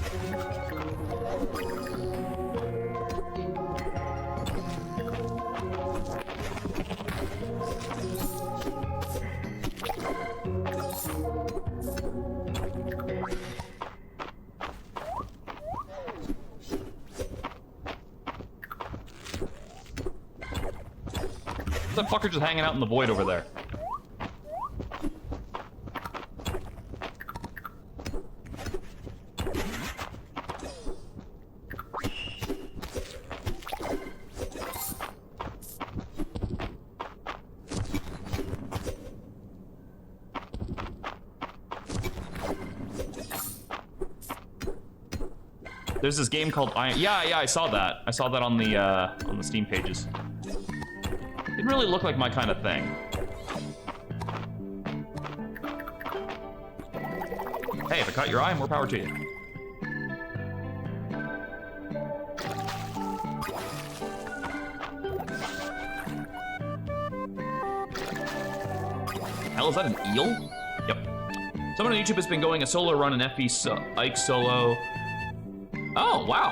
That fucker just hanging out in the void over there. There's this game called Iron. Yeah, I saw that. I saw that on the Steam pages. Didn't really look like my kind of thing. Hey, if it caught your eye, more power to you. Hell, is that an eel? Yep. Someone on YouTube has been going a solo run in FB Ike solo. Oh, wow.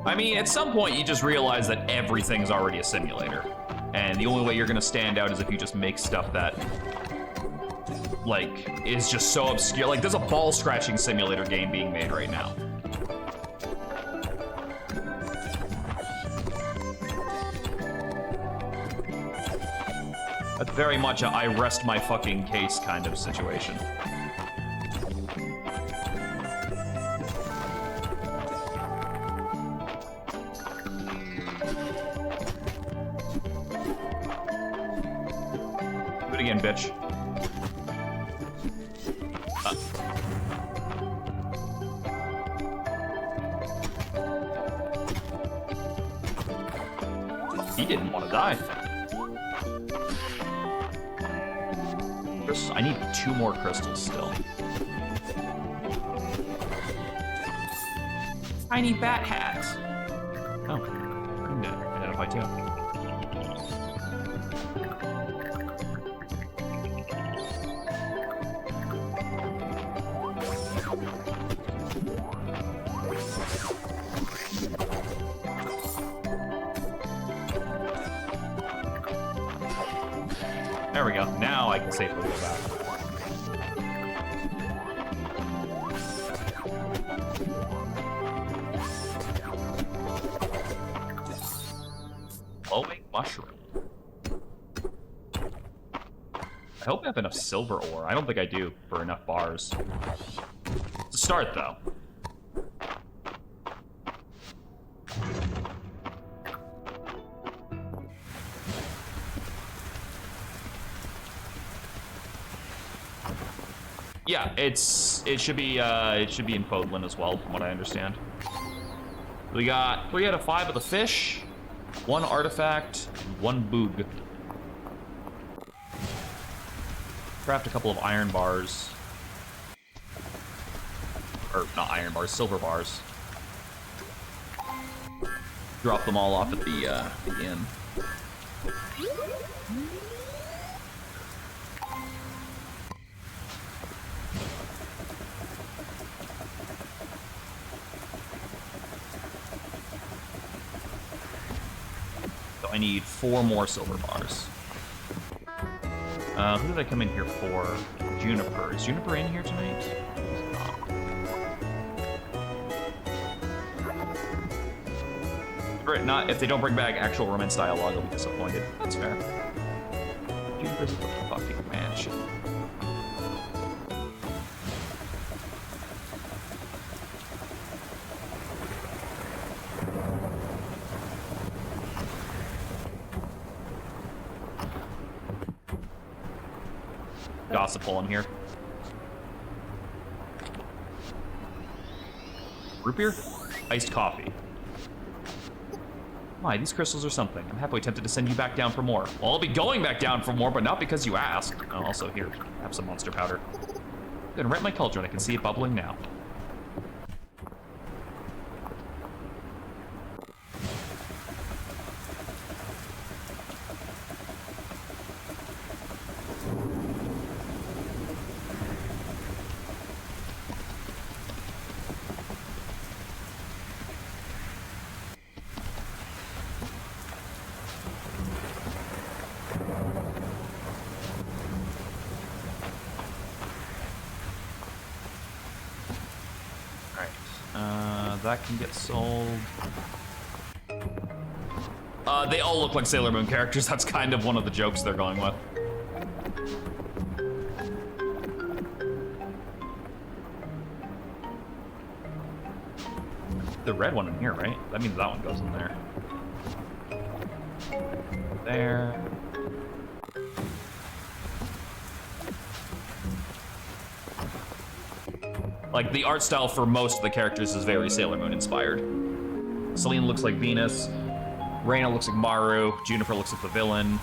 I mean, at some point you just realize that everything's already a simulator. And the only way you're gonna stand out is if you just make stuff that, like, is just so obscure. Like, there's a ball scratching simulator game being made right now. very much a I rest my fucking case kind of situation. Do it again, bitch. He didn't want to die. I need 2 more crystals still. Tiny bat hat. Oh, I can identify too. There we go. Now I can safely go back. Glowing mushroom. I hope I have enough silver ore. I don't think I do for enough bars. To start, though. Yeah, it should be in Podlin as well, from what I understand. We got 3 out of 5 of the fish, 1 artifact, 1 boog. Craft a couple of iron bars. Or not iron bars, silver bars. Drop them all off at the inn. I need 4 more silver bars. Who did I come in here for? Juniper. Is Juniper in here tonight? He's not. Great, not if they don't bring back actual romance dialogue, I'll be disappointed. That's fair. Juniper's at the fucking mansion. Gossip hole in here. Root beer? Iced coffee. Why, these crystals are something. I'm happily tempted to send you back down for more. Well, I'll be going back down for more, but not because you asked. Oh, also, here, have some monster powder. Good, right in my cauldron. I can see it bubbling now. That can get sold. They all look like Sailor Moon characters. That's kind of one of the jokes they're going with. The red one in here, right? That means that one goes in there. There. Like, the art style for most of the characters is very Sailor Moon inspired. Celine looks like Venus. Reina looks like Maru. Juniper looks like the villain.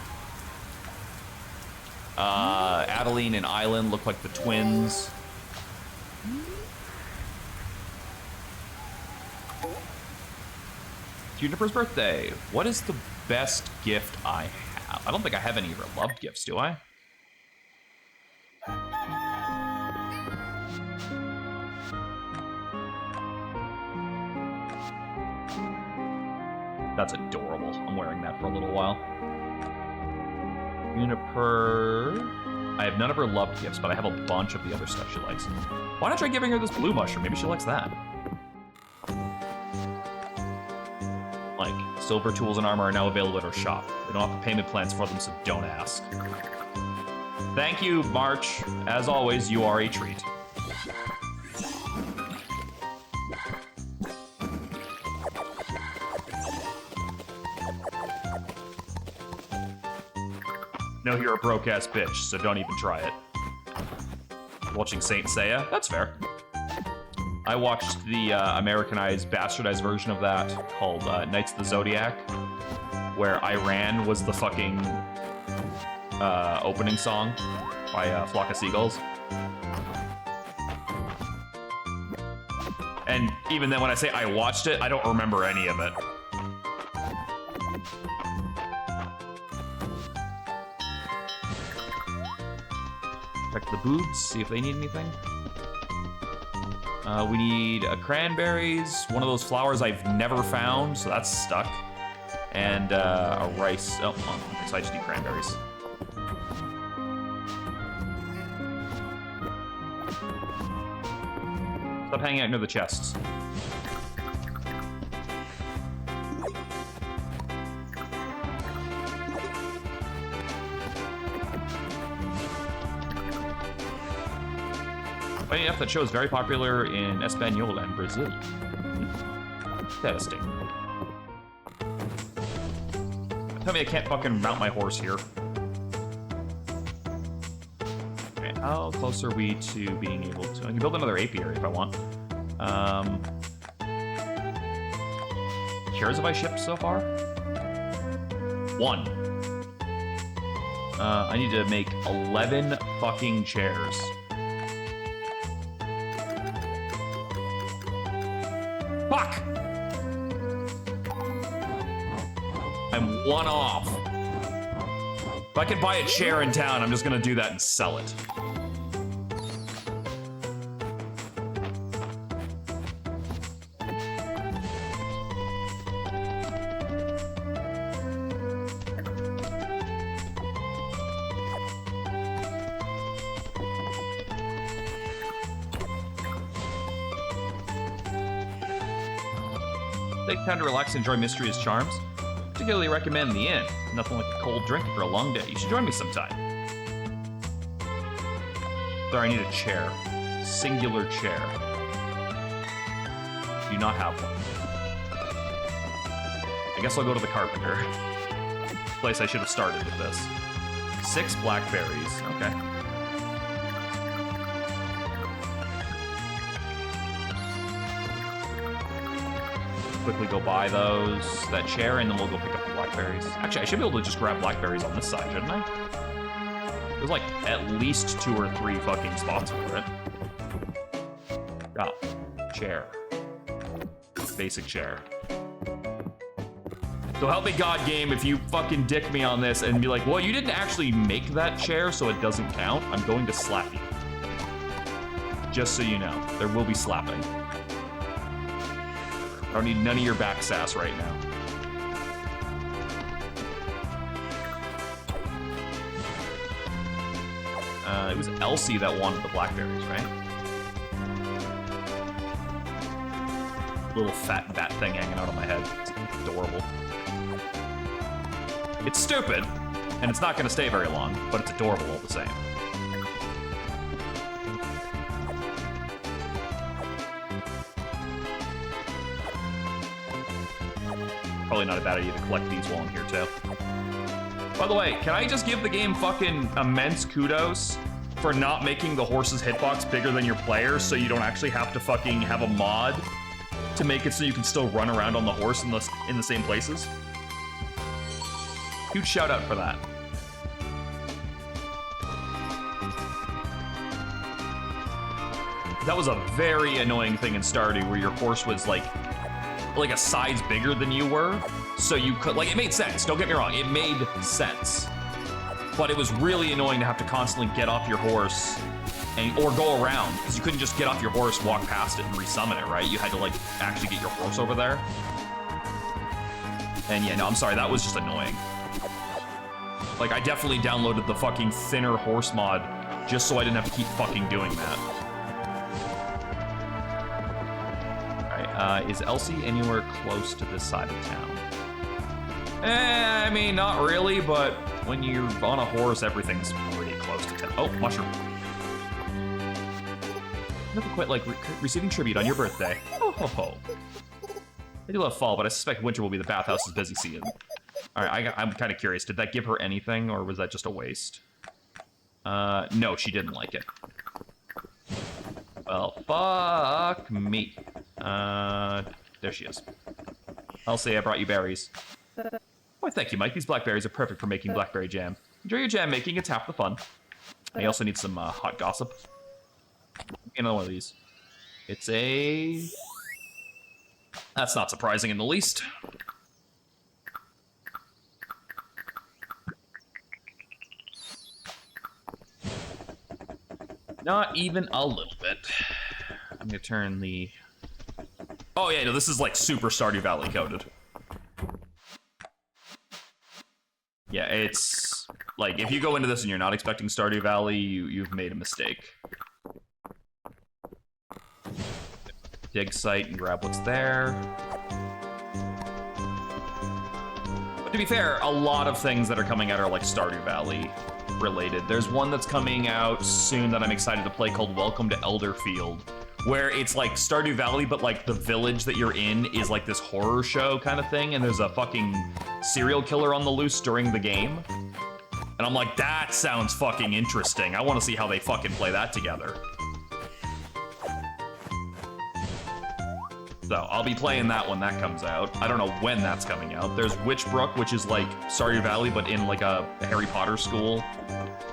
Adeline and Island look like the twins. Juniper's birthday. What is the best gift I have? I don't think I have any loved gifts, do I? That's adorable. I'm wearing that for a little while. Juniper. I have none of her loved gifts, but I have a bunch of the other stuff she likes. Why not try giving her this blue mushroom? Maybe she likes that. Like, silver tools and armor are now available at our shop. We don't offer payment plans for them, so don't ask. Thank you, March. As always, you are a treat. No, you're a broke-ass bitch, so don't even try it. Watching Saint Seiya? That's fair. I watched the Americanized, bastardized version of that called Knights of the Zodiac, where Iran was the fucking opening song by Flock of Seagulls. And even then, when I say I watched it, I don't remember any of it. Check the boobs, see if they need anything. We need cranberries, one of those flowers I've never found, so that's stuck. And a rice. Oh, okay, so I just need cranberries. Stop hanging out near the chests. Funny enough, that show is very popular in Espanol and Brazil. Interesting. Tell me I can't fucking mount my horse here. Okay, how close are we to being able to... I can build another apiary if I want. Chairs have I shipped so far? 1. I need to make 11 fucking chairs. Fuck! I'm 1 off. If I could buy a chair in town, I'm just gonna do that and sell it. Take time to relax and enjoy Mistria's charms. Particularly recommend the inn. Nothing like a cold drink for a long day. You should join me sometime. Sorry, I need a chair. Singular chair. Do not have one. I guess I'll go to the carpenter. Place I should have started with this. 6 blackberries. Okay. Quickly go buy that chair, and then we'll go pick up the blackberries. Actually, I should be able to just grab blackberries on this side, shouldn't I? There's like at least 2 or 3 fucking spots for it. Oh, chair. Basic chair. So help me God, game, if you fucking dick me on this and be like, well, you didn't actually make that chair, so it doesn't count, I'm going to slap you. Just so you know, there will be slapping. I don't need none of your back sass right now. It was Elsie that wanted the blackberries, right? Little fat bat thing hanging out on my head. It's adorable. It's stupid, and it's not going to stay very long, but it's adorable all the same. Probably not a bad idea to collect these while I'm here, too. By the way, can I just give the game fucking immense kudos for not making the horse's hitbox bigger than your player, so you don't actually have to fucking have a mod to make it so you can still run around on the horse in the same places? Huge shout out for that. That was a very annoying thing in Stardew where your horse was like a size bigger than you were, so you could, like, it made sense, don't get me wrong, it made sense. But it was really annoying to have to constantly get off your horse or go around, because you couldn't just get off your horse, walk past it, and resummon it, right? You had to, like, actually get your horse over there. And yeah, no, I'm sorry, that was just annoying. Like, I definitely downloaded the fucking thinner horse mod just so I didn't have to keep fucking doing that. Alright, is Elsie anywhere close to this side of town? I mean, not really, but when you're on a horse, everything's pretty close. close to 10. Oh, mushroom. Never quite like receiving tribute on your birthday. Oh, ho, ho. I do love fall, but I suspect winter will be the bathhouse's busy season. All right, I'm kind of curious. Did that give her anything, or was that just a waste? No, she didn't like it. Well, fuck me. There she is. I'll say I brought you berries. Why, thank you, Mike. These blackberries are perfect for making blackberry jam. Enjoy your jam making. It's half the fun. I also need some hot gossip. Another one of these. It's a... That's not surprising in the least. Not even a little bit. I'm gonna turn the... Oh yeah, no, this is like super Stardew Valley coded. Yeah, it's... Like, if you go into this and you're not expecting Stardew Valley, you've made a mistake. Dig site and grab what's there. But to be fair, a lot of things that are coming out are like Stardew Valley related. There's one that's coming out soon that I'm excited to play called Welcome to Elderfield, where it's like Stardew Valley, but like the village that you're in is like this horror show kind of thing, and there's a fucking serial killer on the loose during the game. And I'm like, that sounds fucking interesting. I want to see how they fucking play that together. So I'll be playing that when that comes out. I don't know when that's coming out. There's Witchbrook, which is like Stardew Valley, but in like a Harry Potter school.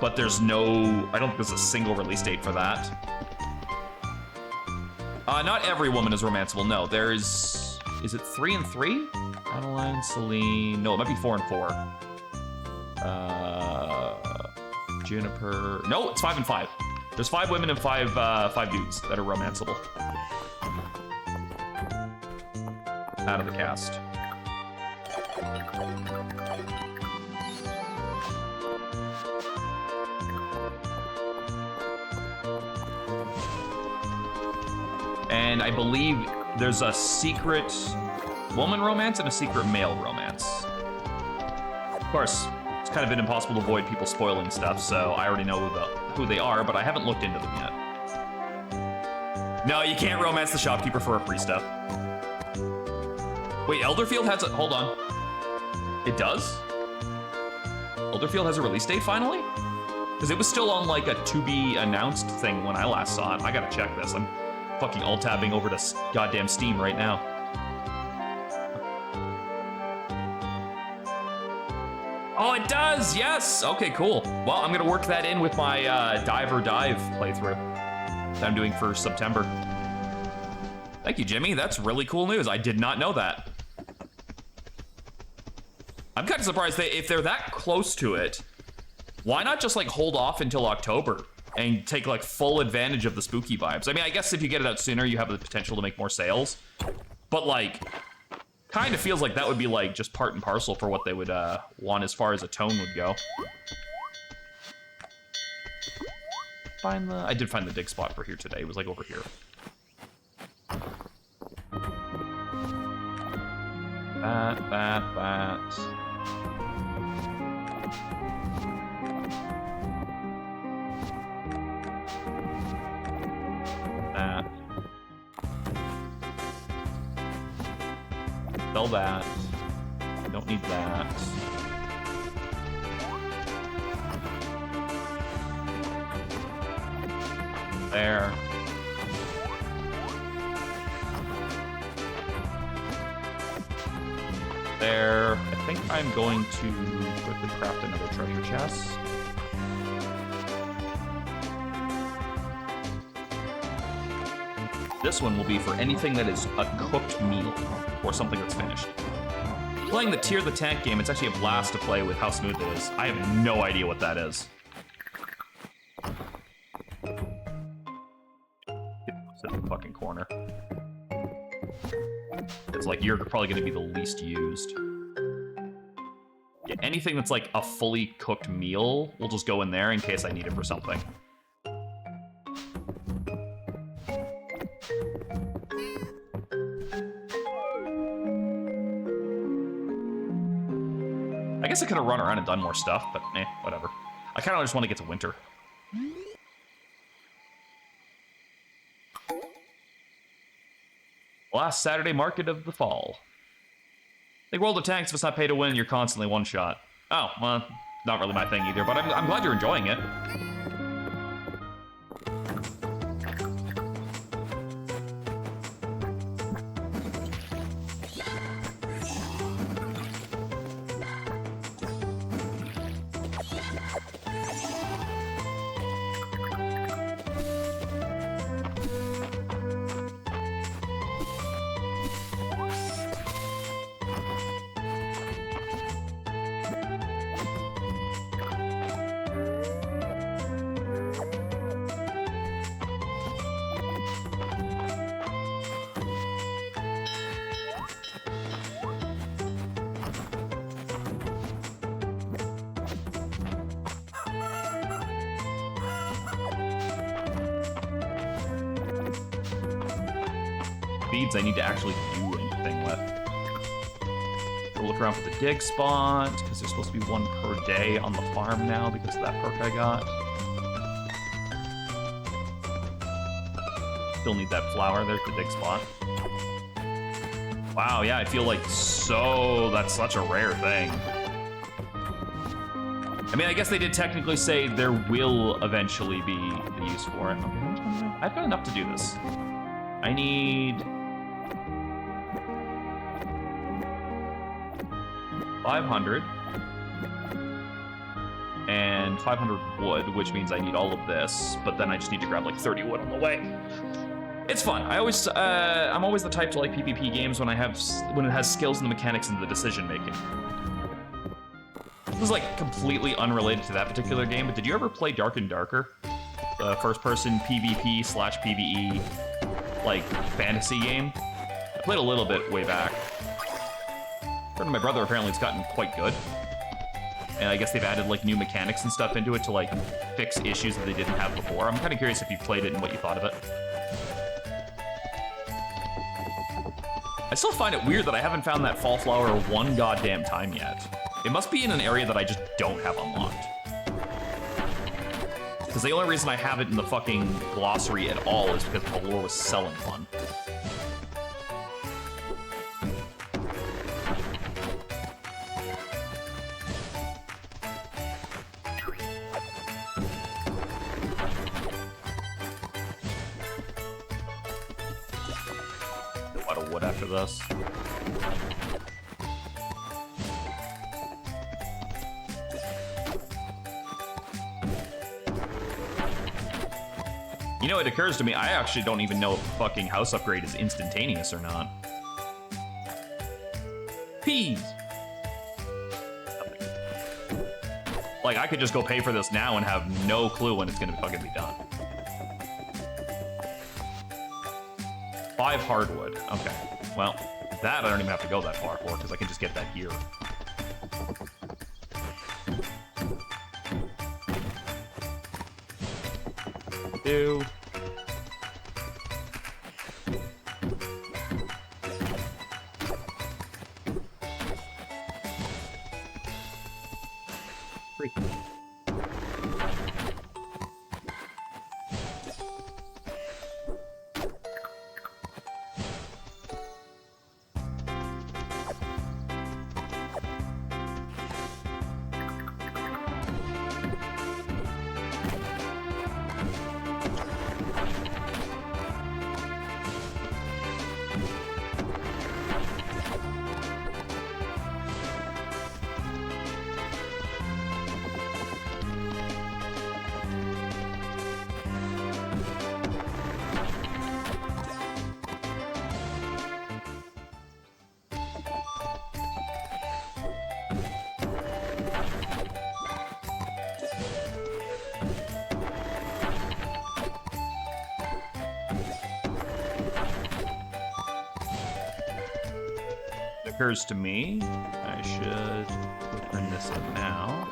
But there's no, I don't think there's a single release date for that. Not every woman is romanceable. No, there's, is it 3 and 3? Adeline, Celine, no, it might be 4 and 4. Juniper, no, it's 5 and 5. There's 5 women and 5 dudes that are romanceable. Out of the cast. And I believe there's a secret woman romance and a secret male romance. Of course, it's kind of been impossible to avoid people spoiling stuff, so I already know who they are, but I haven't looked into them yet. No, you can't romance the shopkeeper for a free stuff. Wait, Elderfield has a... Hold on. It does? Elderfield has a release date finally? Because it was still on like a to-be-announced thing when I last saw it. I gotta check this. I'm fucking alt-tabbing over to goddamn Steam right now. Oh, it does! Yes! Okay, cool. Well, I'm gonna work that in with my Dive or Dive playthrough that I'm doing for September. Thank you, Jimmy. That's really cool news. I did not know that. I'm kind of surprised that if they're that close to it, why not just like hold off until October and take like full advantage of the spooky vibes? I mean, I guess if you get it out sooner, you have the potential to make more sales. But like, kind of feels like that would be like just part and parcel for what they would want as far as a tone would go. I did find the dig spot for here today. It was like over here. Bat. That. Sell that. Don't need that. There. There. I think I'm going to quickly craft another treasure chest. This one will be for anything that is a cooked meal or something that's finished. Playing the Tear the Tank game, it's actually a blast to play with how smooth it is. I have no idea what that is. Sit in the fucking corner. It's like you're probably going to be the least used. Yeah, anything that's like a fully cooked meal will just go in there in case I need it for something. I guess I could have run around and done more stuff, but whatever. I kind of just want to get to winter. Last Saturday market of the fall. I think World of Tanks, if it's not pay to win, you're constantly one shot. Oh, well, not really my thing either, but I'm glad you're enjoying it. Beads I need to actually do anything with. We'll look around for the dig spot, because there's supposed to be one per day on the farm now because of that perk I got. Still need that flower. There's the dig spot. Wow, yeah, I feel like that's such a rare thing. I mean, I guess they did technically say there will eventually be the use for it. Okay, I've got enough to do this. I need 500 and 500 wood, which means I need all of this, but then I just need to grab like 30 wood on the way. It's fun. I'm always the type to like PvP games when it has skills and the mechanics and the decision making. This is like completely unrelated to that particular game, but did you ever play Dark and Darker? The first-person PvP/PvE like fantasy game? I played a little bit way back. According to my brother, apparently it's gotten quite good. And I guess they've added like new mechanics and stuff into it to like fix issues that they didn't have before. I'm kind of curious if you played it and what you thought of it. I still find it weird that I haven't found that fall flower one goddamn time yet. It must be in an area that I just don't have unlocked. Because the only reason I have it in the fucking glossary at all is because Valor was selling one. A lot of wood after this. You know, it occurs to me, I actually don't even know if the fucking house upgrade is instantaneous or not. Peas! Nothing. Like, I could just go pay for this now and have no clue when it's gonna fucking be done. 5 hardwood. Okay. Well, that I don't even have to go that far for, because I can just get that here. Do. Three. Occurs to me, I should bring this in now.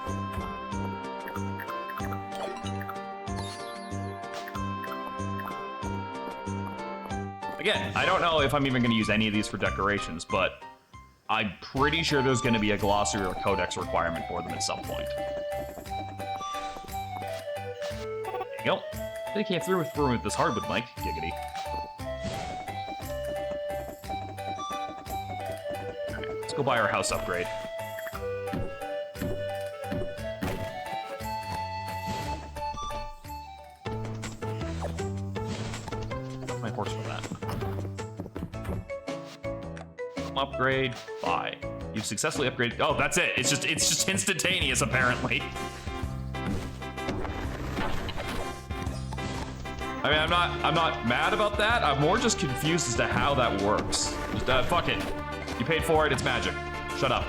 Again, I don't know if I'm even going to use any of these for decorations, but I'm pretty sure there's going to be a glossary or a codex requirement for them at some point. There you go. They came through with this hardwood, Mike. Giggity. Let's go buy our house upgrade. My horse for that. Upgrade, buy. You've successfully upgraded. Oh, that's it. It's just instantaneous, apparently. I mean, I'm not mad about that. I'm more just confused as to how that works. Just fuck it. You paid for it. It's magic. Shut up.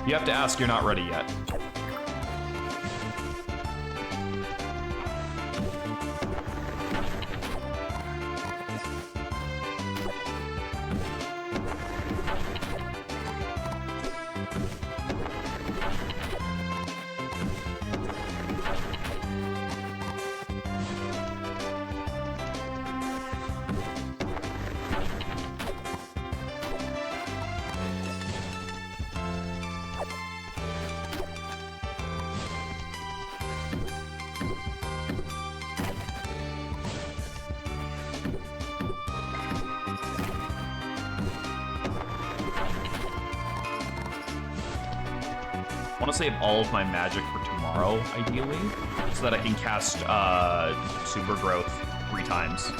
You have to ask, you're not ready yet. I want to save all of my magic for tomorrow, ideally, so that I can cast Super Growth 3 times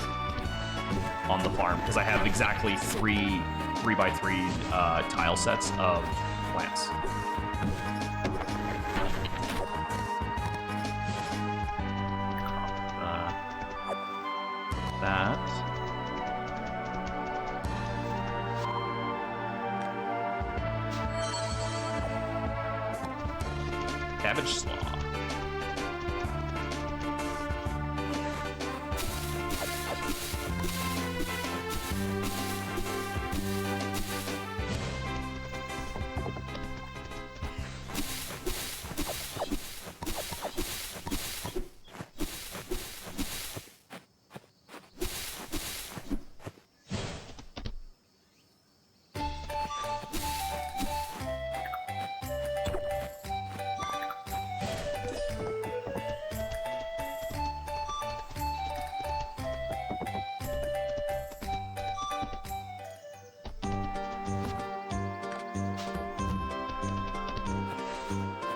on the farm, because I have exactly 3x3 tile sets of plants. That. Cabbage slaw.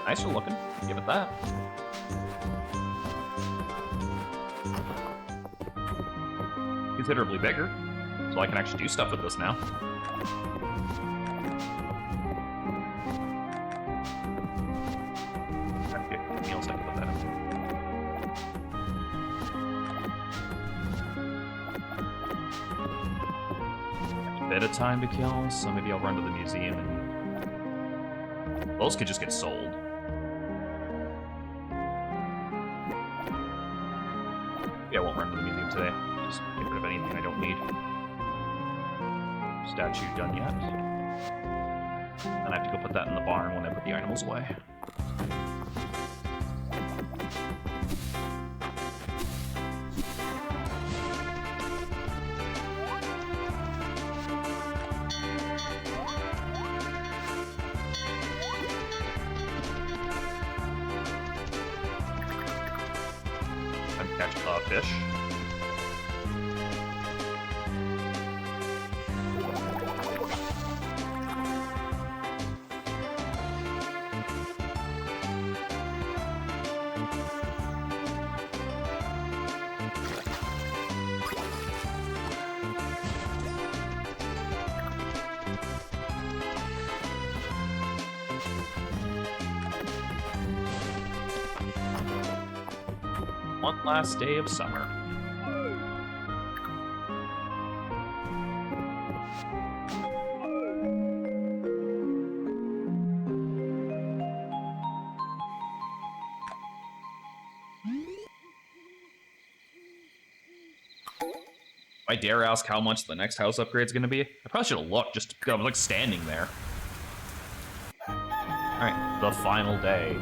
Nicer looking. Give it that. Considerably bigger, so I can actually do stuff with this now. Okay, meals, I can put that in. A bit of time to kill, so maybe I'll run to the museum and those could just get sold. Yeah, I won't run to the museum today. Just get rid of anything I don't need. Statue done yet. And I have to go put that in the barn when I put the animals away. Catch a fish. One last day of summer. I dare ask how much the next house upgrade is going to be. I probably should have looked, just because I was like standing there. Alright, the final day.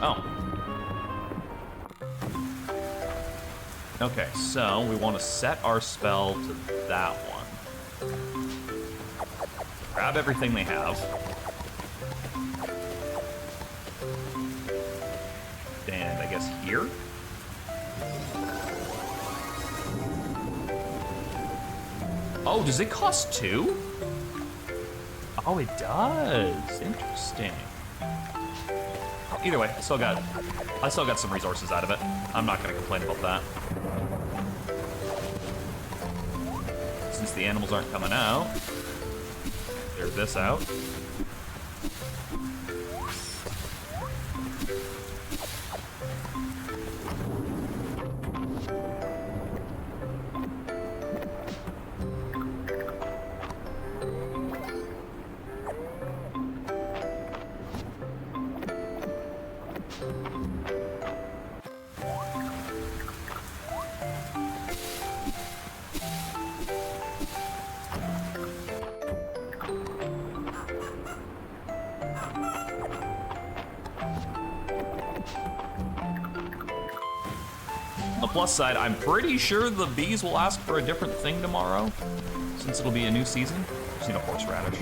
Oh. Okay, so we want to set our spell to that one. Grab everything they have. guess here? Oh, does it cost 2? Oh, it does. Interesting. Oh, either way, I still got some resources out of it. I'm not gonna complain about that. Since the animals aren't coming out, clear this out. On the plus side, I'm pretty sure the bees will ask for a different thing tomorrow, since it'll be a new season. Just need a horseradish.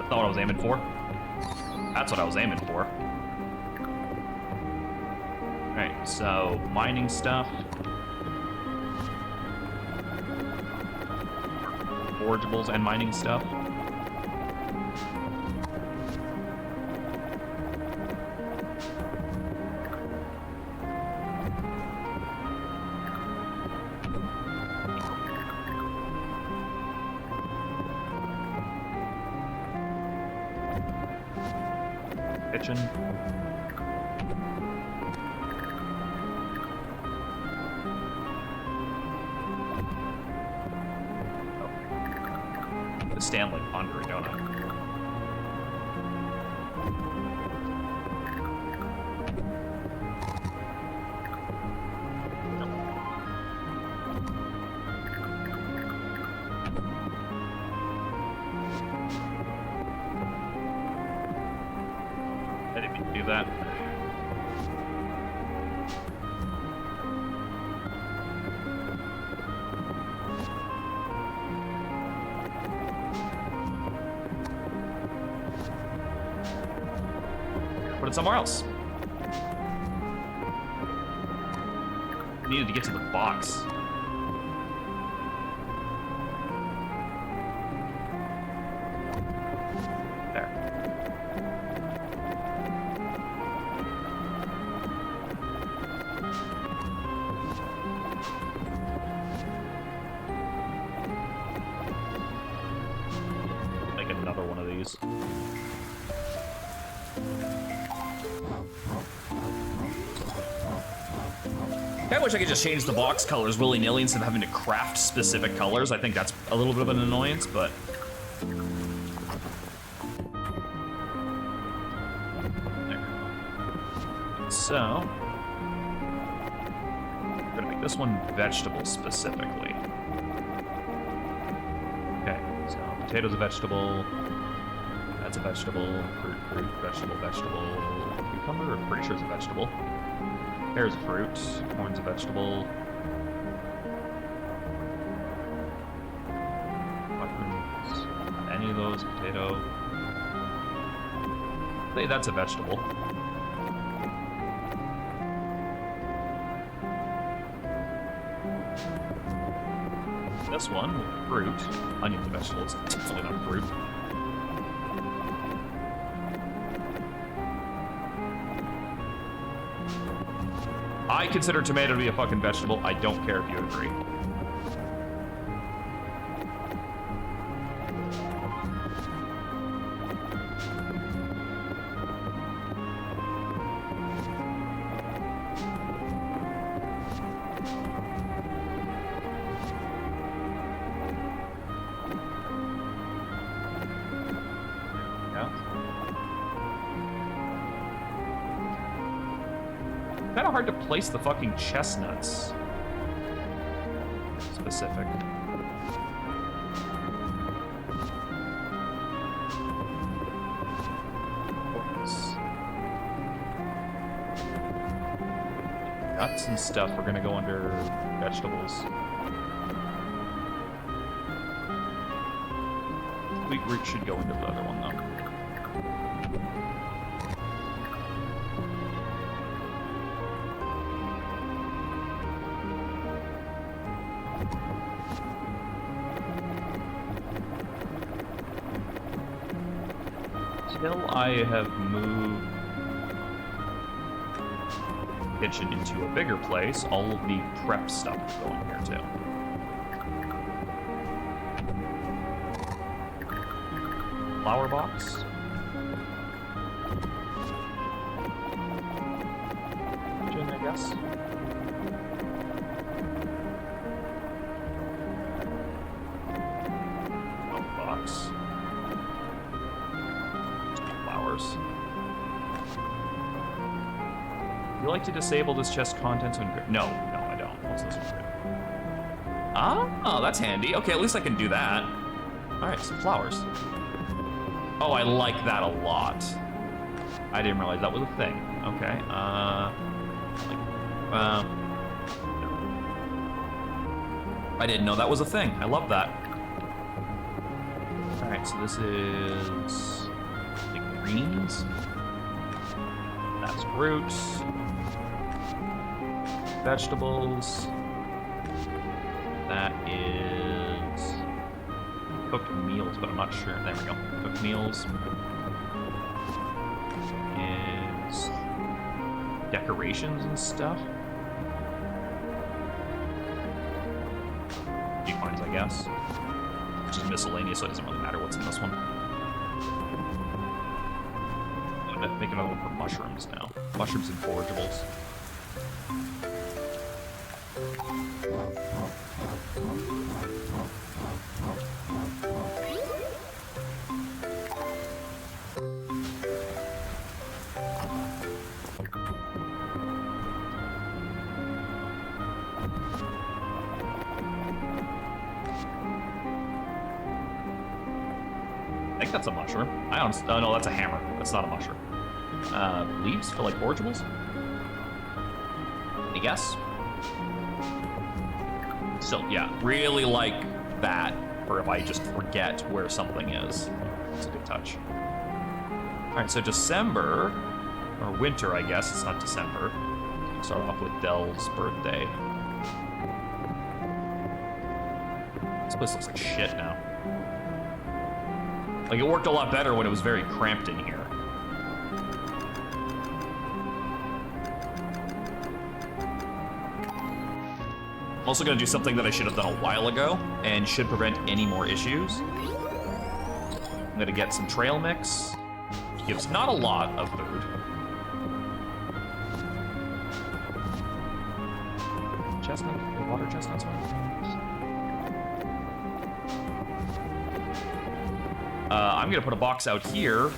What I was aiming for. That's what I was aiming for. Alright, so mining stuff. Forageables and mining stuff. Kitchen. Oh. I stand like pondering, don't I? I didn't mean to do that. Put it somewhere else. I needed to get to the box. Another one of these. I wish I could just change the box colors willy-nilly instead of having to craft specific colors. I think that's a little bit of an annoyance, but... There. So... I'm gonna make this one vegetable specifically. Okay, so potato's a vegetable. That's a vegetable. Fruit, vegetable, vegetable. Cucumber, I'm pretty sure it's a vegetable. Pear's a fruit. Corn's a vegetable. Mushrooms. Any of those. Potato. Hey, that's a vegetable. This one, fruit. Onion's a vegetable. It's definitely not fruit. I consider tomato to be a fucking vegetable. I don't care if you agree. Kind of hard to place the fucking chestnuts. specific. Nuts and stuff are gonna go under vegetables. Wheat root should go into the other one though. Until I have moved kitchen into a bigger place, all of the prep stuff will go in here too. Flower box. Kitchen, I guess. Box. Flowers. You like to disable this chest contents when... No, I don't. What's this one? Oh, that's handy. Okay, at least I can do that. Alright, some flowers. Oh, I like that a lot. I didn't realize that was a thing. Okay, I didn't know that was a thing. I love that. Alright, so this is... the greens. That's roots. Vegetables. That is cooked meals, but I'm not sure. There we go. Cooked meals is decorations and stuff. Viewpoints, I guess. Which is miscellaneous, so it doesn't really matter what's in this one. I'm gonna make another one for mushrooms now. Mushrooms and forageables. I think that's a mushroom. I honestly, oh no, that's a hammer. That's not a mushroom. Leaves for like forageables? I guess. So yeah, really like that for if I just forget where something is. It's a good touch. All right, so December, or winter, I guess. It's not December. Start off with Dell's birthday. This place looks like shit now. Like, it worked a lot better when it was very cramped in here. I'm also going to do something that I should have done a while ago and should prevent any more issues. I'm going to get some trail mix, which gives not a lot of food. Chestnut? The water chestnuts one? I'm going to put a box out here,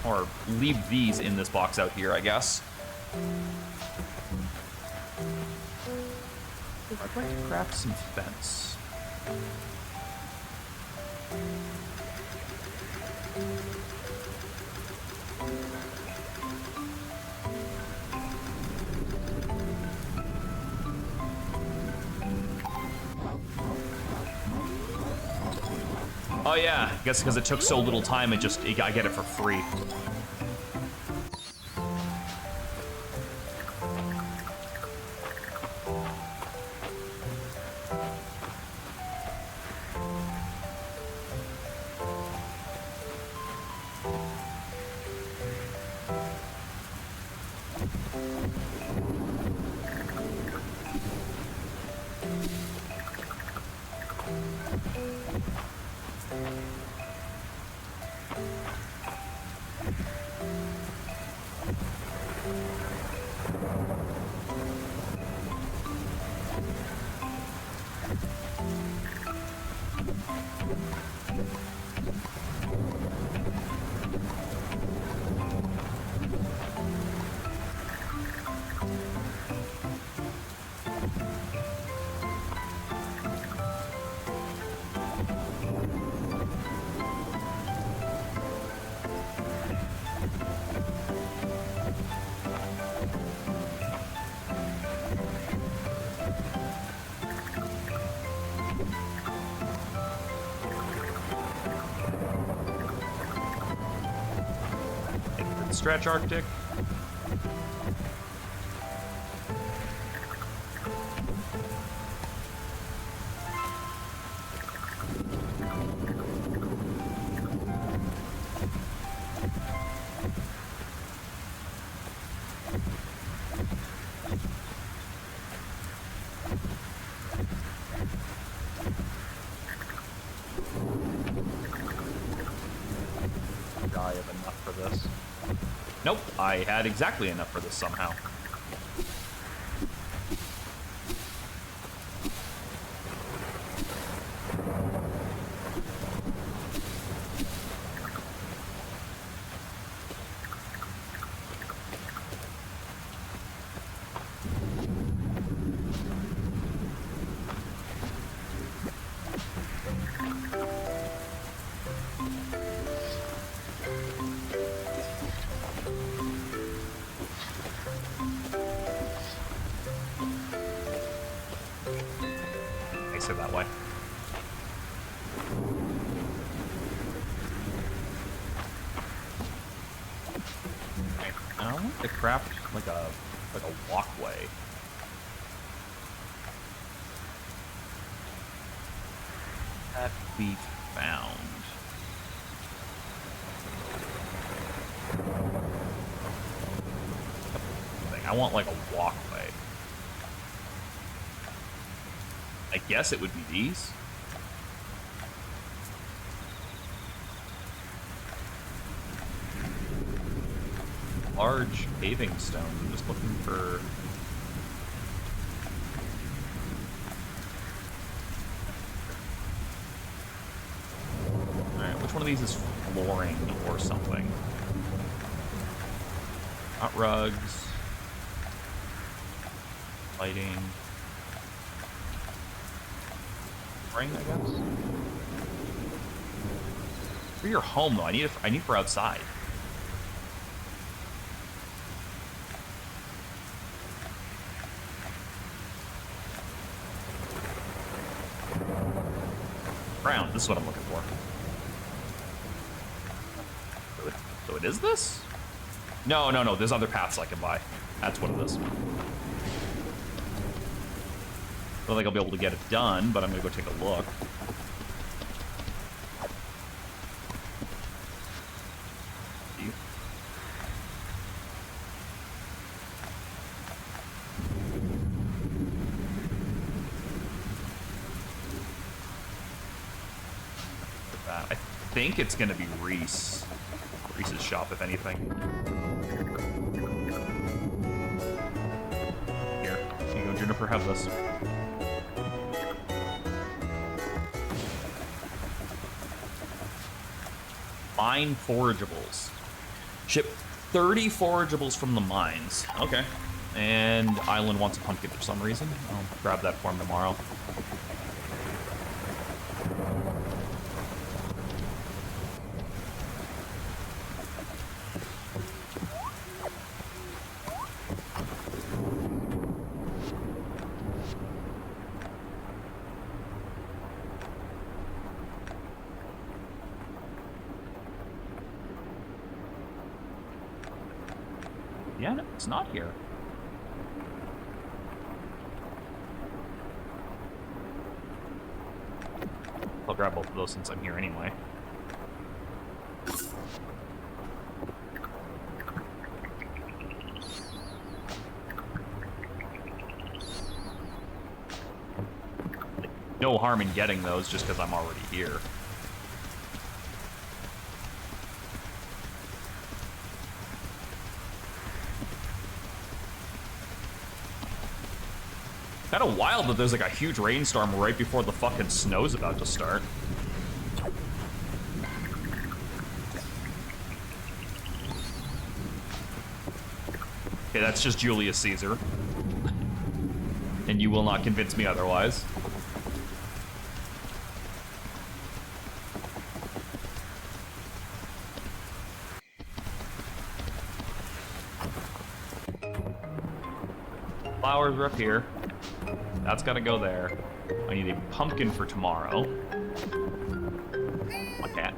or leave these in this box out here, I guess. I'd like to craft some fence. Oh yeah, I guess because it took so little time, I get it for free. stretch Arctic. I have enough for this. Nope, I had exactly enough for this somehow. It that way. I want to craft like a walkway. That be found. I want like a walkway. I guess it would be these. Large paving stones. I'm just looking for... Alright, which one of these is flooring or something? Not rugs. Lighting. I guess. For your home, though, I need for outside. Brown. This is what I'm looking for. So it is this? No. There's other paths I can buy. That's what it is. I don't think I'll be able to get it done, but I'm gonna go take a look. I think it's gonna be Reese's shop, if anything. Here you go, Juniper, have this. Mine forageables. Ship 30 forageables from the mines. Okay. And Island wants a pumpkin for some reason. I'll grab that for him tomorrow. Yeah, no, it's not here. I'll grab both of those since I'm here anyway. No harm in getting those just because I'm already here. Kind of wild that there's like a huge rainstorm right before the fucking snow's about to start. Okay, that's just Julius Caesar. And you will not convince me otherwise. Flowers are up here. That's gotta go there. I need a pumpkin for tomorrow. My cat.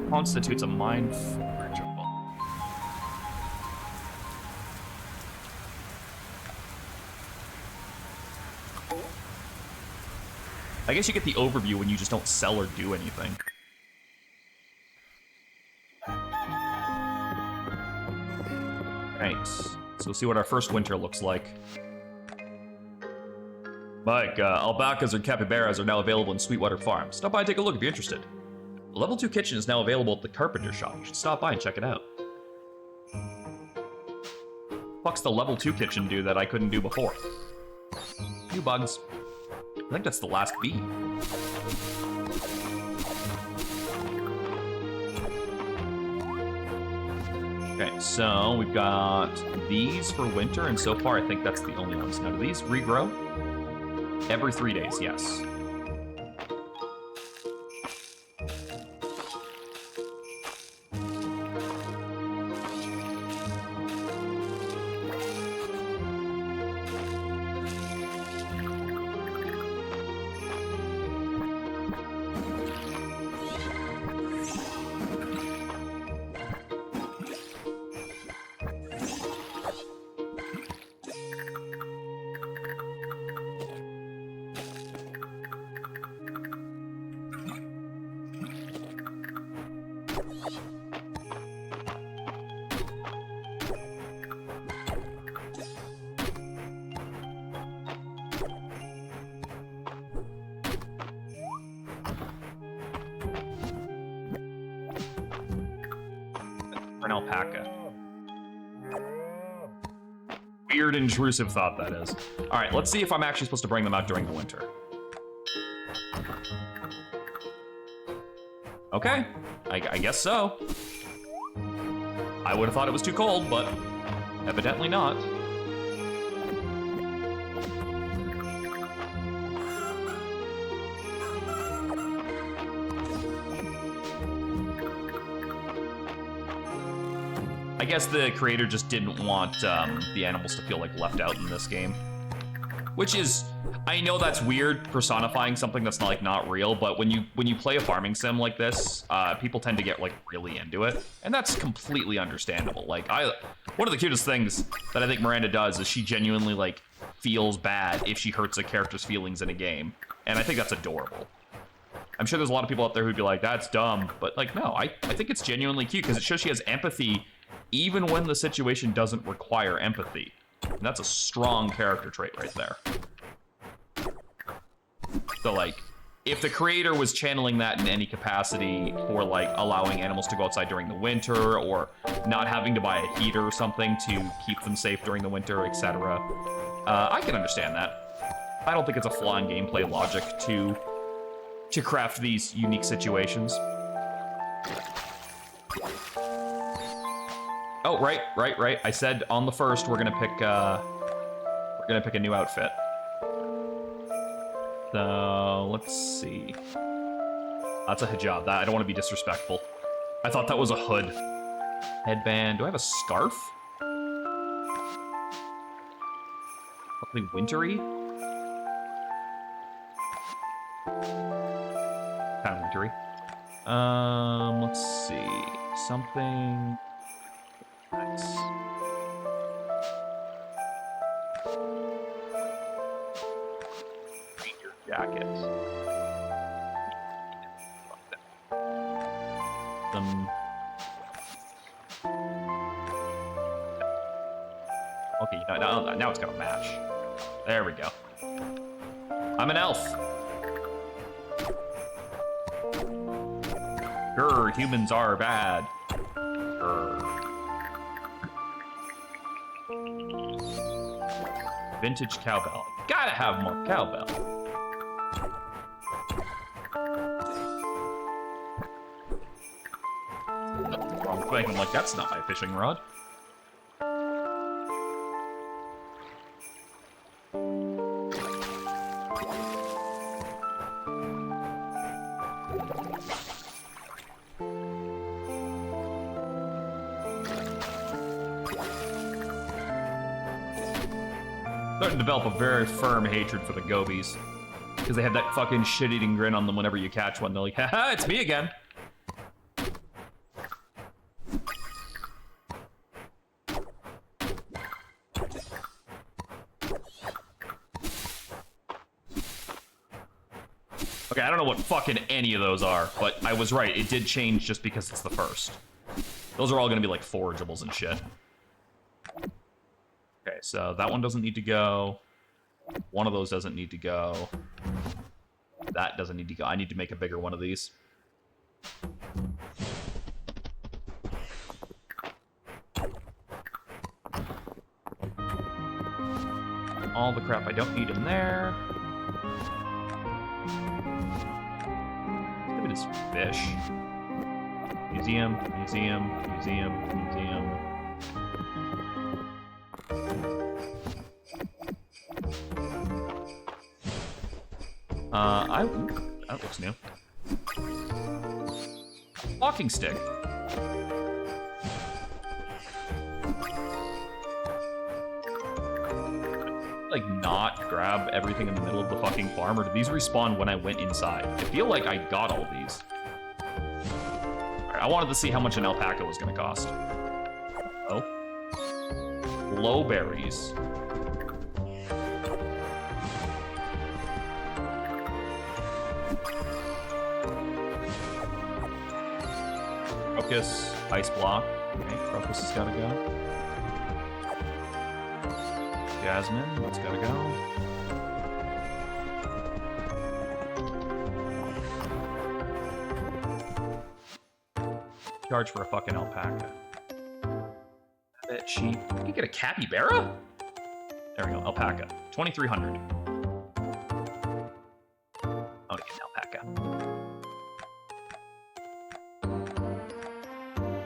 Constitutes a mine forge. I guess you get the overview when you just don't sell or do anything. Right. So we'll see what our first winter looks like. Mike, alpacas and capybaras are now available in Sweetwater Farm. Stop by and take a look if you're interested. The level 2 kitchen is now available at the carpenter shop. You should stop by and check it out. Fuck's the level 2 kitchen do that I couldn't do before? Few bugs. I think that's the last bee. Okay, so we've got these for winter, and so far I think that's the only ones. Now, do these regrow? Every 3 days, yes. An alpaca. Weird, intrusive thought, that is. All right, let's see if I'm actually supposed to bring them out during the winter. Okay, I guess so. I would have thought it was too cold, but evidently not. I guess the creator just didn't want the animals to feel like left out in this game. Which is, I know that's weird, personifying something that's not real, but when you play a farming sim like this, people tend to get like really into it, and that's completely understandable. Like one of the cutest things that I think Miranda does is she genuinely like feels bad if she hurts a character's feelings in a game, and I think that's adorable. I'm sure there's a lot of people out there who'd be like, that's dumb, but like, no, I think it's genuinely cute because it shows she has empathy even when the situation doesn't require empathy. And that's a strong character trait right there. So like, if the creator was channeling that in any capacity for like allowing animals to go outside during the winter or not having to buy a heater or something to keep them safe during the winter, etc., I can understand that. I don't think it's a flaw in gameplay logic to craft these unique situations. Oh, right. I said on the first we're gonna pick a new outfit. So let's see. That's a hijab. That I don't want to be disrespectful. I thought that was a hood. Headband. Do I have a scarf? Something wintry? Kind of wintry. Let's see. Something nice. Ranger jacket. Okay, now it's gonna match. There we go. I'm an elf. Grr, humans are bad. Grr. Vintage cowbell. Gotta have more cowbell. Nothing wrong with making like that's not my fishing rod. Starting to develop a very firm hatred for the gobies. Because they have that fucking shit-eating grin on them whenever you catch one. They're like, haha, it's me again. don't know what fucking any of those are, but I was right. It did change just because it's the first. Those are all going to be like forageables and shit. Okay, so that one doesn't need to go. One of those doesn't need to go. That doesn't need to go. I need to make a bigger one of these. All the crap I don't need in there. Look at this fish. Museum, museum, museum, museum. That looks new. Walking stick. Like, not grab everything in the middle of the fucking farm, or do these respawn when I went inside? I feel like I got all these. Alright, I wanted to see how much an alpaca was gonna cost. Oh. Low berries. Crocus, ice block. Okay, Crocus has gotta go. Jasmine, that's gotta go. Charge for a fucking alpaca. That sheep. You can get a capybara? There we go, alpaca. 2,300. Oh, to get an alpaca.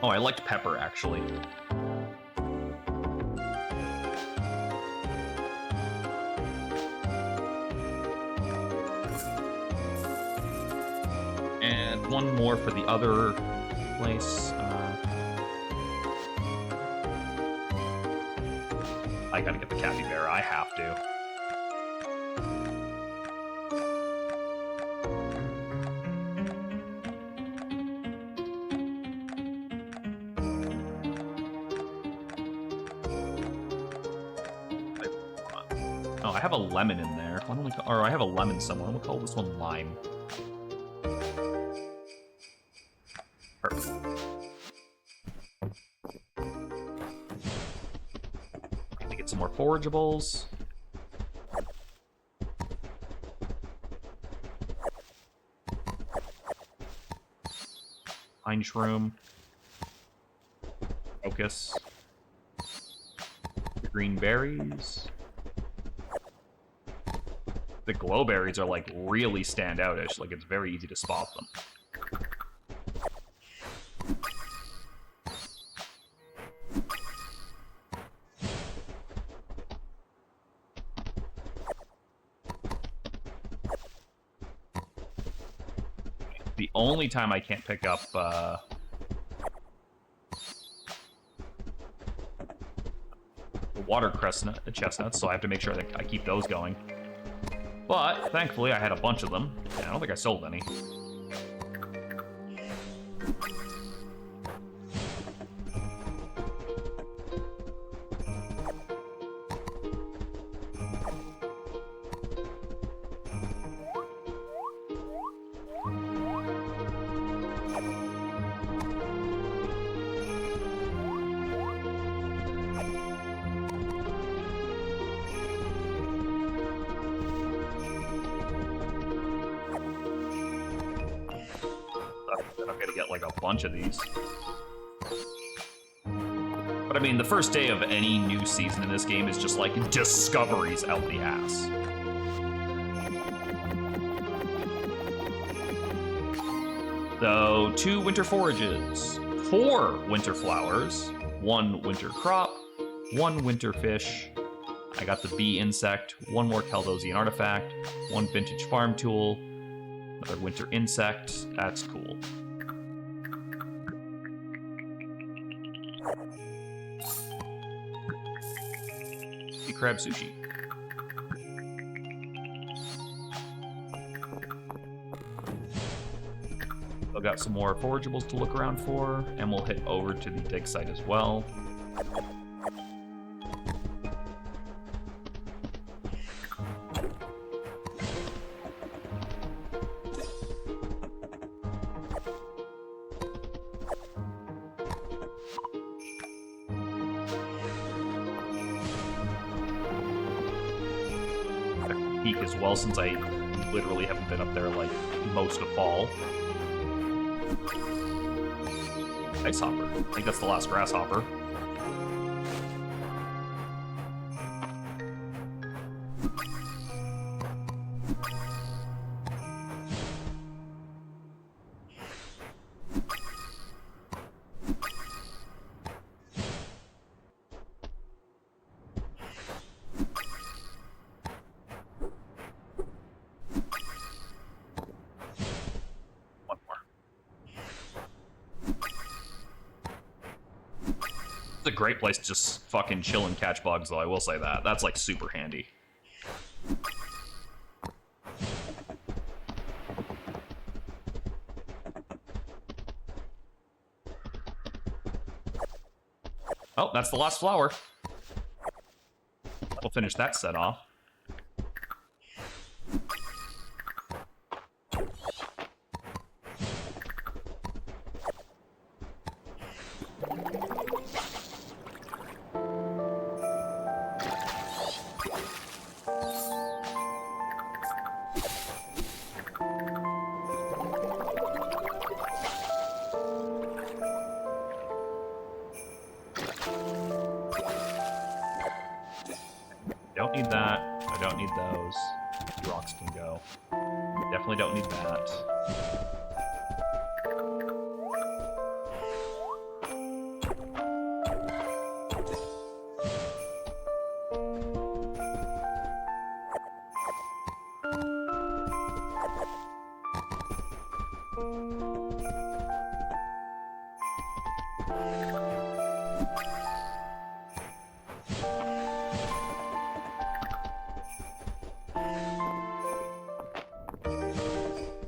Oh, I liked pepper, actually. And one more for the other place. I gotta get the capybara. I have to. Oh, I have a lemon in there. Why don't we or I have a lemon somewhere. We'll call this one lime. Perfect. Need to get some more forageables. Pine shroom. Focus. Green berries. The glow berries are like really standoutish. Like it's very easy to spot them. The only time I can't pick up the water chestnuts, so I have to make sure that I keep those going. But thankfully, I had a bunch of them. And I don't think I sold any. Bunch of these. But I mean, the first day of any new season in this game is just like discoveries out the ass. So 2 winter forages, 4 winter flowers, 1 winter crop, 1 winter fish. I got the bee insect, 1 more Caldosian artifact, 1 vintage farm tool, another winter insect. That's cool. Crab sushi. I've got some more forageables to look around for, and we'll hit over to the dig site as well. peek as well, since I literally haven't been up there, like, most of fall. Ice hopper. I think that's the last grasshopper. It's a great place to just fucking chill and catch bugs, though, I will say that. That's, like, super handy. Oh, that's the last flower. We'll finish that set off. Don't need that. I don't need those. Rocks can go. Definitely don't need that.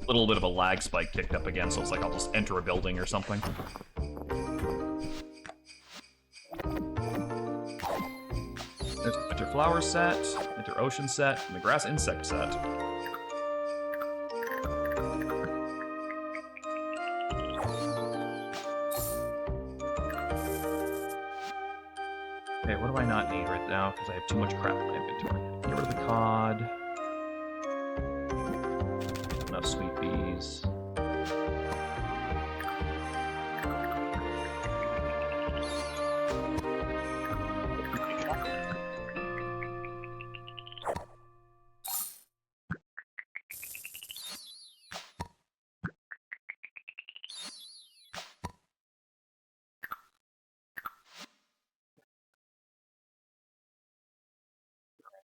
A little bit of a lag spike kicked up again, so it's like I'll just enter a building or something. There's the winter flower set, winter ocean set, and the grass insect set. Okay, what do I not need right now? Because I have too much crap in my inventory. Get rid of the cod. Enough sweet bees.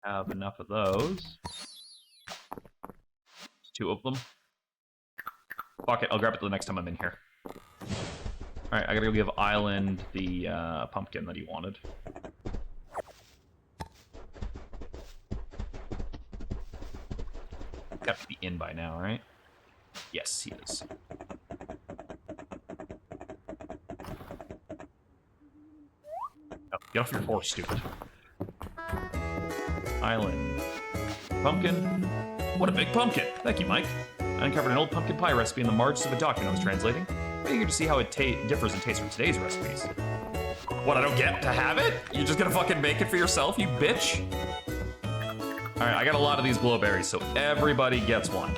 Have enough of those. Two of them. Fuck it, I'll grab it the next time I'm in here. Alright, I gotta go give Island the pumpkin that he wanted. Got to be in by now, right? Yes, he is. Oh, get off your horse, stupid. Island. Pumpkin. What a big pumpkin! Thank you, Mike. I uncovered an old pumpkin pie recipe in the margins of a document I was translating. I'm eager to see how it differs in taste from today's recipes. What, I don't get to have it? You're just gonna fucking make it for yourself, you bitch? Alright, I got a lot of these glowberries, so everybody gets one.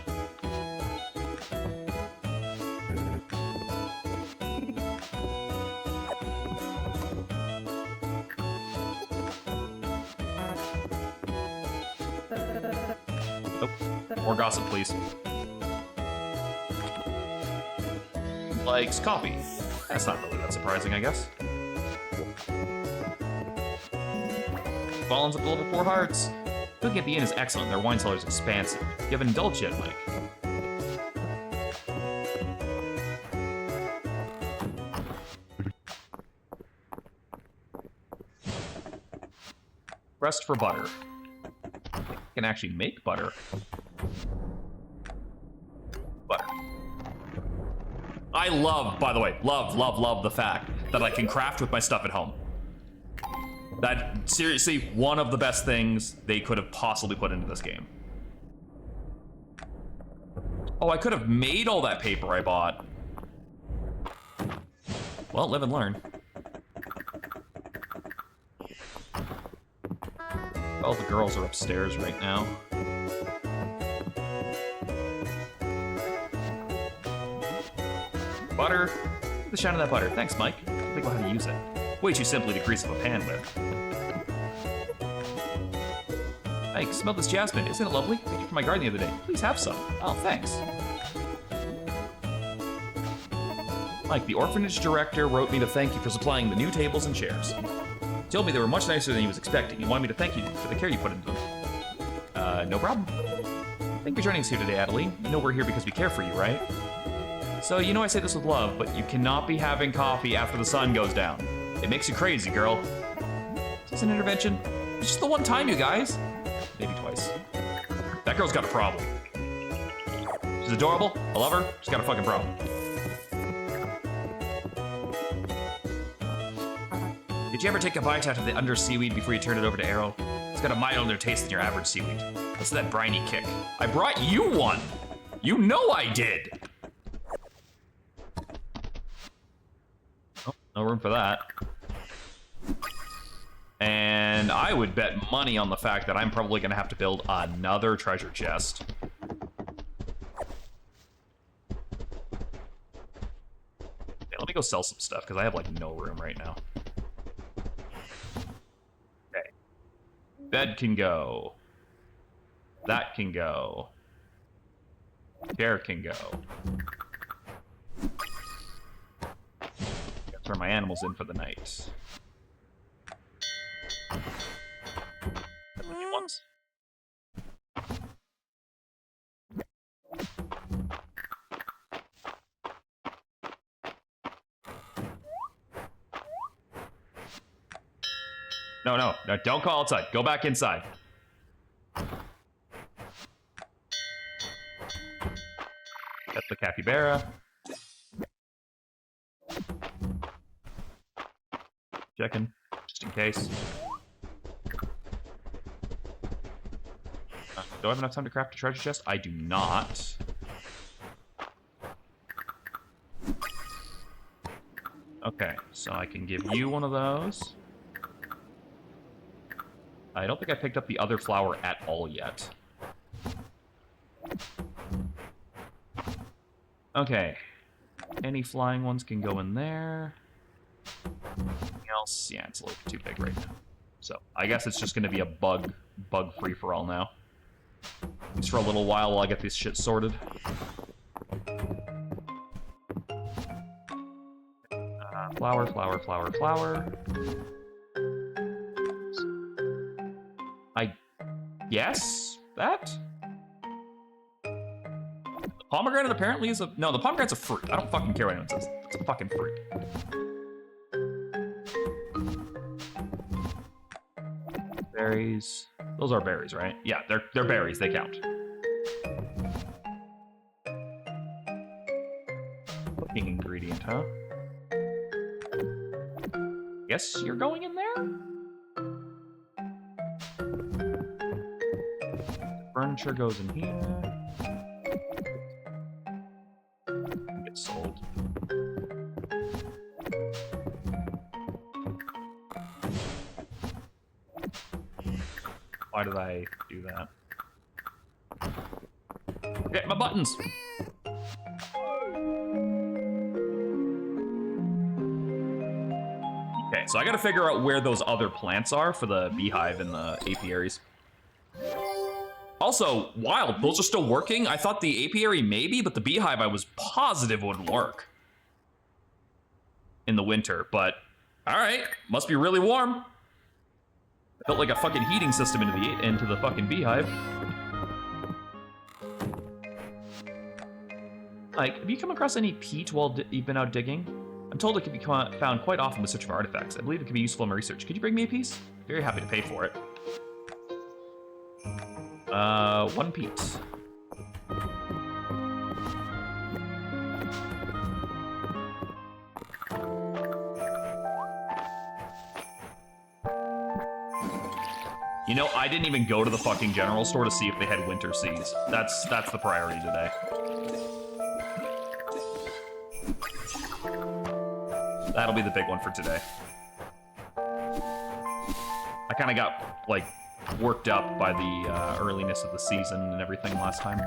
More gossip, please. Likes coffee. That's not really that surprising, I guess. Fallon's up to level 4 hearts. Cooking at the inn is excellent. Their wine cellar is expansive. You haven't indulged yet, Mike. Rest for butter. I can actually make butter. Butter. I love, by the way, love the fact that I can craft with my stuff at home. That, seriously, one of the best things they could have possibly put into this game. Oh, I could have made all that paper I bought. Well, live and learn. All the girls are upstairs right now. Butter. Look at the shine of that butter. Thanks, Mike. I think I'll have to use it. Way too simply to grease up a pan with. Mike, smell this jasmine. Isn't it lovely? Picked it from my garden the other day. Please have some. Oh, thanks. Mike, the orphanage director wrote me to thank you for supplying the new tables and chairs. He told me they were much nicer than he was expecting. He wanted me to thank you for the care you put into them. No problem. Thank you for joining us here today, Adeline. You know we're here because we care for you, right? So, you know I say this with love, but you cannot be having coffee after the sun goes down. It makes you crazy, girl. Is this an intervention? It's just the one time, you guys. Maybe twice. That girl's got a problem. She's adorable. I love her. She's got a fucking problem. Did you ever take a bite out of the under seaweed before you turn it over to Arrow? It's got a milder taste than your average seaweed. What's that briny kick? I brought you one! You know I did! Oh, no room for that. And I would bet money on the fact that I'm probably gonna have to build another treasure chest. Okay, let me go sell some stuff, because I have, like, no room right now. Okay. Bed can go. That can go. Chair can go. Gotta turn my animals in for the night. Once. No, don't call outside. Go back inside. That's the capybara. Checking, just in case. Do I have enough time to craft a treasure chest? I do not. Okay, so I can give you one of those. I don't think I picked up the other flower at all yet. Okay. Any flying ones can go in there. Anything else? Yeah, it's a little too big right now. So, I guess it's just going to be a bug free-for-all now. At least for a little while I get this shit sorted. Flower, flower, flower, flower. I guess that? The pomegranate apparently is a... No, the pomegranate's a fruit. I don't fucking care what anyone says. It's a fucking fruit. Berries. Those are berries, right? Yeah, they're berries. They count. Cooking ingredient, huh? Guess you're going in there? Furniture goes in here. Gets sold. Why did I do that? Get my buttons! Okay, so I gotta figure out where those other plants are for the beehive and the apiaries. Also, wild, those are still working? I thought the apiary maybe, but the beehive I was positive wouldn't work in the winter, but alright, must be really warm. I built like a fucking heating system into the fucking beehive. Like, have you come across any peat while you've been out digging? I'm told it can be found quite often with search for artifacts. I believe it could be useful in my research. Could you bring me a piece? Very happy to pay for it. 1 peat. You know, I didn't even go to the fucking general store to see if they had winter seeds. That's the priority today. That'll be the big one for today. I kind of got, like, worked up by the earliness of the season and everything last time.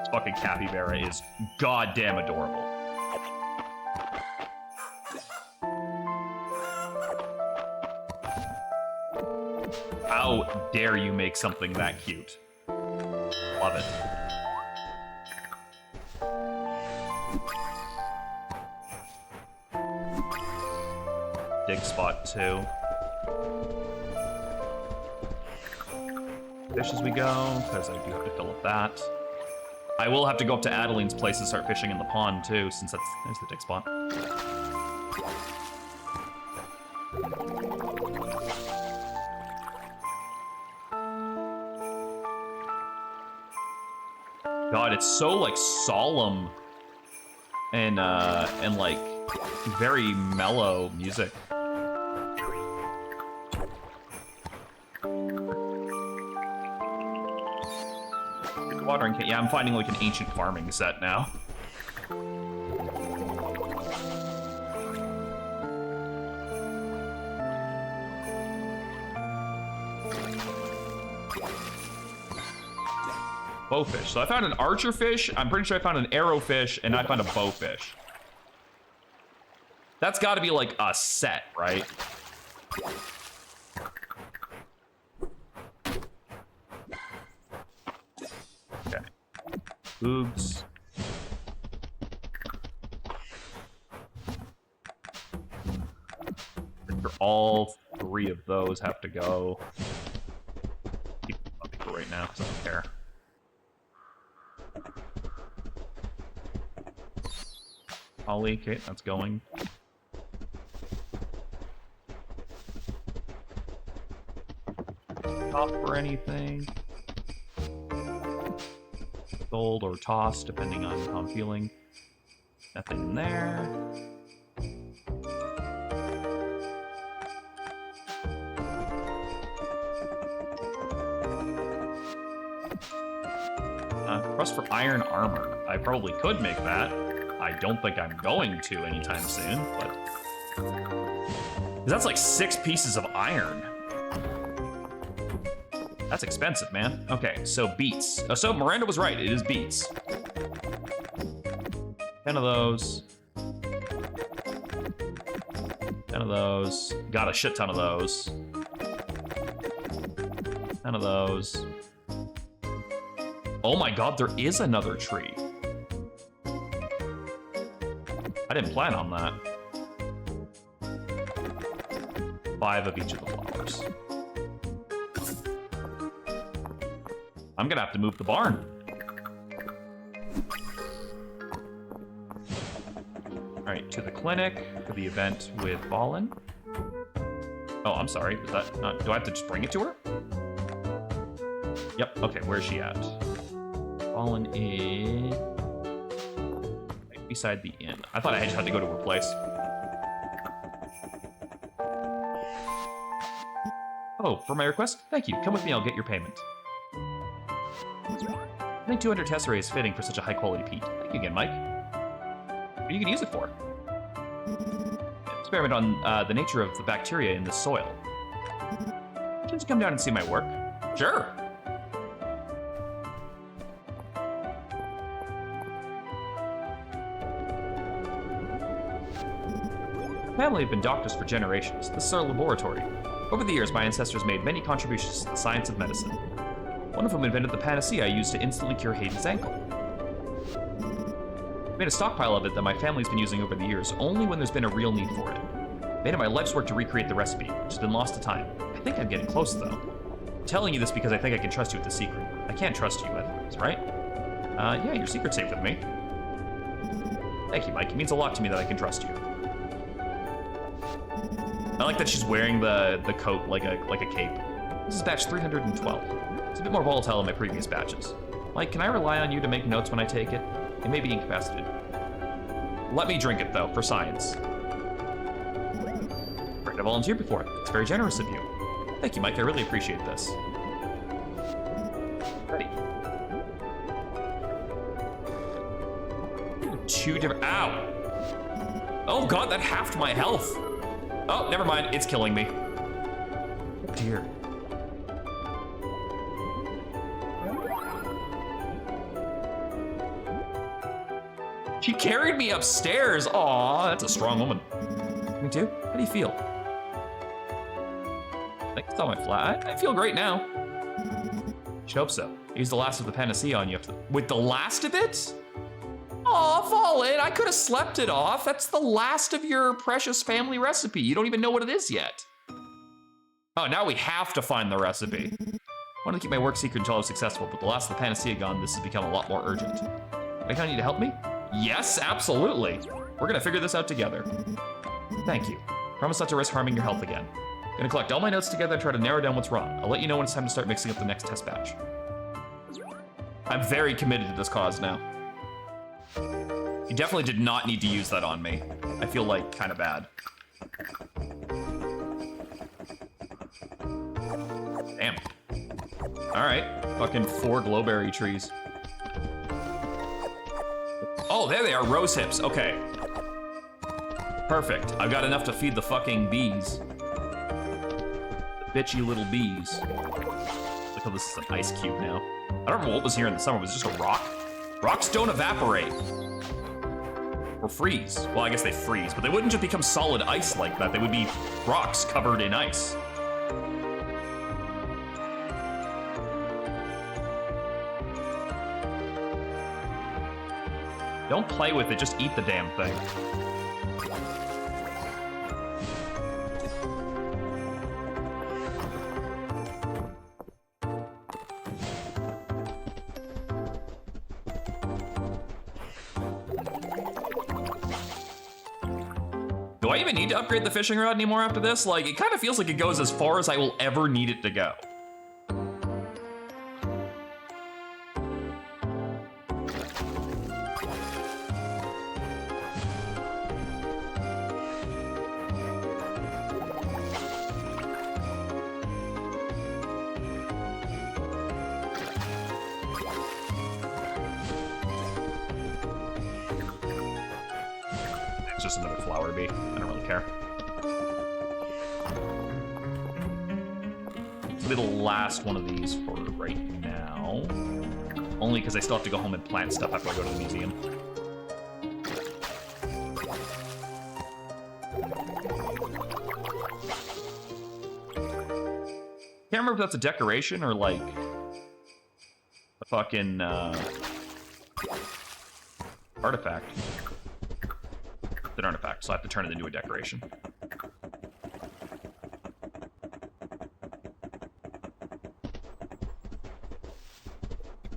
This fucking capybara is goddamn adorable. How dare you make something that cute? Love it. Dig spot 2. Fish as we go, because I do have to fill up that. I will have to go up to Adeline's place and start fishing in the pond too, since there's the dig spot. God, it's so like solemn and like very mellow music. Watering kit. Yeah, I'm finding like an ancient farming set now. Bowfish. So I found an archer fish, I'm pretty sure I found an arrow fish, and I found a bowfish. That's gotta be like a set, right? Okay. Oops. All 3 of those have to go. Keep them for right now, because I don't care. Ollie, okay, that's going. Top for anything. Gold or toss, depending on how I'm feeling. Nothing in there. Crust for iron armor. I probably could make that. I don't think I'm going to anytime soon, but... 'cause that's like 6 pieces of iron. That's expensive, man. Okay, so beets. So Miranda was right, it is beets. 10 of those. 10 of those. Got a shit ton of those. 10 of those. Oh my god, there is another tree. I didn't plan on that. 5 of each of the flowers. I'm gonna have to move the barn. Alright, to the clinic for the event with Ballin. Oh, I'm sorry. Is that not... do I have to just bring it to her? Yep, okay, where's she at? Ballin is... right beside the inn. I thought I just had to go to her place. Oh, for my request? Thank you. Come with me, I'll get your payment. I think 200 tesserae is fitting for such a high-quality peat. Thank you again, Mike. What are you gonna use it for? Experiment on the nature of the bacteria in the soil. Would you come down and see my work? Sure. My family have been doctors for generations. This is our laboratory. Over the years, my ancestors made many contributions to the science of medicine. One of them invented the panacea I used to instantly cure Hayden's ankle. I made a stockpile of it that my family's been using over the years, only when there's been a real need for it. I made it my life's work to recreate the recipe, which has been lost to time. I think I'm getting close, though. I'm telling you this because I think I can trust you with the secret. I can't trust you with it, right? Yeah, your secret's safe with me. Thank you, Mike. It means a lot to me that I can trust you. I like that she's wearing the coat like a cape. This is batch 312. It's a bit more volatile than my previous batches. Mike, can I rely on you to make notes when I take it? It may be incapacitated. Let me drink it, though, for science. Great to volunteer before. It's very generous of you. Thank you, Mike. I really appreciate this. Ready. 2 different... Ow! Oh, God, that halved my health. Oh, never mind. It's killing me. Oh, dear. She carried me upstairs. Aw, that's a strong woman. Me too. How do you feel? I think it's on my flat. I feel great now. Should hope so. Use the last of the panacea on you. With the last of it? Aw, Fallen, I could have slept it off. That's the last of your precious family recipe. You don't even know what it is yet. Oh, now we have to find the recipe. I want to keep my work secret until I was successful, but the last of the panacea gone, this has become a lot more urgent. I kind of need to help me? Yes, absolutely. We're gonna figure this out together. Thank you. Promise not to risk harming your health again. Gonna collect all my notes together and try to narrow down what's wrong. I'll let you know when it's time to start mixing up the next test batch. I'm very committed to this cause now. You definitely did not need to use that on me. I feel like kind of bad. Damn. All right, fucking 4 glowberry trees. Oh, there they are, rose hips, okay. Perfect, I've got enough to feed the fucking bees. The bitchy little bees. Look how this is an ice cube now. I don't remember what was here in the summer, was it just a rock? Rocks don't evaporate. Or freeze. Well, I guess they freeze, but they wouldn't just become solid ice like that. They would be rocks covered in ice. Don't play with it, just eat the damn thing. Do I even need to upgrade the fishing rod anymore after this? Like, it kind of feels like it goes as far as I will ever need it to go. Just another flower bee. I don't really care. This will be the last one of these for right now. Only because I still have to go home and plant stuff after I go to the museum. Can't remember if that's a decoration or like a fucking artifact. An artifact, so I have to turn it into a decoration.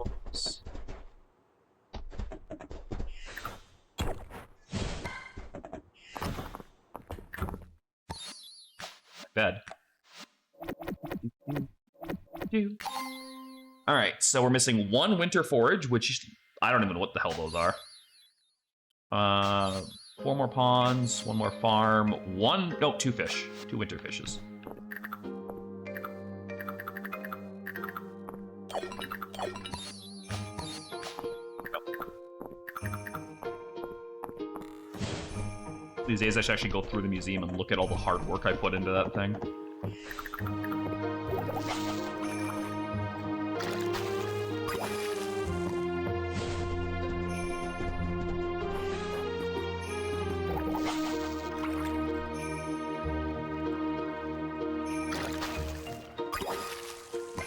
Oops. Bed. All right, so we're missing 1 winter forage, which I don't even know what the hell those are. 4 more ponds, 1 more farm, 2 fish, 2 winter fishes. These days I should actually go through the museum and look at all the hard work I put into that thing.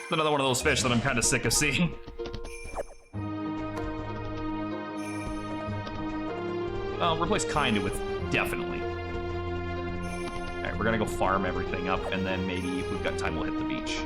Another one of those fish that I'm kind of sick of seeing. Well, replace kinda with definitely. Alright, we're gonna go farm everything up, and then maybe if we've got time, we'll hit the beach.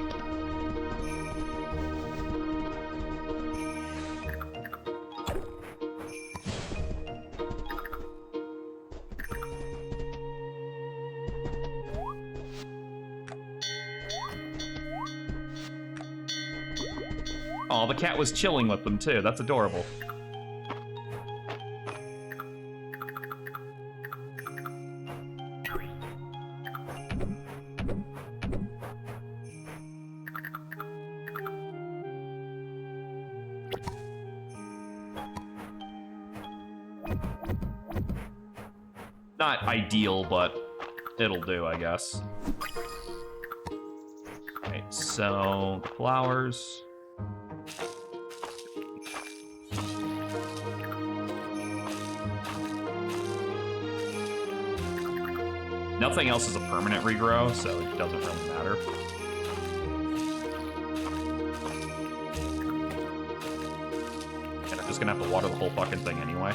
Oh, the cat was chilling with them too. That's adorable. Not ideal, but it'll do, I guess. Okay, so flowers. Nothing else is a permanent regrow, so it doesn't really matter. And I'm just gonna have to water the whole fucking thing anyway.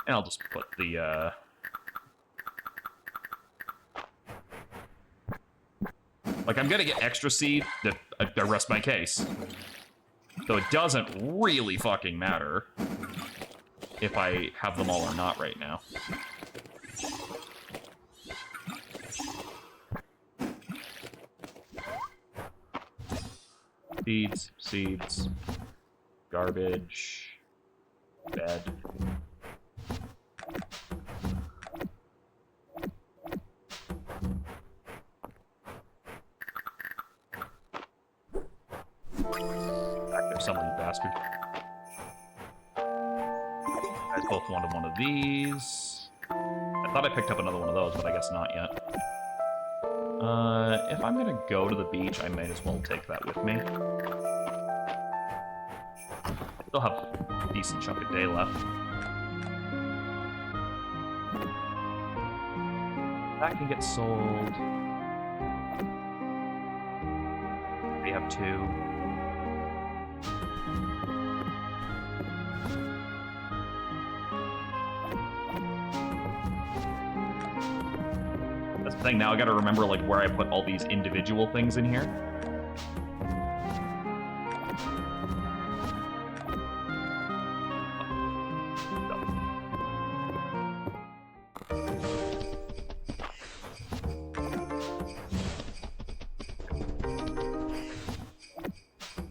And I'll just put the, like, I'm gonna get extra seed that I rest my case. So it doesn't really fucking matter if I have them all or not right now. Seeds, garbage, bed. Some of you bastard. You guys both wanted one of these. I thought I picked up another one of those, but I guess not yet. If I'm gonna go to the beach, I might as well take that with me. I still have a decent chunk of day left. That can get sold. We have 2. Thing. Now I gotta remember like where I put all these individual things in here.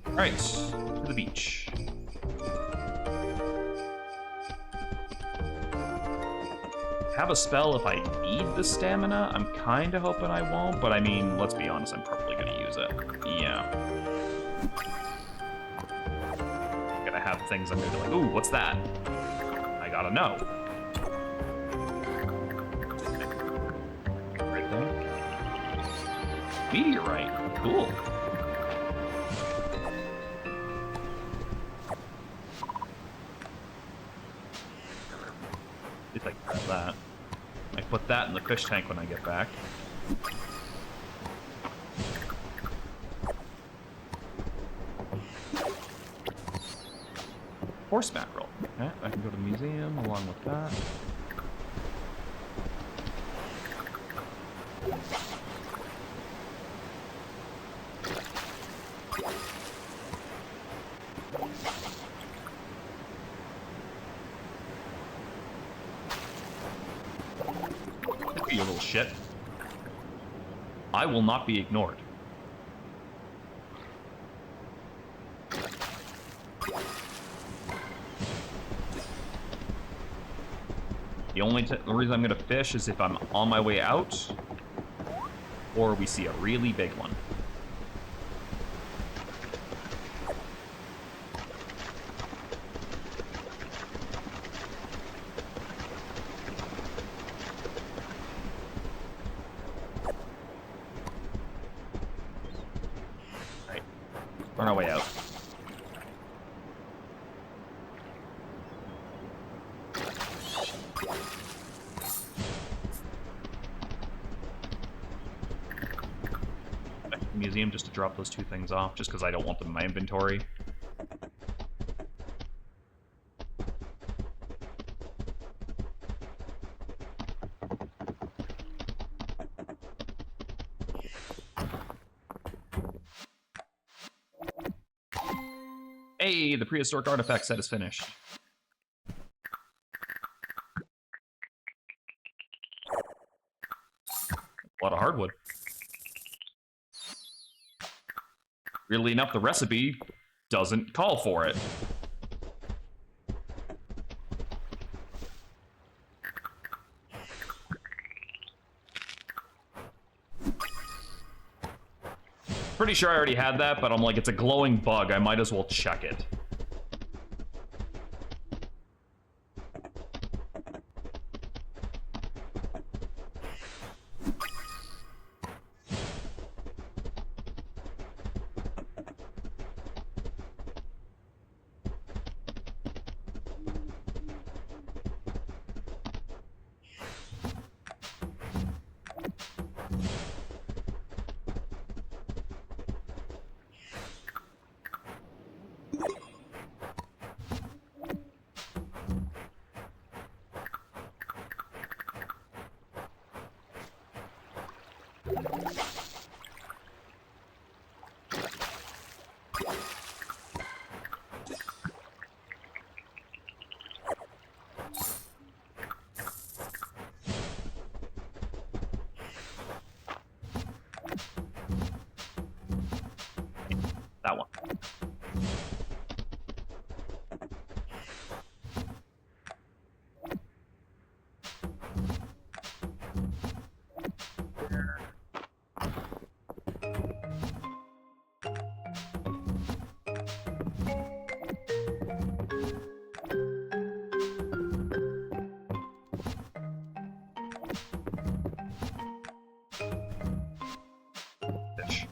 Alright, to the beach. Have a spell if I need the stamina. I'm kind of hoping I won't, but I mean, let's be honest, I'm probably going to use it. Yeah. I'm gonna have things I'm going to be like, ooh, what's that? I gotta know. Right there. Meteorite. Cool. At least I can grab that. I put that in the fish tank when I get back. Horse mackerel. Okay, I can go to the museum along with that. You little shit. I will not be ignored. The only reason I'm going to fish is if I'm on my way out, or we see a really big one. Right. On our way out. Museum just to drop those 2 things off, just because I don't want them in my inventory. Hey, the prehistoric artifact set is finished. A lot of hardwood. Weirdly enough, the recipe doesn't call for it. Pretty sure I already had that, but I'm like, it's a glowing bug. I might as well check it. That one. Fish.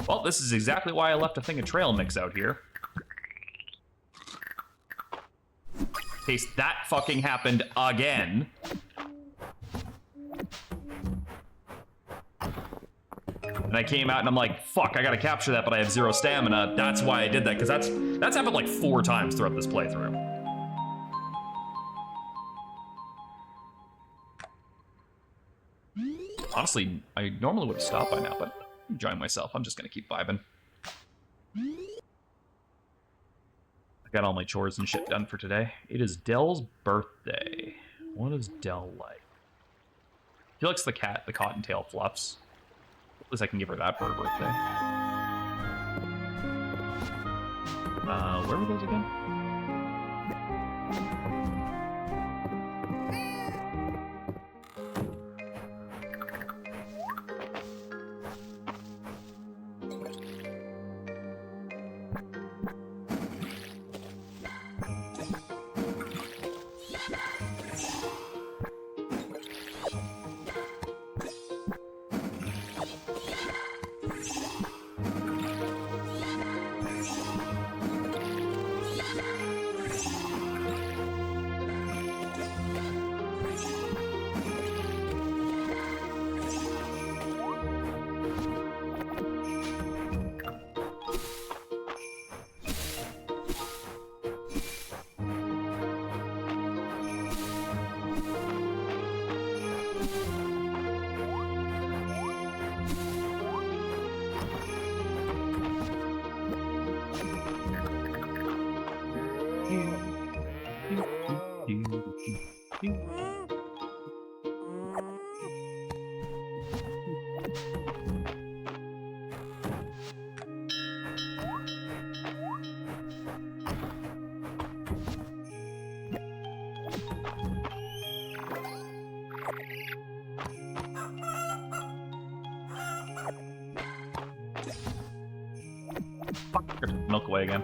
Well, this is exactly why I left a thing of trail mix out here. In case that fucking happened again. And I came out and I'm like, fuck, I gotta capture that, but I have 0 stamina. That's why I did that, because that's happened like 4 times throughout this playthrough. Honestly, I normally would have stopped by now, but I'm enjoying myself. I'm just gonna keep vibing. I got all my chores and shit done for today. It is Dell's birthday. What is Dell like? She likes the cat, the cottontail fluffs. At least I can give her that for her birthday. Where were those again? Milk away again.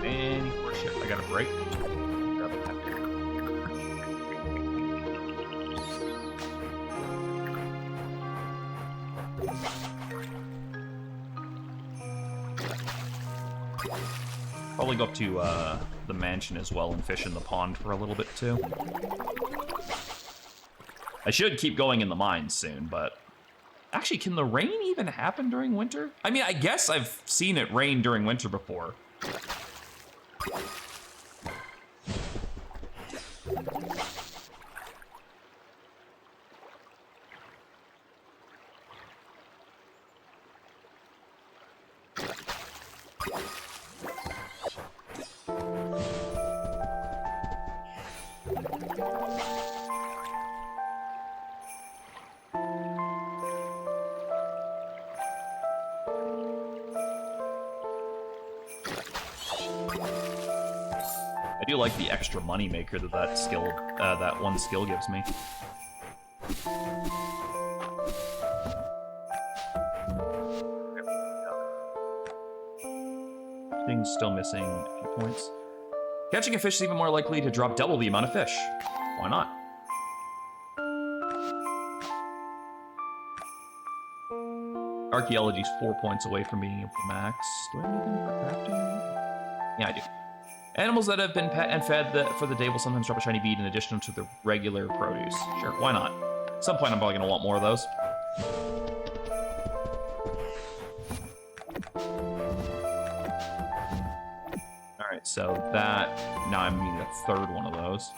Any more shit. I got a break. Probably go up to the mansion as well and fish in the pond for a little bit too. I should keep going in the mines soon, but actually, can the rain even happen during winter? I mean, I guess I've seen it rain during winter before. I do like the extra money maker that skill, that one skill gives me. Thing's still missing a few points. Catching a fish is even more likely to drop double the amount of fish. Why not? Archaeology's 4 points away from being able to max. Do I have anything for crafting? Yeah, I do. Animals that have been pet and fed for the day will sometimes drop a shiny bead in addition to the regular produce. Sure, why not? At some point I'm probably gonna want more of those. Alright, so that... Now I'm needing a third one of those.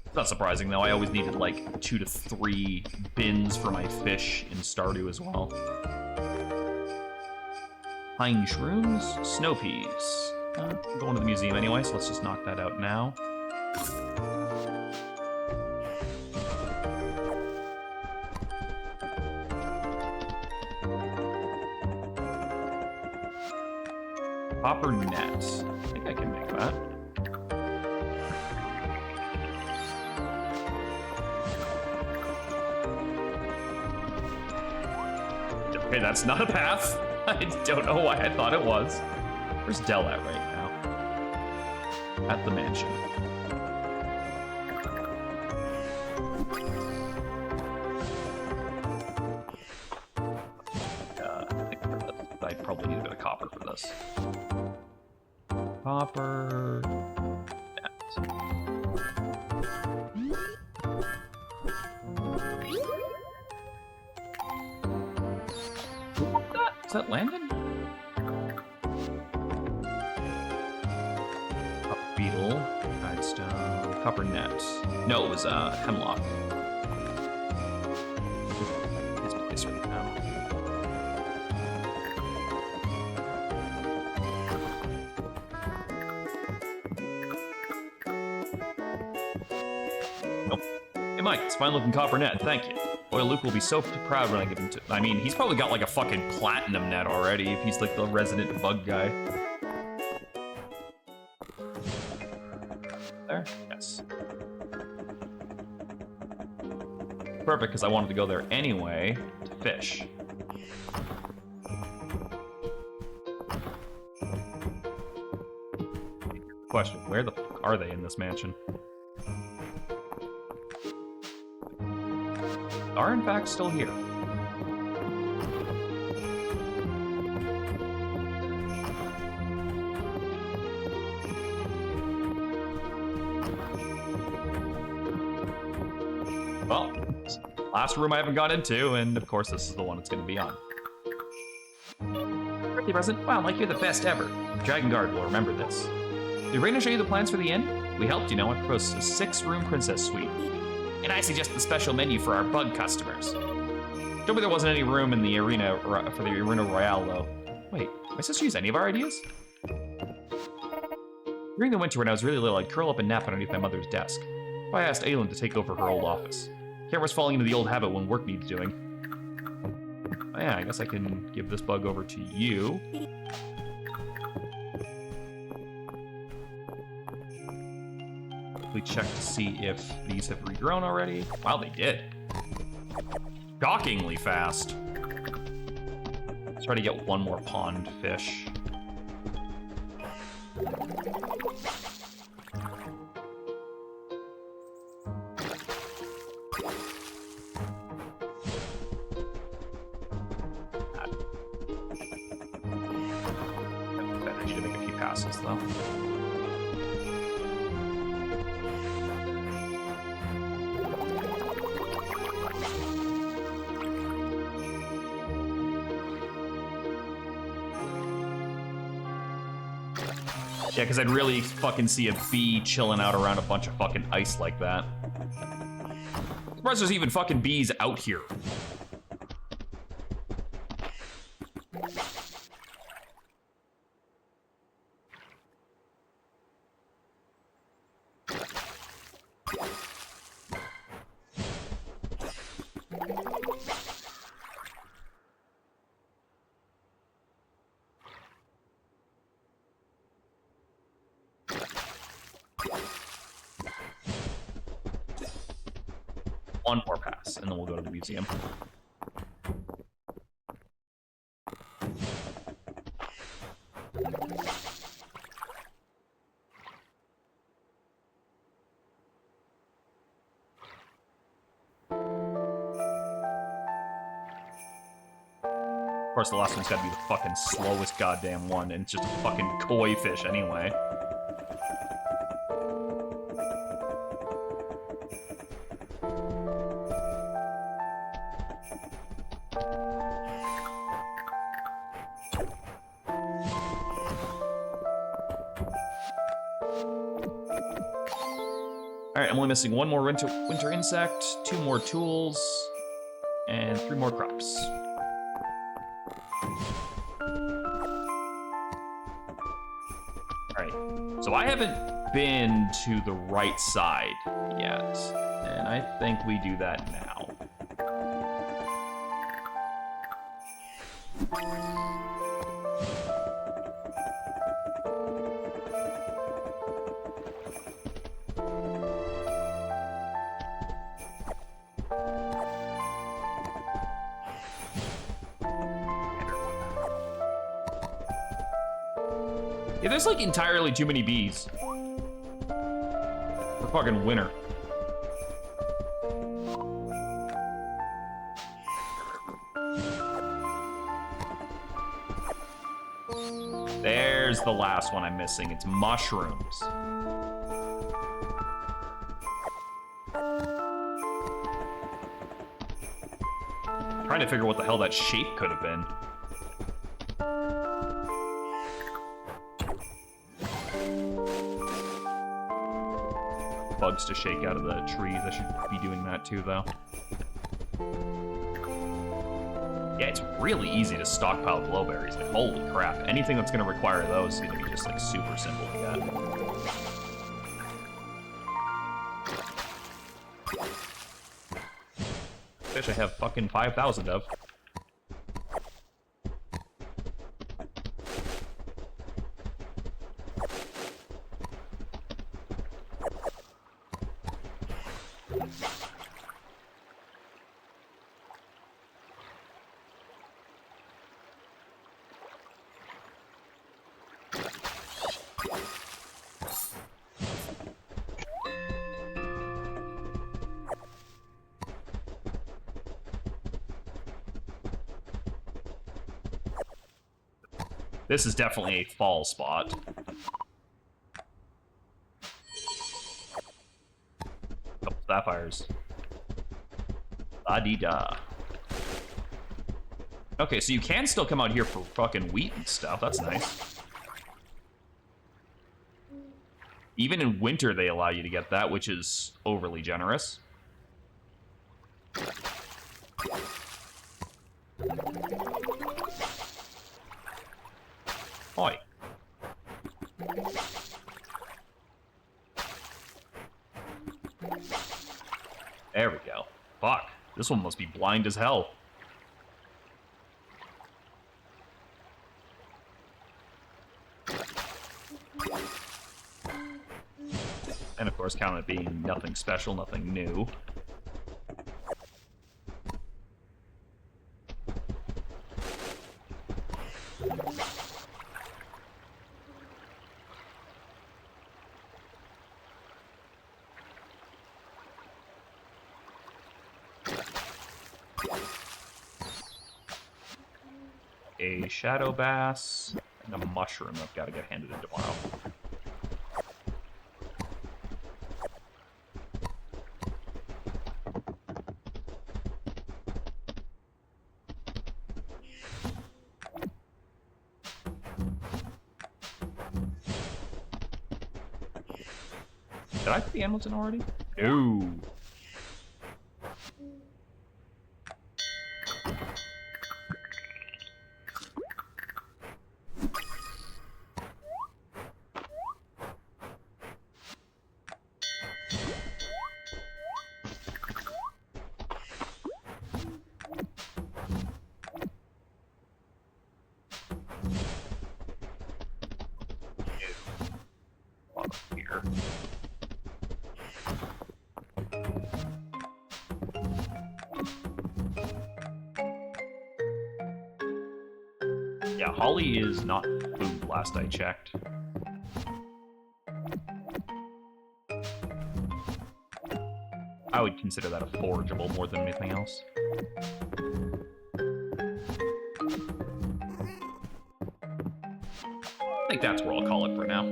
It's not surprising, though. I always needed, like, 2 to 3 bins for my fish in Stardew as well. Pine shrooms, snow peas. I'm going to the museum anyway, so let's just knock that out now. Copper net. I think I can make that. Okay, that's not a path. I don't know why I thought it was. Where's Dell at right now? At the mansion. I think I probably need a bit of copper for this. Copper. Is that Landon? Copper beetle, guidestone, copper net. No, it was hemlock. It's place right now. Nope. Hey Mike, it's fine looking copper net, thank you. Boy, Luke will be so proud when I give him to... I mean, he's probably got like a fucking platinum net already if he's like the resident bug guy. There? Yes. Perfect, because I wanted to go there anyway to fish. Question, where the fuck are they in this mansion? Are in fact still here. Well, last room I haven't got into, and of course this is the one it's going to be on. Birthday present? Wow, Mike, you're the best ever. Dragon Guard will remember this. Did Raina show you the plans for the inn? We helped, you know, and proposed a 6-room princess suite. And I suggest the special menu for our bug customers. Told me there wasn't any room in the arena for the Arena Royale, though. Wait, my sister use any of our ideas? During the winter when I was really little, I'd curl up and nap underneath my mother's desk. So I asked Aelin to take over her old office. Camera's falling into the old habit when work needs doing. Oh yeah, I guess I can give this bug over to you. We check to see if these have regrown already. Wow, they did. Shockingly fast. Let's try to get one more pond fish. I need to make a few passes though. Yeah, because I'd really fucking see a bee chilling out around a bunch of fucking ice like that. I'm surprised there's even fucking bees out here. One more pass, and then we'll go to the museum. Of course, the last one's gotta be the fucking slowest goddamn one, and it's just a fucking koi fish anyway. Alright, I'm only missing one more winter insect, 2 more tools, and 3 more crops. Alright, so I haven't been to the right side yet, and I think we do that now. Yeah, there's like entirely too many bees. We're fucking winter. There's the last one I'm missing. It's mushrooms. Trying to figure what the hell that shape could have been. Bugs to shake out of the trees. I should be doing that too, though. Yeah, it's really easy to stockpile glowberries. Like, holy crap. Anything that's going to require those is going to be just, like, super simple to get. Fish I have fucking 5,000 of. This is definitely a fall spot. Couple sapphires. La-dee-da. Okay, so you can still come out here for fucking wheat and stuff. That's nice. Even in winter, they allow you to get that, which is overly generous. Oi. There we go. Fuck. This one must be blind as hell. And of course, count it being nothing special, nothing new. A shadow bass and a mushroom I've got to get handed in tomorrow. Did I put the animals in already? No. Yeah, holly is not food last I checked. I would consider that a forageable more than anything else. I think that's where I'll call it for now.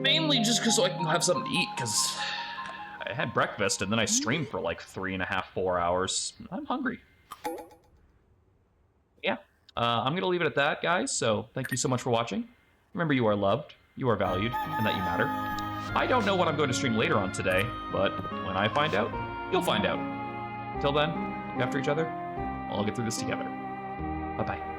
Mainly just because so I can have something to eat, because I had breakfast and then I streamed for like 3.5, 4 hours. I'm hungry. Yeah, I'm going to leave it at that, guys. So thank you so much for watching. Remember, you are loved, you are valued, and that you matter. I don't know what I'm going to stream later on today, but when I find out, you'll find out. Till then, look after each other. I'll get through this together. Bye-bye.